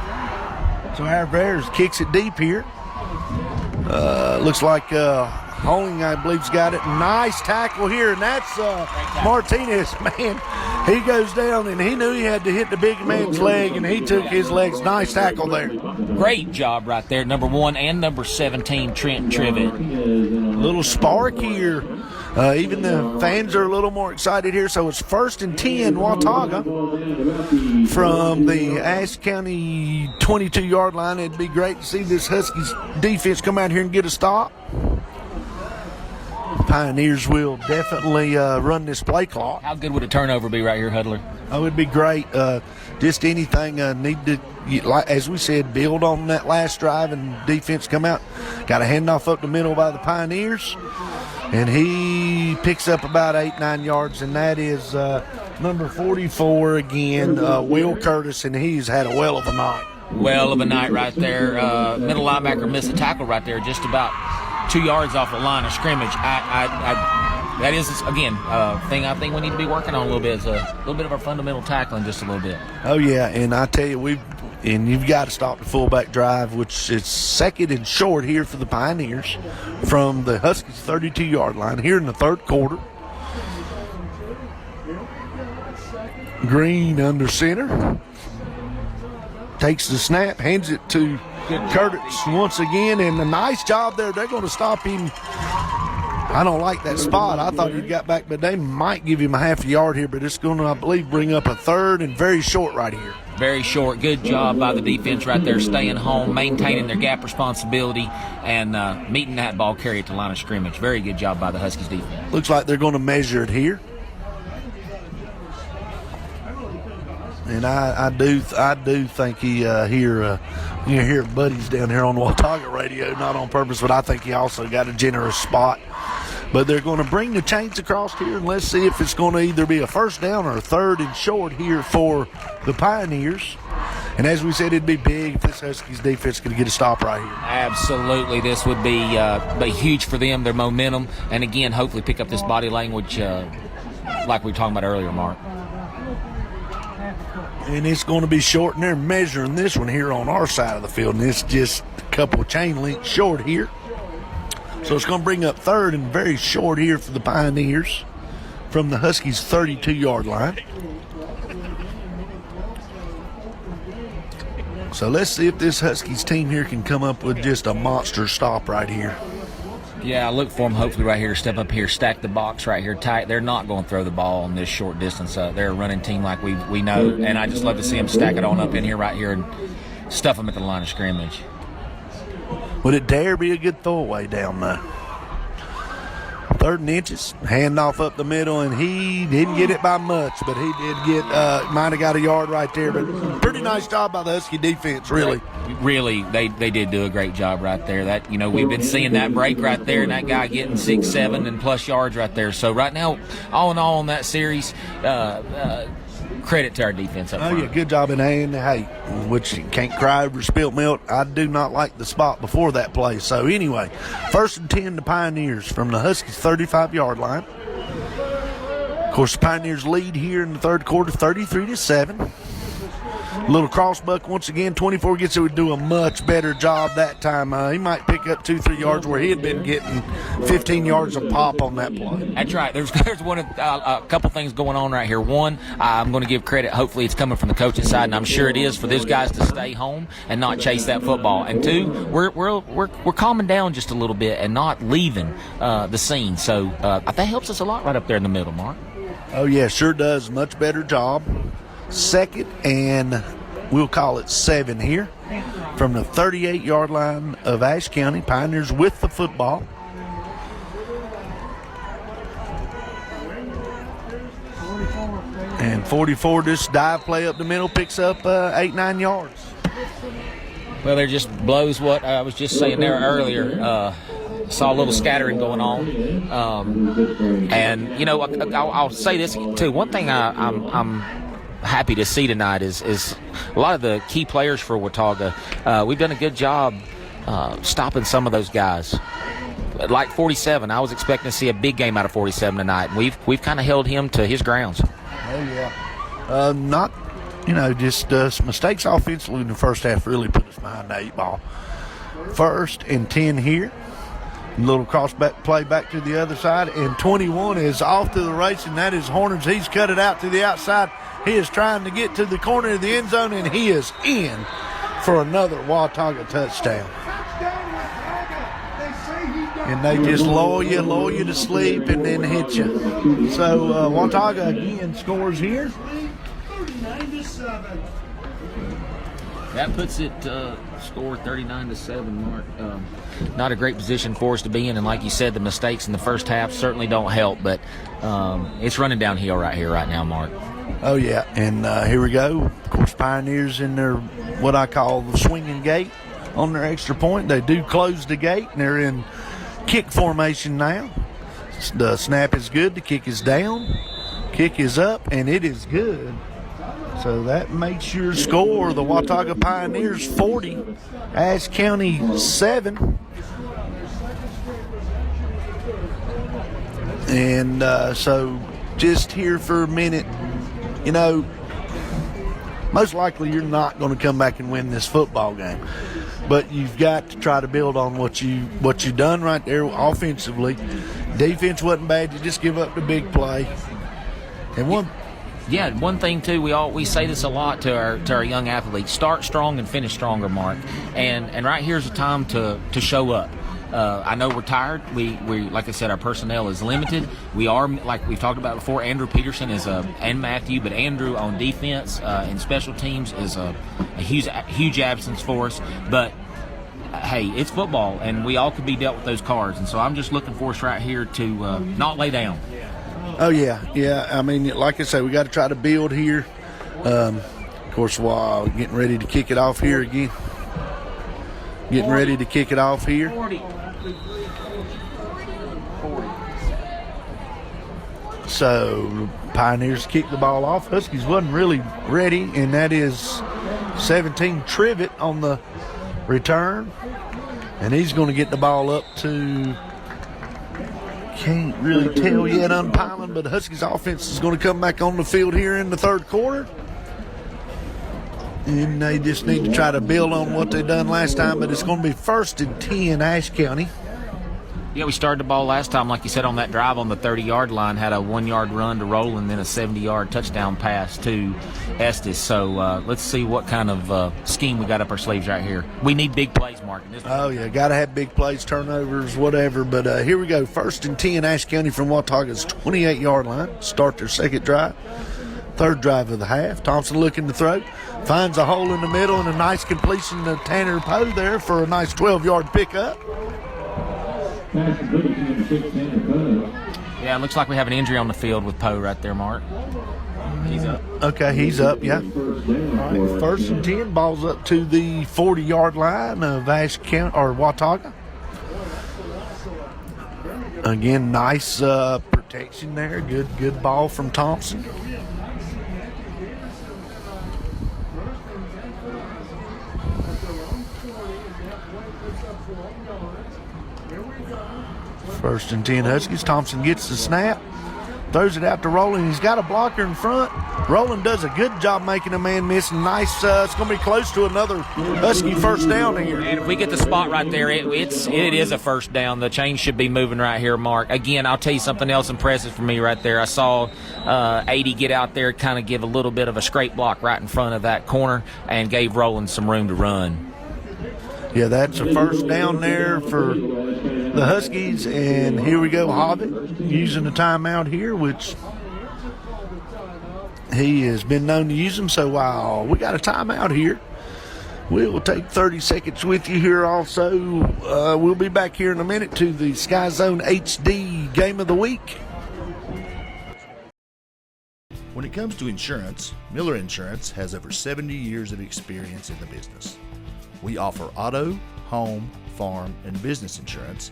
So Bears kicks it deep here. Looks like Holing, I believe, has got it. Nice tackle here, and that's Martinez, man. He goes down, and he knew he had to hit the big man's leg, and he took his legs. Nice tackle there. Great job right there, number 1 and number 17, Trent Trivet. Little spark here. Even the fans are a little more excited here. So it's 1st and 10, Watauga from the Ashe County 22-yard line. It'd be great to see this Huskies defense come out here and get a stop. Pioneers will definitely run this play clock. How good would a turnover be right here, Huddler? Oh, it'd be great. Just anything need to, as we said, build on that last drive and defense come out. Got a handoff up the middle by the Pioneers. And he picks up about 8-9 yards, and that is number 44 again, Will Curtis, and he's had a well of a night. Well of a night right there. Middle linebacker missed a tackle right there, just about 2 yards off the line of scrimmage. That is, again, a thing I think we need to be working on a little bit. Is a little bit of our fundamental tackling, just a little bit. Oh, yeah, and I tell you, you've got to stop the fullback drive, which is 2nd and short here for the Pioneers from the Huskies 32-yard line here in the 3rd quarter. Green under center. Takes the snap, hands it to Curtis once again, and a nice job there. They're going to stop him. I don't like that spot. I thought he'd got back, but they might give him a half a yard here, but it's going to, I believe, bring up a 3rd and very short right here. Very short. Good job by the defense right there, staying home, maintaining their gap responsibility, and meeting that ball carry at the line of scrimmage. Very good job by the Huskies defense. Looks like they're going to measure it here. And I do think you hear buddies down here on Watauga radio, not on purpose, but I think he also got a generous spot. But they're going to bring the chains across here, and let's see if it's going to either be a 1st down or a 3rd and short here for the Pioneers. And as we said, it'd be big if this Huskies defense could get a stop right here. Absolutely. This would be huge for them, their momentum, and again, hopefully pick up this body language like we were talking about earlier, Mark. And it's going to be short, and they're measuring this one here on our side of the field, and it's just a couple of chain lengths short here. So it's going to bring up 3rd and very short here for the Pioneers from the Huskies 32-yard line. So let's see if this Huskies team here can come up with just a monster stop right here. Yeah, I look for them hopefully right here, step up here, stack the box right here tight. They're not going to throw the ball on this short distance. They're a running team like we know, and I just love to see them stack it on up in here right here and stuff them at the line of scrimmage. Would it dare be a good throwaway down there? 3rd and inches, handoff up the middle, and he didn't get it by much, but he did get, might have got a yard right there, but pretty nice job by the Husky defense, really. Really, they did do a great job right there. That, we've been seeing that break right there, and that guy getting 6, 7, and plus yards right there. So right now, all in all, in that series, credit to our defense up front. Oh, yeah, good job in hand. Hey, which you can't cry over spilt milk. I do not like the spot before that play. So, anyway, 1st and 10 to Pioneers from the Huskies' 35-yard line. Of course, the Pioneers lead here in the 3rd quarter, 33-7. Little crossbuck once again. 24 gets it, would do a much better job that time. He might pick up 2-3 yards where he had been getting 15 yards of pop on that play. That's right. There's a couple things going on right here. One, I'm going to give credit. Hopefully, it's coming from the coaching side, and I'm sure it is, for those guys to stay home and not chase that football. And 2, we're calming down just a little bit and not leaving the scene. So that helps us a lot right up there in the middle, Mark. Oh yeah, sure does. Much better job. 2nd and we'll call it 7 here from the 38-yard line of Ashe County. Pioneers with the football. And 44, this dive play up the middle picks up 8-9 yards. Well, there just blows what I was just saying there earlier. Saw a little scattering going on. And, I'll say this, too. One thing I'm happy to see tonight is a lot of the key players for Watauga. We've done a good job stopping some of those guys. Like 47, I was expecting to see a big game out of 47 tonight. And we've kind of held him to his grounds. Oh, yeah. Not, just some mistakes offensively in the first half really put us behind the 8 ball. 1st and 10 here. A little cross-back play back to the other side. And 21 is off to the race, and that is Horners. He's cut it out to the outside. He is trying to get to the corner of the end zone, and he is in for another Watauga touchdown. And they just lull you to sleep and then hit you. So Watauga again scores here. 39-7. That puts it score 39-7, Mark. Not a great position for us to be in, and like you said, the mistakes in the first half certainly don't help, but it's running downhill right here, right now, Mark. Oh, yeah, and here we go. Of course, Pioneers in their, what I call the swinging gate on their extra point. They do close the gate, and they're in kick formation now. The snap is good. The kick is down. Kick is up, and it is good. So that makes your score, the Watauga Pioneers 40, Ashe County 7. And so just here for a minute, most likely you're not going to come back and win this football game. But you've got to try to build on what you done right there offensively. Defense wasn't bad. You just give up the big play. And one thing too, we say this a lot to our young athletes: start strong and finish stronger, Mark. And right here's the time to show up. I know we're tired. We like I said, our personnel is limited. We are, like we've talked about before, Andrew Peterson and Matthew, but Andrew on defense and special teams is a huge absence for us. But hey, it's football, and we all could be dealt with those cards. And so I'm just looking for us right here to not lay down. Oh, yeah. I mean, like I say, we got to try to build here. Of course, while getting ready to kick it off here again. Getting ready to kick it off here. 40. So, Pioneers kick the ball off. Huskies wasn't really ready, and that is 17 Trivet on the return. And he's going to get the ball up to... Can't really tell yet, umpiring, but the Huskies offense is going to come back on the field here in the 3rd quarter. And they just need to try to build on what they done last time, but it's going to be 1st and 10, Ashe County. Yeah, we started the ball last time, like you said, on that drive on the 30-yard line, had a 1-yard run to Roland, then a 70-yard touchdown pass to Estes. So let's see what kind of scheme we got up our sleeves right here. We need big plays, Mark. Oh, yeah, got to have big plays, turnovers, whatever. But here we go. 1st and 10, Ashe County from Watauga's 28-yard line. Start their second drive. Third drive of the half. Thompson looking to throw. Finds a hole in the middle and a nice completion to Tanner Poe there for a nice 12-yard pickup. Yeah, it looks like we have an injury on the field with Poe right there, Mark. He's up. Okay, he's up, yeah. All right, 1st and 10, ball's up to the 40-yard line of Ashe County, or Watauga. Again, nice protection there. Good ball from Thompson. First and 10 Huskies. Thompson gets the snap, throws it out to Roland. He's got a blocker in front. Roland does a good job making a man miss. Nice. It's going to be close to another Husky first down here. And if we get the spot right there, it is a first down. The chains should be moving right here, Mark. Again, I'll tell you something else impressive for me right there. I saw 80 get out there, kind of give a little bit of a scrape block right in front of that corner and gave Roland some room to run. Yeah, that's a first down there for the Huskies, and here we go, Hobbit using the timeout here, which he has been known to use them. So while we got a timeout here, we will take 30 seconds with you here also. We'll be back here in a minute to the SkyZhone HD Game of the Week. When it comes to insurance, Miller Insurance has over 70 years of experience in the business. We offer auto, home, farm, and business insurance,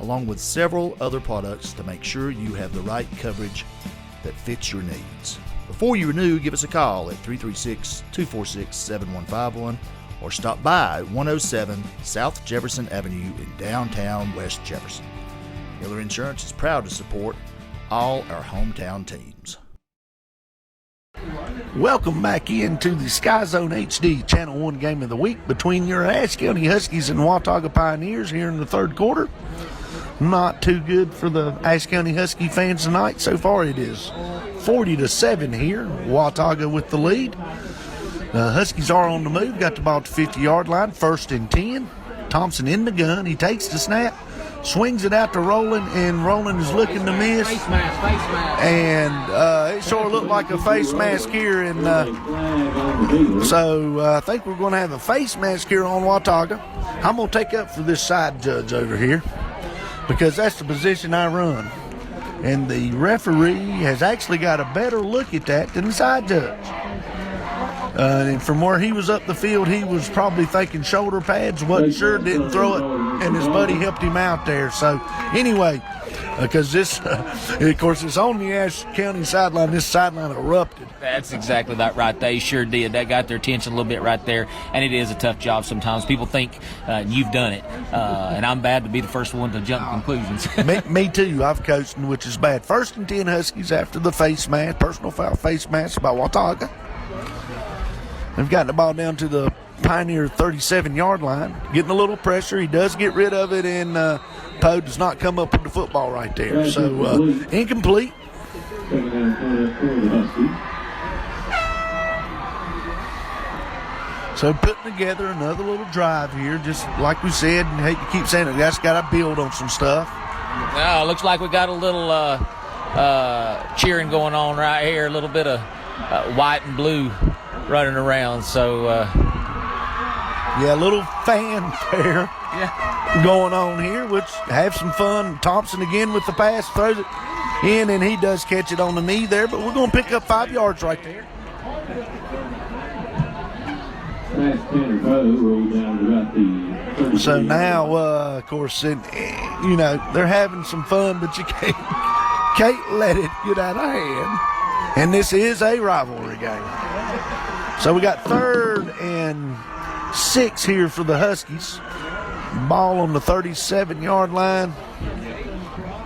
along with several other products to make sure you have the right coverage that fits your needs. Before you renew, give us a call at 336-246-7151 or stop by at 107 South Jefferson Avenue in downtown West Jefferson. Miller Insurance is proud to support all our hometown teams. Welcome back into the SkyZone HD Channel 1 Game of the Week between your Ashe County Huskies and Watauga Pioneers here in the third quarter. Not too good for the Ashe County Husky fans tonight. So far it is 40-7 here. Watauga with the lead. The Huskies are on the move. Got the ball at the 50-yard line. 1st and 10. Thompson in the gun. He takes the snap. Swings it out to Roland, and Roland is looking to miss. Face mask. And it sure looked like a face mask here. And so I think we're going to have a face mask here on Watauga. I'm going to take up for this side judge over here because that's the position I run. And the referee has actually got a better look at that than the side judge. And from where he was up the field, he was probably thinking shoulder pads, wasn't sure, didn't throw it, and his buddy helped him out there. So anyway, because this, of course, it's on the Ashe County sideline. This sideline erupted. That's exactly that right. They sure did. That got their attention a little bit right there, and it is a tough job sometimes. People think you've done it, and I'm bad to be the first one to jump to conclusions. me too. I've coached, which is bad. 1st and 10 Huskies after the face mask, personal foul face mask by Watauga. They've gotten the ball down to the Pioneer 37-yard line. Getting a little pressure. He does get rid of it, and Poe does not come up with the football right there. So, incomplete. So, putting together another little drive here. Just like we said, and I hate to keep saying it, guys got to build on some stuff. Looks like we got a little cheering going on right here. A little bit of white and blue running around, so yeah, a little fanfare going on here, which have some fun. Thompson again with the pass, throws it in, and he does catch it on the knee there, but we're going to pick up 5 yards right there. So now, of course, they're having some fun, but you can't let it get out of hand. And this is a rivalry game. So we got 3rd and 6 here for the Huskies. Ball on the 37-yard line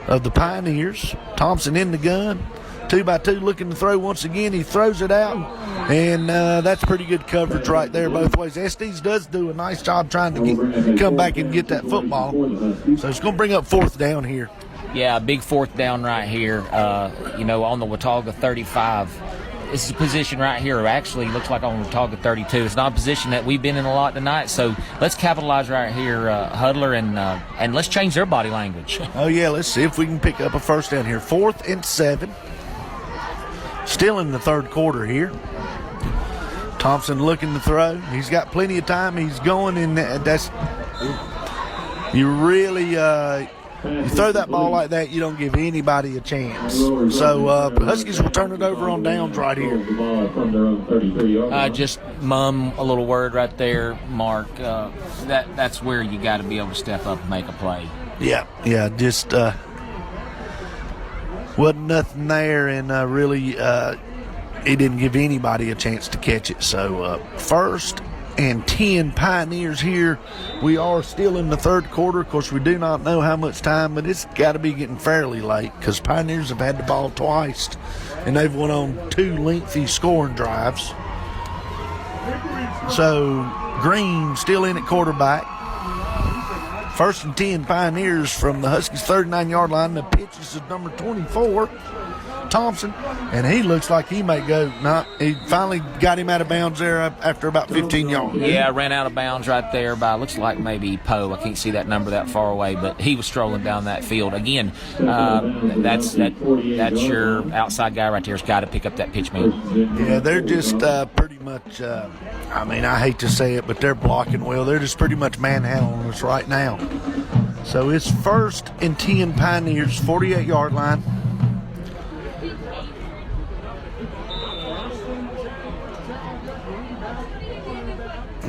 of the Pioneers. Thompson in the gun. 2-by-2 looking to throw once again. He throws it out. And that's pretty good coverage right there both ways. SD's does do a nice job trying to come back and get that football. So it's going to bring up 4th down here. Yeah, big 4th down right here, on the Watauga 35. This is a position right here. Actually, looks like on Watauga 32. It's not a position that we've been in a lot tonight, so let's capitalize right here, Huddler, and let's change their body language. Oh, yeah, let's see if we can pick up a 1st down here. 4th and 7. Still in the 3rd quarter here. Thompson looking to throw. He's got plenty of time. He's going, and that's – you really you throw that ball like that, you don't give anybody a chance. So Huskies will turn it over on downs right here. Just mum a little word right there, Mark. That's where you got to be able to step up and make a play. Yeah, just wasn't nothing there, and really he didn't give anybody a chance to catch it. So 1st and 10 Pioneers here. We are still in the 3rd quarter. Of course, we do not know how much time, but it's got to be getting fairly late because Pioneers have had the ball twice, and they've went on 2 lengthy scoring drives. So Green still in at quarterback. 1st and 10 Pioneers from the Huskies' 39-yard line. The pitch is to number 24, Thompson, and he looks like he may go. He finally got him out of bounds there after about 15 yards. Yeah, ran out of bounds right there by, looks like maybe Poe. I can't see that number that far away, but he was strolling down that field. Again, that's your outside guy right there has got to pick up that pitch, man. Yeah, they're just pretty much, I hate to say it, but they're blocking well. They're just pretty much manhandling us right now. So it's 1st and 10 Pioneers, 48-yard line.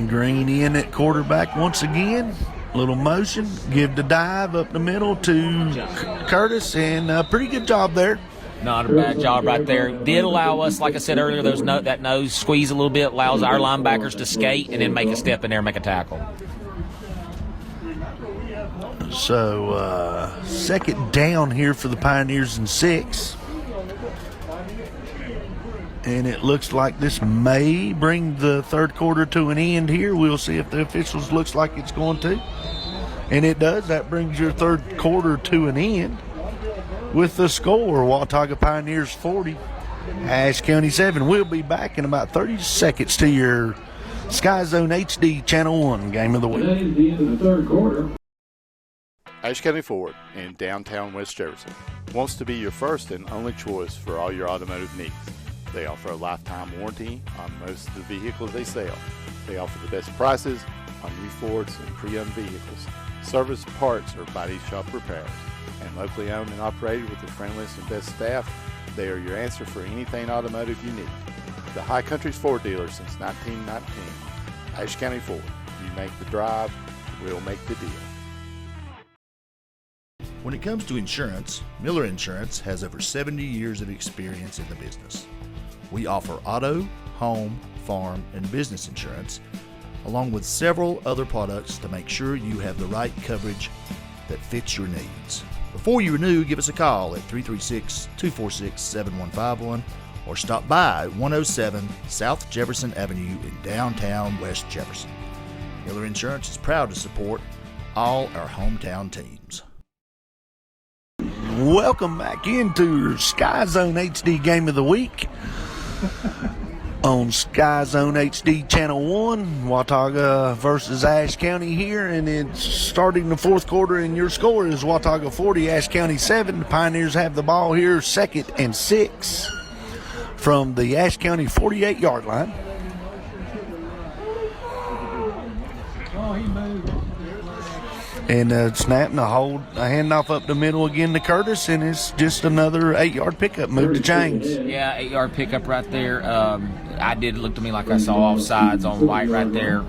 Green in at quarterback once again. Little motion, give the dive up the middle to Curtis, and a pretty good job there. Not a bad job right there. Did allow us, like I said earlier, that nose squeeze a little bit, allows our linebackers to skate and then make a step in there and make a tackle. So 2nd down here for the Pioneers and 6. And it looks like this may bring the 3rd quarter to an end here. We'll see if the officials looks like it's going to. And it does. That brings your 3rd quarter to an end with the score, Watauga Pioneers 40, Ashe County 7. We'll be back in about 30 seconds to your SkyZone HD Channel 1 Game of the Week. That is the end of the 3rd quarter. Ashe County Ford in downtown West Jefferson wants to be your first and only choice for all your automotive needs. They offer a lifetime warranty on most of the vehicles they sell. They offer the best prices on new Fords and pre-owned vehicles. Service, parts, or body shop repairs. And locally owned and operated with the friendliest and best staff, they are your answer for anything automotive you need. The High Country's Ford dealer since 1919. Ashe County Ford. You make the drive, we'll make the deal. When it comes to insurance, Miller Insurance has over 70 years of experience in the business. We offer auto, home, farm, and business insurance, along with several other products to make sure you have the right coverage that fits your needs. Before you renew, give us a call at 336-246-7151 or stop by at 107 South Jefferson Avenue in downtown West Jefferson. Miller Insurance is proud to support all our hometown teams. Welcome back into SkyZone HD Game of the Week on SkyZone HD Channel 1. Watauga versus Ashe County here, and it's starting the 4th quarter, and your score is Watauga 40, Ashe County 7. The Pioneers have the ball here, 2nd and 6 from the Ashe County 48-yard line. And snap and a handoff up the middle again to Curtis, and it's just another 8-yard pickup. Move to James. Yeah, 8-yard pickup right there. I did look to me like I saw offsides on White right there.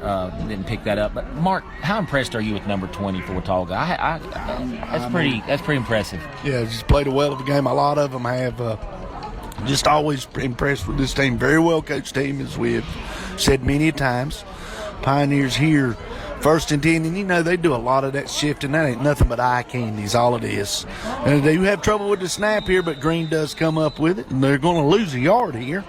Didn't pick that up. But Mark, how impressed are you with number 20 for Watauga? That's pretty impressive. Yeah, just played a well of a game. A lot of them have. Just always impressed with this team. Very well coached team, as we have said many times. Pioneers here. 1st and 10, and they do a lot of that shifting. That ain't nothing but eye candy is all it is. And they have trouble with the snap here, but Green does come up with it, and they're going to lose a yard here.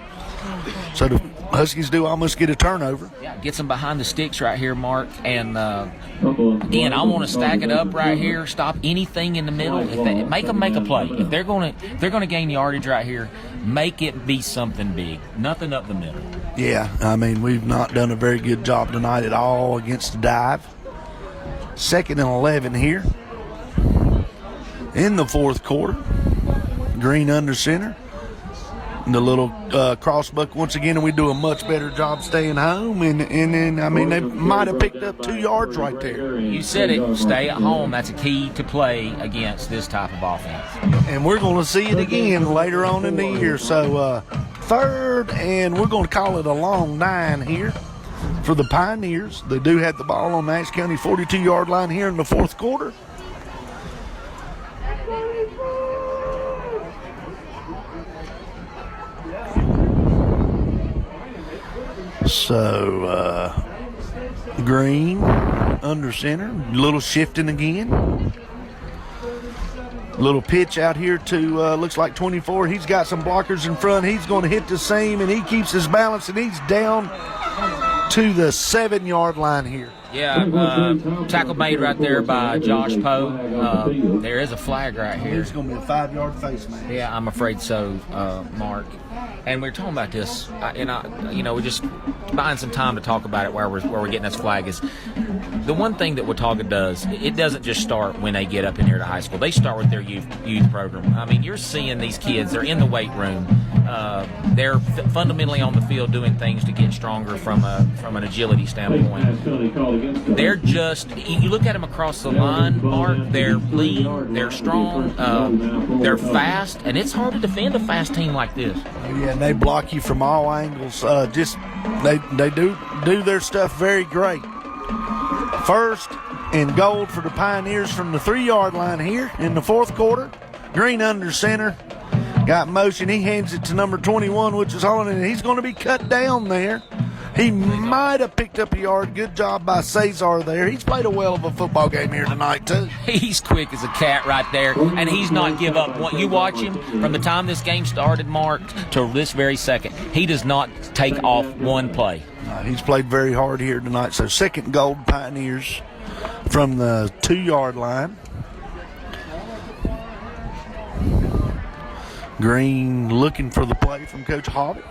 So the Huskies do almost get a turnover. Yeah, gets them behind the sticks right here, Mark. And again, I want to stack it up right here. Stop anything in the middle. Make them make a play. If they're going to gain yardage right here, make it be something big. Nothing up the middle. Yeah, I mean, we've not done a very good job tonight at all against the dive. 2nd and 11 here in the 4th quarter. Green under center. The little crossbuck once again, and we do a much better job staying home. And then, I mean, they might have picked up 2 yards right there. You said it. Stay at home. That's a key to play against this type of offense. And we're going to see it again later on in the year. So 3rd, and we're going to call it a long 9 here for the Pioneers. They do have the ball on the Ashe County 42-yard line here in the 4th quarter. So, Green under center, little shifting again. Little pitch out here to, looks like 24. He's got some blockers in front. He's going to hit the seam, and he keeps his balance, and he's down to the 7-yard line here. Yeah, tackle made right there by Josh Poe. There is a flag right here. It's going to be a 5-yard face mask. Yeah, I'm afraid so, Mark. And we were talking about this, we're just buying some time to talk about it where we're getting this flag. Is the one thing that Watauga does, it doesn't just start when they get up in here to high school. They start with their youth program. I mean, you're seeing these kids, they're in the weight room. They're fundamentally on the field doing things to get stronger from an agility standpoint. They're just, you look at them across the line, Mark, they're lean, they're strong, they're fast, and it's hard to defend a fast team like this. Yeah, and they block you from all angles. They do their stuff very great. 1st and goal for the Pioneers from the 3-yard line here in the 4th quarter. Green under center. Got motion. He hands it to number 21, which is Holland, and he's going to be cut down there. He might have picked up a yard. Good job by Cesar there. He's played a well of a football game here tonight, too. He's quick as a cat right there, and he's not give up. You watch him from the time this game started, Mark, to this very second. He does not take off one play. He's played very hard here tonight. So 2nd goal, Pioneers from the 2-yard line. Green looking for the play from Coach Hobbit.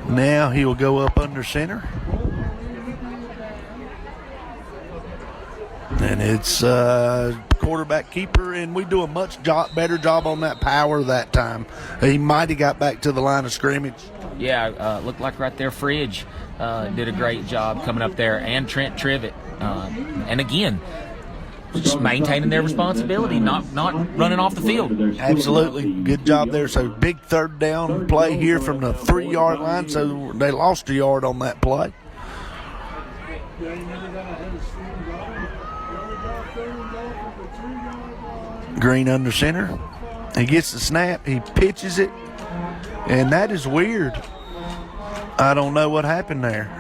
Now he'll go up under center. And it's quarterback keeper, and we do a much better job on that power that time. He might have got back to the line of scrimmage. Yeah, looked like right there Fridge did a great job coming up there, and Trent Trivet. And again, just maintaining their responsibility, not running off the field. Absolutely. Good job there. So big 3rd down play here from the 3-yard line. So they lost a yard on that play. Green under center. He gets the snap. He pitches it. And that is weird. I don't know what happened there.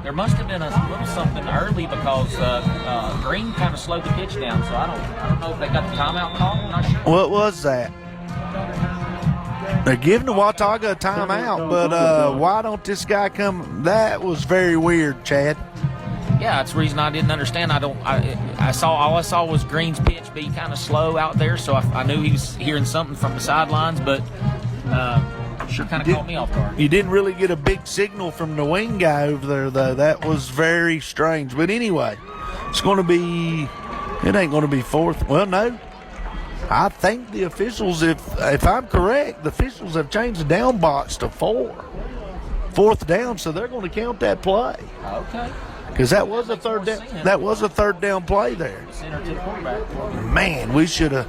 There must have been a little something early because Green kind of slowed the pitch down. So I don't know if they got the timeout call. I'm not sure. What was that? They're giving the Watauga a timeout, but why don't this guy come? That was very weird, Chad. Yeah, that's the reason I didn't understand. All I saw was Green's pitch be kind of slow out there, so I knew he was hearing something from the sidelines, but sure kind of caught me off guard. You didn't really get a big signal from the wing guy over there, though. That was very strange. But anyway, it ain't going to be 4th. Well, no. I think the officials, if I'm correct, the officials have changed the down box to 4. 4th down, so they're going to count that play. Okay. Because that was a 3rd down. That was a 3rd down play there. Center to the quarterback. Man, we should have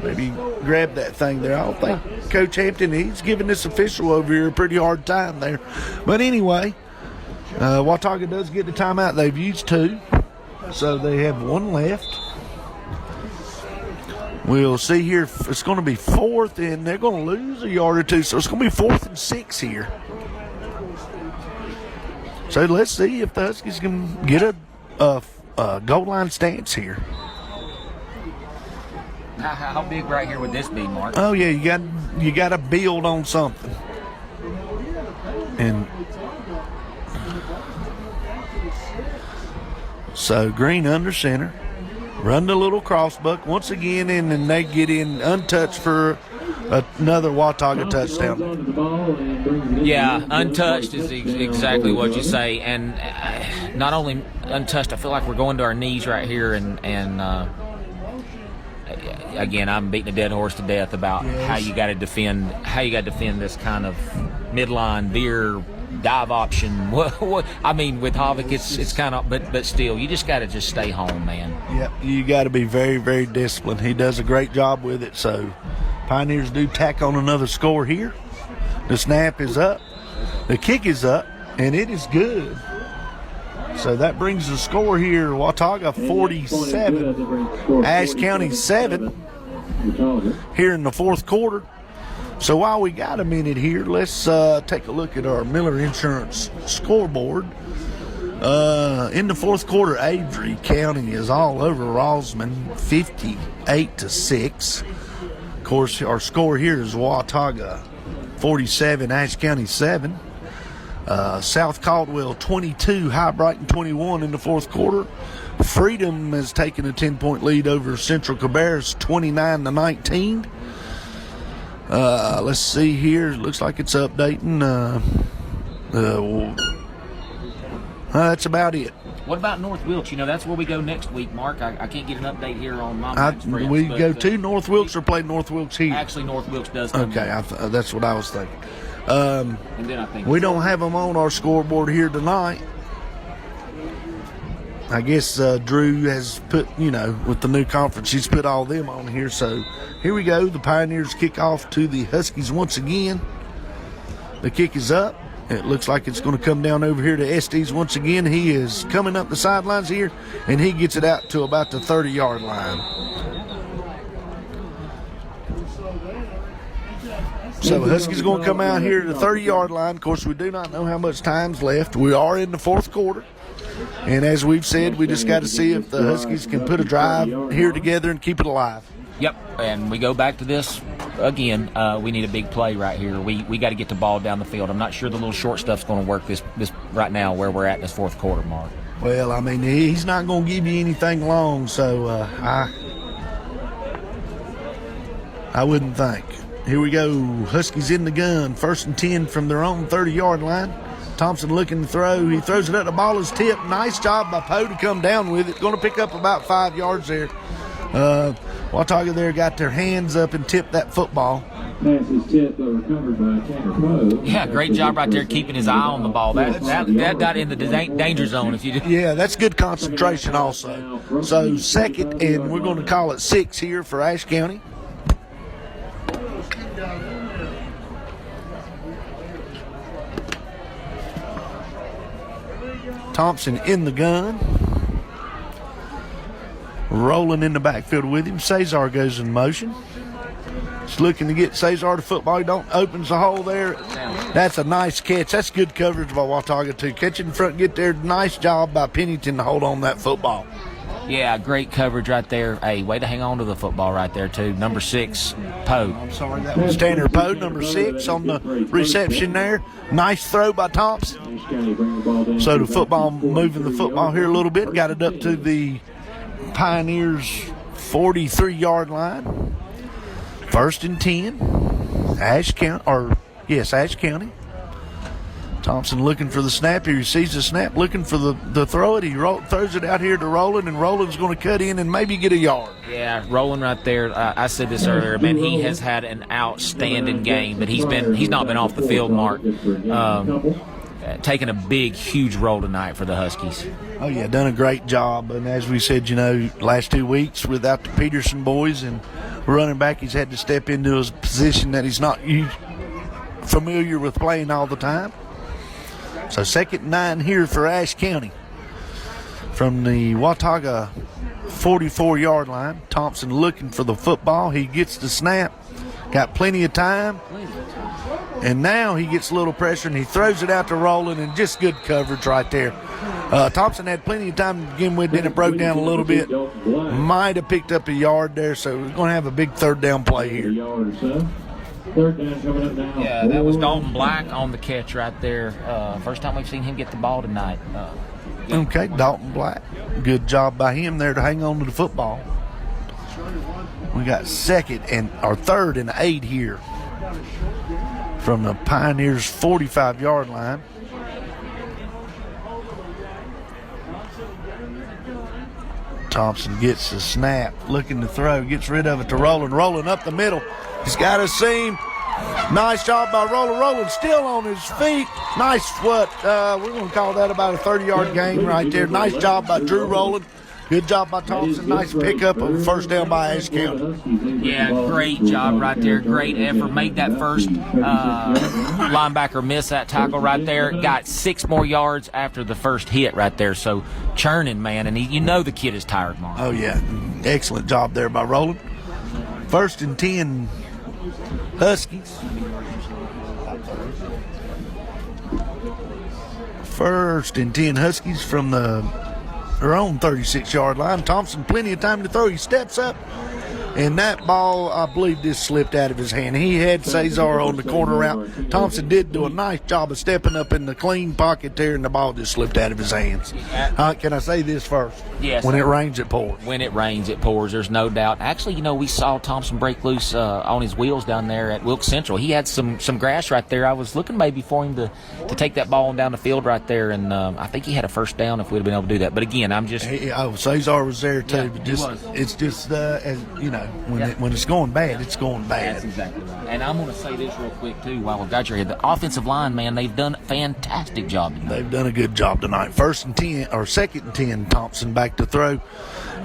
maybe grabbed that thing there. I don't think Coach Hampton, he's giving this official over here a pretty hard time there. But anyway, Watauga does get the timeout. They've used 2, so they have 1 left. We'll see here. It's going to be 4th, and they're going to lose a yard or 2, so it's going to be 4th and 6 here. So let's see if the Huskies can get a goal line stance here. How big right here would this be, Mark? Oh yeah, you got to build on something. And so green under center, run the little crossbuck once again, and then they get in untouched for another Watauga touchdown. Yeah, untouched is exactly what you say, and not only untouched. I feel like we're going to our knees right here, and again, I'm beating a dead horse to death about how you got to defend this kind of midline veer dive option. I mean, with Havok, it's kind of, but still, you just got to stay home, man. Yep, you got to be very, very disciplined. He does a great job with it. So, Pioneers do tack on another score here. The snap is up, the kick is up, and it is good. So that brings the score here: Watauga 47, Ashe County 7. Here in the fourth quarter. So while we got a minute here, let's take a look at our Miller Insurance scoreboard. In the fourth quarter, Avery County is all over Rosman, 58-6. Of course, our score here is Watauga 47, Ashe County 7. South Caldwell 22, High Brighton 21 in the fourth quarter. Freedom has taken a 10-point lead over Central Cabarrus, 29-19. Let's see here. Looks like it's updating. That's about it. What about North Wilkes? That's where we go next week, Mark. I can't get an update here on my Express, we go to North Wilkes or play North Wilkes here? Actually, North Wilkes does come Okay, that's what I was thinking. and then I think we don't have them on our scoreboard here tonight. I guess Drew has put, with the new conference, he's put all them on here. So here we go. The Pioneers kick off to the Huskies once again. The kick is up. It looks like it's going to come down over here to Estes once again. He is coming up the sidelines here, and he gets it out to about the 30-yard line. So Huskies going to come out here to the 30-yard line. Of course, we do not know how much time's left. We are in the fourth quarter. And as we've said, we just got to see if the Huskies can put a drive here together and keep it alive. Yep, and we go back to this again. We need a big play right here. We got to get the ball down the field. I'm not sure the little short stuff's going to work this right now where we're at in this fourth quarter, Mark. Well, I mean, he's not going to give you anything long, so I wouldn't think. Here we go. Huskies in the gun. 1st and 10 from their own 30-yard line. Thompson looking to throw. He throws it up. The ball is tipped. Nice job by Poe to come down with it. Going to pick up about 5 yards there. Watauga there got their hands up and tipped that football. Pass is tipped, but recovered by Tanner Poe. Yeah, great job right there keeping his eye on the ball. That got in the danger zone. If you did. Yeah, that's good concentration also. So 2nd, and we're going to call it 6 here for Ashe County. Thompson in the gun. Rolling in the backfield with him. Cesar goes in motion. He's looking to get Cesar to football. He opens the hole there. That's a nice catch. That's good coverage by Watauga too. Catch it in front, get there. Nice job by Pennington to hold on that football. Yeah, great coverage right there. Hey, way to hang on to the football right there too. Number 6, Poe. I'm sorry, that was Tanner Poe, number 6 on the reception there. Nice throw by Thompson. So the football, moving the football here a little bit, got it up to the Pioneers 43-yard line. 1st and 10. Ashe County. Thompson looking for the snap. He receives the snap, looking for the throw it. He throws it out here to Roland, and Roland's going to cut in and maybe get a yard. Yeah, Roland right there. I said this earlier, man. He has had an outstanding game, but he's not been off the field, Mark. Taking a big, huge role tonight for the Huskies. Oh, yeah, done a great job. And as we said, last 2 weeks without the Peterson boys and running back, he's had to step into his position that he's not familiar with playing all the time. So 2nd and 9 here for Ashe County. From the Watauga 44-yard line, Thompson looking for the football. He gets the snap, Got plenty of time. And now he gets a little pressure, and he throws it out to Roland, and just good coverage right there. Thompson had plenty of time to begin with, then it broke down a little bit. Might have picked up a yard there, so we're going to have a big third down play here. Third down coming up now. Yeah, that was Dalton Black on the catch right there. First time we've seen him get the ball tonight. Okay, Dalton Black. Good job by him there to hang on to the football. We got third and 8 here from the Pioneers' 45-yard line. Thompson gets the snap, looking to throw, gets rid of it to Roland. Roland up the middle. He's got a seam. Nice job by Roland. Roland still on his feet. Nice what? We're going to call that about a 30-yard gain right there. Nice job by Drew Roland. Good job by Thompson. Nice pickup of first down by Ashe County. Yeah, great job right there. Great effort. Made that first linebacker miss that tackle right there. Got 6 more yards after the first hit right there. So churning, man. And you know the kid is tired, Mark. Oh, yeah. Excellent job there by Roland. First and 10 Huskies. First and 10 Huskies from their own 36-yard line. Thompson, plenty of time to throw. He steps up, and that ball, I believe, just slipped out of his hand. He had Cesar on the corner route. Thompson did do a nice job of stepping up in the clean pocket there, and the ball just slipped out of his hands. Can I say this first? Yes. When it rains, it pours. When it rains, it pours. There's no doubt. Actually, we saw Thompson break loose on his wheels down there at Wilkes Central. He had some grass right there. I was looking maybe for him to take that ball down the field right there, and I think he had a first down if we'd have been able to do that. But again, I'm just Cesar was there too. Yeah, but it's just when it's going bad, it's going bad. That's exactly right. And I'm going to say this real quick too while we've got your head. The offensive line, man, they've done a fantastic job tonight. They've done a good job tonight. Second and 10, Thompson back to throw.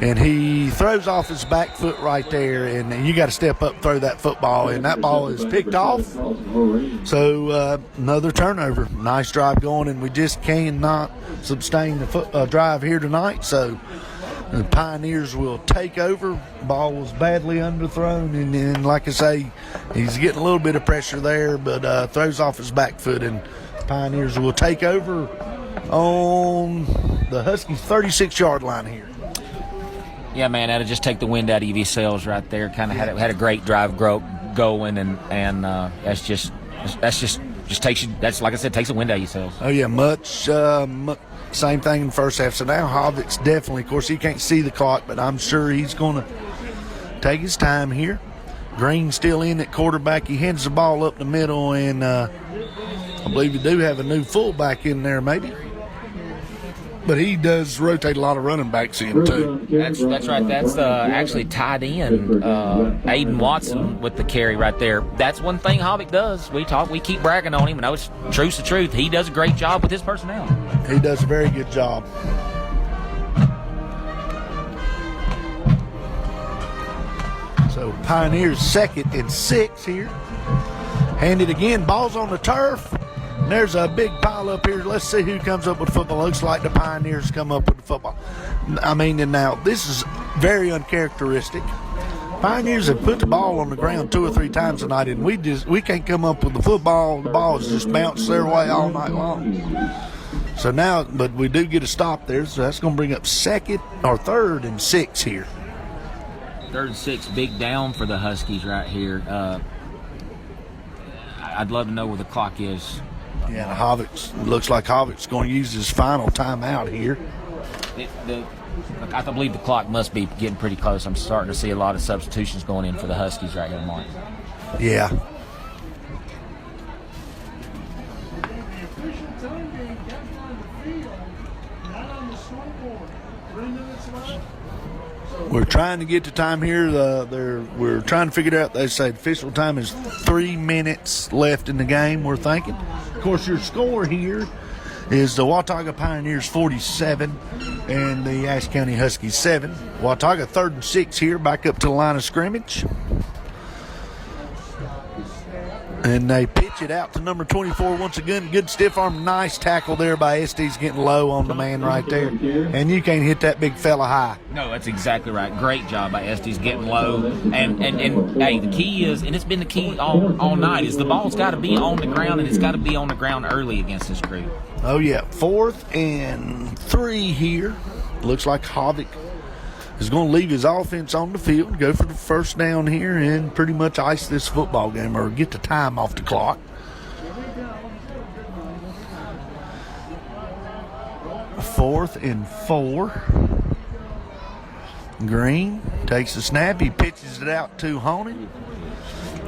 And he throws off his back foot right there, and you got to step up, throw that football, and that ball is picked off. So another turnover. Nice drive going, and we just cannot sustain the drive here tonight. So the Pioneers will take over. Ball was badly underthrown, and then, like I say, he's getting a little bit of pressure there, but throws off his back foot, and Pioneers will take over on the Huskies' 36-yard line here. Yeah, man, that'll just take the wind out of your sails right there. Kind of had a great drive going, and that's just takes you. That's like I said, takes the wind out of your sails. Oh yeah, much same thing in the first half. So now Hovic's definitely, of course, he can't see the clock, but I'm sure he's going to take his time here. Green still in at quarterback. He hands the ball up the middle, and I believe you do have a new fullback in there, maybe. But he does rotate a lot of running backs in, too. That's right. That's actually tied in Aiden Watson with the carry right there. That's one thing Hovick does. We keep bragging on him, and it's truth's the truth. He does a great job with his personnel. He does a very good job. So Pioneers 2nd and 6 here. Handed again. Ball's on the turf. And there's a big pile up here. Let's see who comes up with the football. Looks like the Pioneers come up with the football. And now this is very uncharacteristic. Pioneers have put the ball on the ground 2 or 3 times tonight, and we can't come up with the football. The ball has just bounced their way all night long. So now, but we do get a stop there, so that's going to bring up 3rd and 6 here. 3rd and 6, big down for the Huskies right here. I'd love to know where the clock is. Yeah, looks like Hovic's going to use his final timeout here. I believe the clock must be getting pretty close. I'm starting to see a lot of substitutions going in for the Huskies right here, Mark. Yeah. We're trying to get the time here. We're trying to figure it out. They say the official time is 3 minutes left in the game, we're thinking. Of course, your score here is the Watauga Pioneers 47 and the Ashe County Huskies 7. Watauga 3rd and 6 here, back up to the line of scrimmage. And they pitch it out to number 24 once again. Good stiff arm. Nice tackle there by Estes, getting low on the man right there. And you can't hit that big fella high. No, that's exactly right. Great job by Estes getting low. And hey, the key is, and it's been the key all night, is the ball's got to be on the ground, and it's got to be on the ground early against this crew. Oh, yeah. 4th and 3 here. Looks like Havoc is going to leave his offense on the field, go for the first down here, and pretty much ice this football game or get the time off the clock. Fourth and 4. Green takes the snap. He pitches it out to Honey.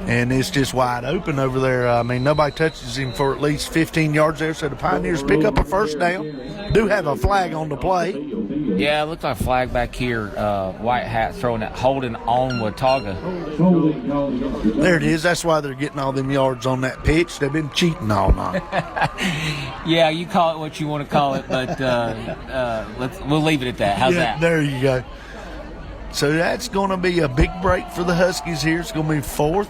And it's just wide open over there. I mean, nobody touches him for at least 15 yards there. So the Pioneers pick up a first down. Do have a flag on the play. Yeah, it looks like a flag back here. White hat throwing that, holding on Watauga. There it is. That's why they're getting all them yards on that pitch. They've been cheating all night. Yeah, you call it what you want to call it, but we'll leave it at that. How's that? There you go. So that's going to be a big break for the Huskies here. It's going to be 4th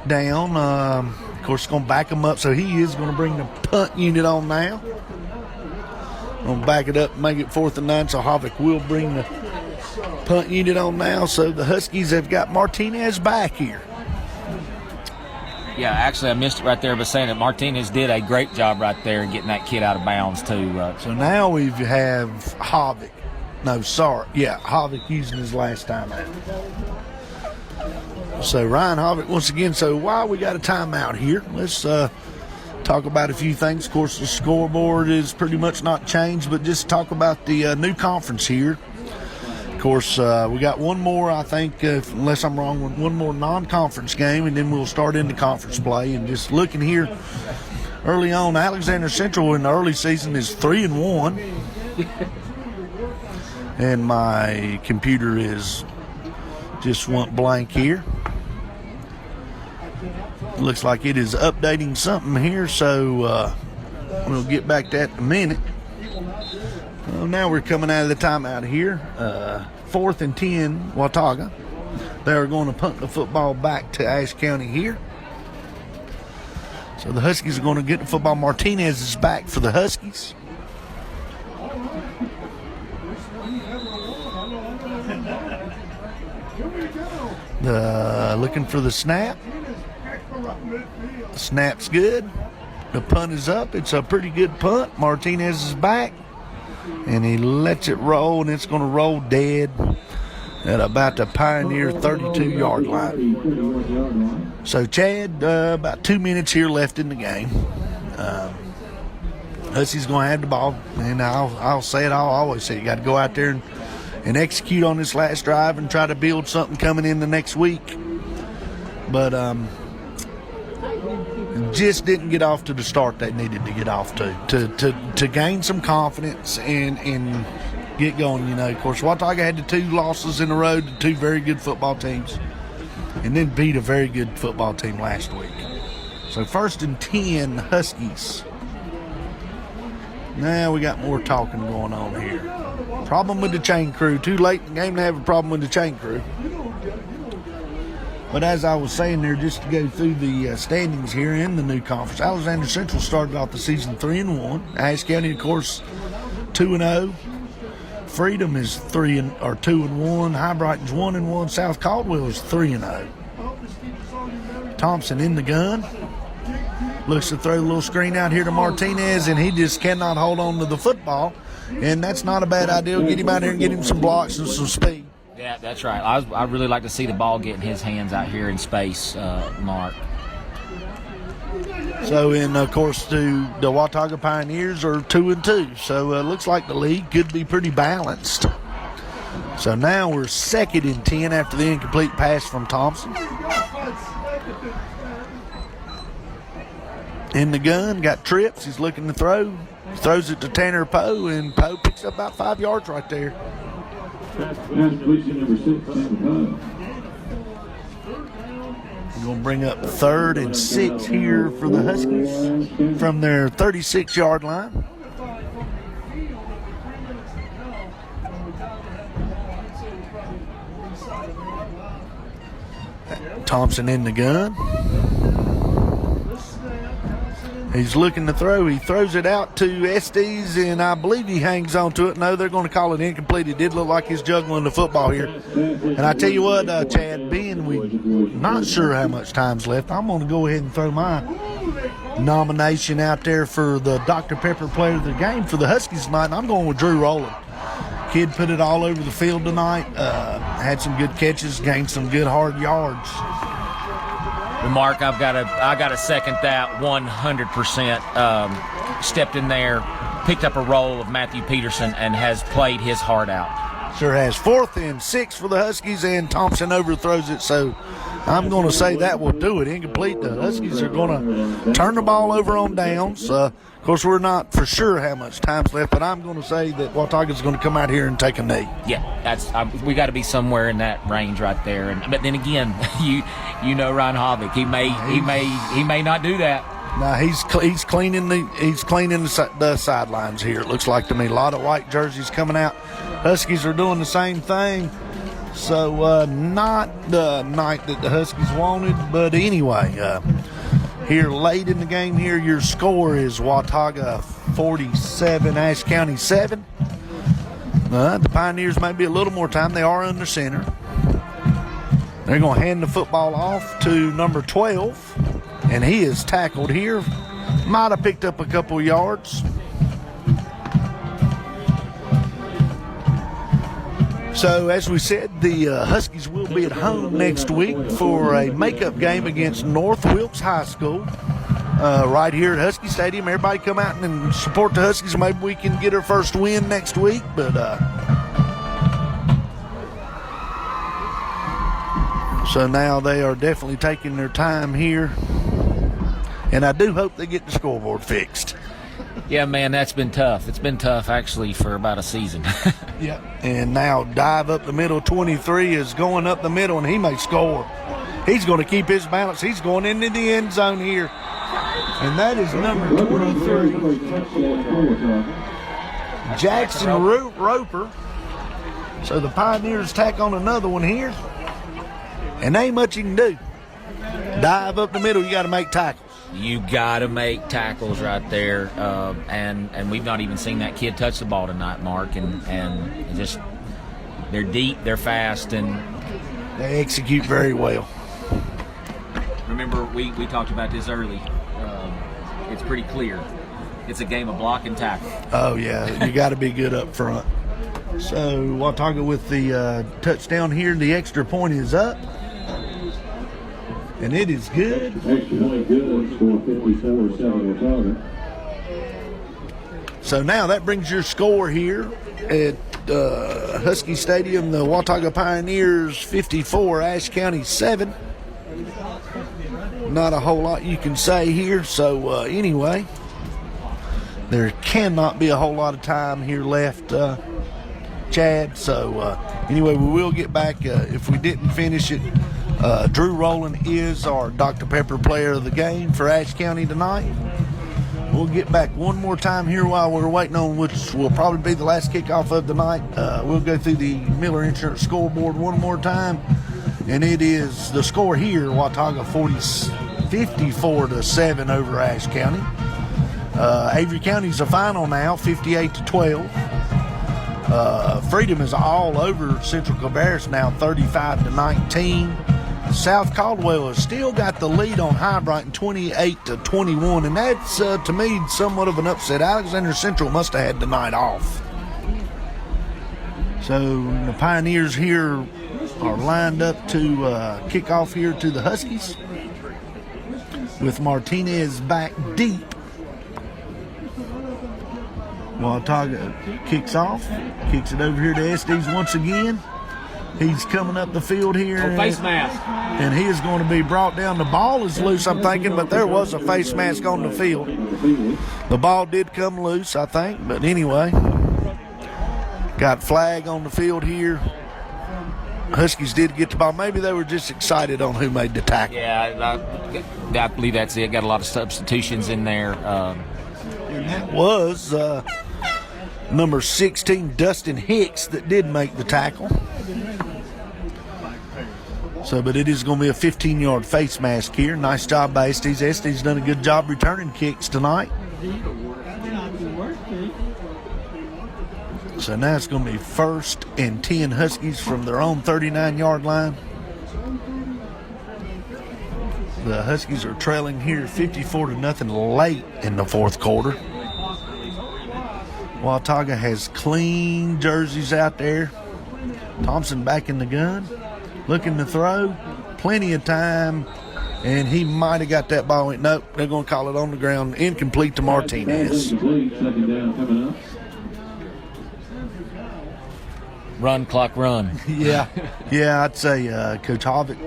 down. Of course, it's going to back them up. So he is going to bring the punt unit on now. Going to back it up and make it 4th and 9. So Havoc will bring the punt unit on now. So the Huskies have got Martinez back here. Yeah, actually, I missed it right there by saying that Martinez did a great job right there getting that kid out of bounds, too. So now we have Havoc. No, sorry. Yeah, Havoc using his last timeout. So Ryan Havoc once again. So while we got a timeout here, let's talk about a few things. Of course, the scoreboard is pretty much not changed, but just talk about the new conference here. Of course, we got one more, I think, unless I'm wrong, one more non-conference game, and then we'll start into conference play. And just looking here early on, Alexander Central in the early season is 3-1. And my computer is just went blank here. Looks like it is updating something here, so we'll get back to that in a minute. Well, now we're coming out of the timeout here. 4th and 10, Watauga. They're going to punt the football back to Ashe County here. So the Huskies are going to get the football. Martinez is back for the Huskies. Looking for the snap. The snap's good. The punt is up. It's a pretty good punt. Martinez is back. And he lets it roll, and it's going to roll dead at about the Pioneer 32-yard line. So, Chad, about 2 minutes here left in the game. Huskies going to have the ball. And I'll say it. I'll always say you got to go out there and execute on this last drive and try to build something coming in the next week. But just didn't get off to the start they needed to get off to gain some confidence and get going. You know, of course, Watauga had the 2 losses in a row to 2 very good football teams and then beat a very good football team last week. So 1st and 10, Huskies. Now we got more talking going on here. Problem with the chain crew. Too late in the game to have a problem with the chain crew. But as I was saying there, just to go through the standings here in the new conference, Alexander Central started off the season 3-1. Ashe County, of course, 2-0. Freedom is 2-1. High Brighton's 1-1. South Caldwell is 3-0. Thompson in the gun. Looks to throw a little screen out here to Martinez, and he just cannot hold on to the football. And that's not a bad idea. Get him out here and get him some blocks and some speed. Yeah, that's right. I really like to see the ball get in his hands out here in space, Mark. So, and of course, the Watauga Pioneers are 2-2. So, it looks like the league could be pretty balanced. So now we're 2nd and 10 after the incomplete pass from Thompson. In the gun, got trips. He's looking to throw. Throws it to Tanner Poe, and Poe picks up about 5 yards right there. Number 6, Poe. We're going to bring up 3rd and 6 here for the Huskies from their 36-yard line. Thompson in the gun. He's looking to throw. He throws it out to Estes, and I believe he hangs on to it. No, they're going to call it incomplete. It did look like he's juggling the football here. And I tell you what, Chad, being we're not sure how much time's left, I'm going to go ahead and throw my nomination out there for the Dr. Pepper Player of the Game for the Huskies tonight, and I'm going with Drew Rowland. Kid put it all over the field tonight, had some good catches, gained some good hard yards. Well, Mark, I gotta second that 100%. Stepped in there, picked up a role of Matthew Peterson, and has played his heart out. Sure has. 4th and 6 for the Huskies, and Thompson overthrows it, so I'm going to say that will do it. Incomplete. The Huskies are going to turn the ball over on downs. Of course, we're not for sure how much time's left, but I'm going to say that Watauga's going to come out here and take a knee. Yeah, that's we got to be somewhere in that range right there. But then again, you know Ron Hovick, he may not do that. No, he's cleaning the sidelines here. It looks like to me a lot of white jerseys coming out. Huskies are doing the same thing. So not the night that the Huskies wanted, but anyway, here late in the game here, your score is Watauga 47, Ashe County 7. The Pioneers may be a little more time. They are under center. They're going to hand the football off to number 12, and he is tackled here. Might have picked up a couple yards. So, as we said, the Huskies will be at home next week for a makeup game against North Wilkes High School right here at Husky Stadium. Everybody come out and support the Huskies. Maybe we can get our first win next week. But so now they are definitely taking their time here. And I do hope they get the scoreboard fixed. Yeah, man, that's been tough. It's been tough, actually, for about a season. Yeah. And now dive up the middle. 23 is going up the middle, and he may score. He's going to keep his balance. He's going into the end zone here. And that is number 23, Jackson Roper. So the Pioneers tack on another one here. And ain't much you can do. Dive up the middle, you got to make tackles. You got to make tackles right there, and we've not even seen that kid touch the ball tonight, Mark. And just they're deep, they're fast, and they execute very well. Remember, we talked about this early. It's pretty clear. It's a game of block and tackle. Oh yeah, you got to be good up front. So Watauga with the touchdown here. The extra point is up. And it is good. Extra point good, score 54-7 Watauga. So now that brings your score here at Husky Stadium. The Watauga Pioneers 54, Ashe County 7. Not a whole lot you can say here. So anyway, there cannot be a whole lot of time here left, Chad. So anyway, we will get back if we didn't finish it. Drew Rowland is our Dr. Pepper Player of the Game for Ashe County tonight. We'll get back one more time here while we're waiting on which will probably be the last kickoff of the night. We'll go through the Miller Insurance scoreboard one more time. And it is the score here, Watauga 54-7 over Ashe County. Avery County's the final now, 58-12. Freedom is all over Central Cabarrus now, 35-19. South Caldwell has still got the lead on High Brighton, 28-21, and that's to me somewhat of an upset. Alexander Central must have had the night off. So the Pioneers here are lined up to kick off here to the Huskies with Martinez back deep. Watauga kicks off, kicks it over here to Estes once again. He's coming up the field here. Face mask. And he is going to be brought down. The ball is loose, I'm thinking, but there was a face mask on the field. The ball did come loose, I think, but anyway. Got flag on the field here. Huskies did get the ball. Maybe they were just excited on who made the tackle. Yeah, I believe that's it. Got a lot of substitutions in there. And that was number 16, Dustin Hicks, that did make the tackle. So, but it is going to be a 15-yard face mask here. Nice job by Estes. Estes done a good job returning kicks tonight. So now it's going to be 1st and 10 Huskies from their own 39-yard line. The Huskies are trailing here 54-0 late in the fourth quarter. Watauga has clean jerseys out there. Thompson back in the gun, looking to throw. Plenty of time, and he might have got that ball. Nope, they're going to call it on the ground. Incomplete to Martinez. Second down coming up. Run, clock, run. Yeah, I'd say Coach Hovick,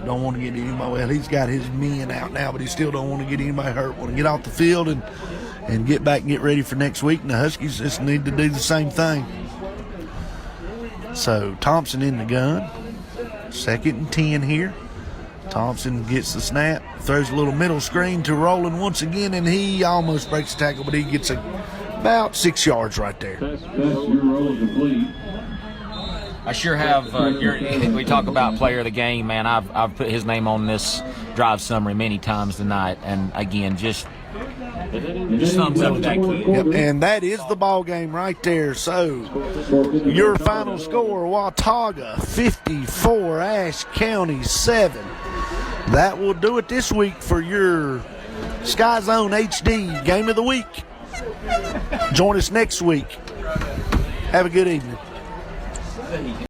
don't want to get anybody. Well, he's got his men out now, but he still don't want to get anybody hurt. Want to get off the field and get back and get ready for next week. And the Huskies just need to do the same thing. So Thompson in the gun. 2nd and 10 here. Thompson gets the snap, throws a little middle screen to Roland once again, and he almost breaks the tackle, but he gets about 6 yards right there. Pass your roll complete. I sure have. We talk about player of the game, man. I've put his name on this drive summary many times tonight, and again, just thumbs up to that kid. Yep, and that is the ball game right there. So your final score: Watauga 54, Ashe County 7. That will do it this week for your SkyZhone HD Game of the Week. Join us next week. Have a good evening.